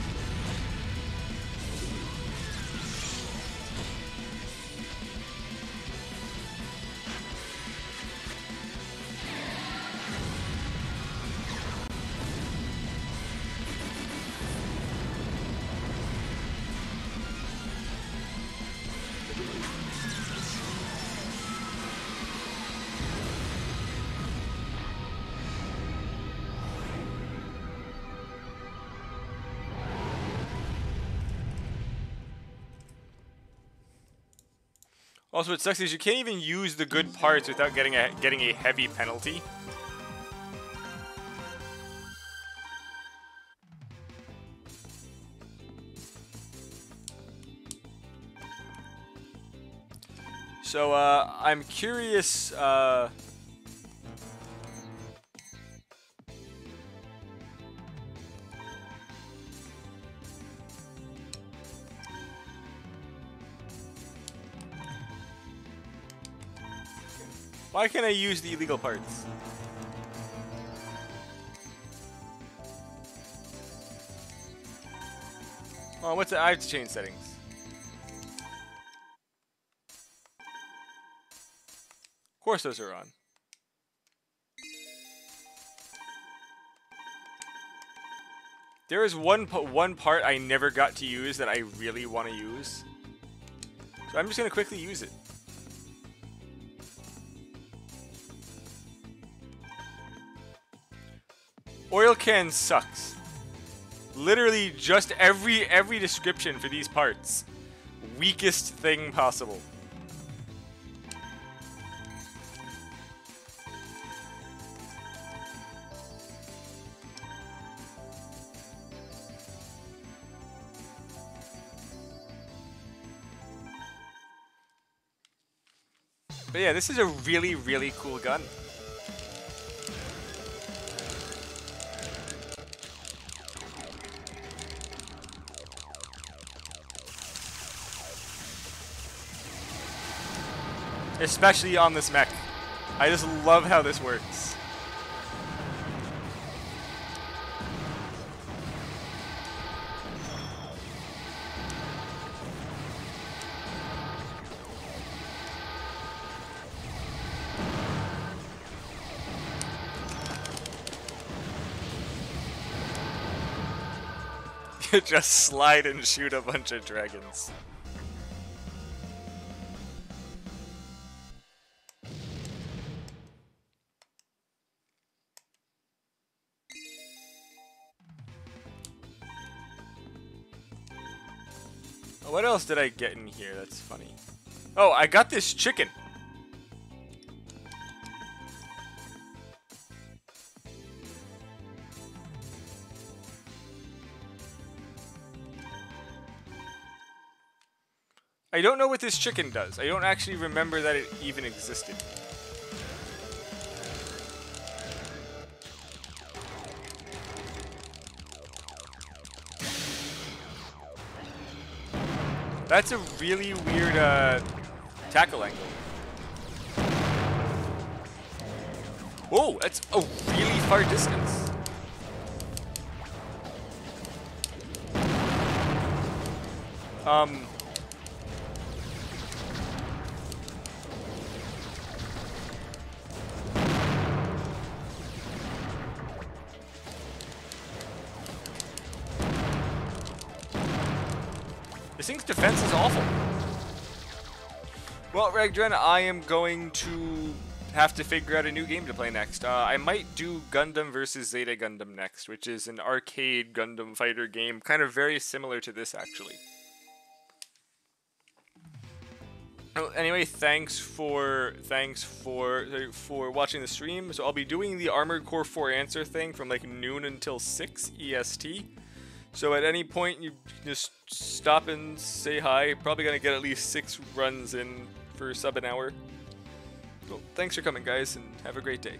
Also, what sucks is you can't even use the good parts without getting a heavy penalty. So, I'm curious, why can't I use the illegal parts? Oh, what's it? I have to change settings. Of course those are on. There is one part I never got to use that I really want to use. So I'm just going to quickly use it. Oil can sucks. Literally just every description for these parts. Weakest thing possible. But yeah, this is a really, really cool gun. Especially on this mech. I just love how this works. You just slide and shoot a bunch of dragons. What else did I get in here that's funny? Oh, I got this chicken. I don't know what this chicken does. I don't actually remember that it even existed. That's a really weird tackle angle. Whoa, that's a really far distance. This thing's defense is awful. Well, Regdren, I am going to have to figure out a new game to play next. I might do Gundam vs. Zeta Gundam next, which is an arcade Gundam fighter game, kind of very similar to this, actually. Well, anyway, thanks for watching the stream. So I'll be doing the Armored Core 4 answer thing from like noon until 6 EST. So at any point, you just stop and say hi. Probably gonna get at least 6 runs in for sub an hour. Well, thanks for coming, guys, and have a great day.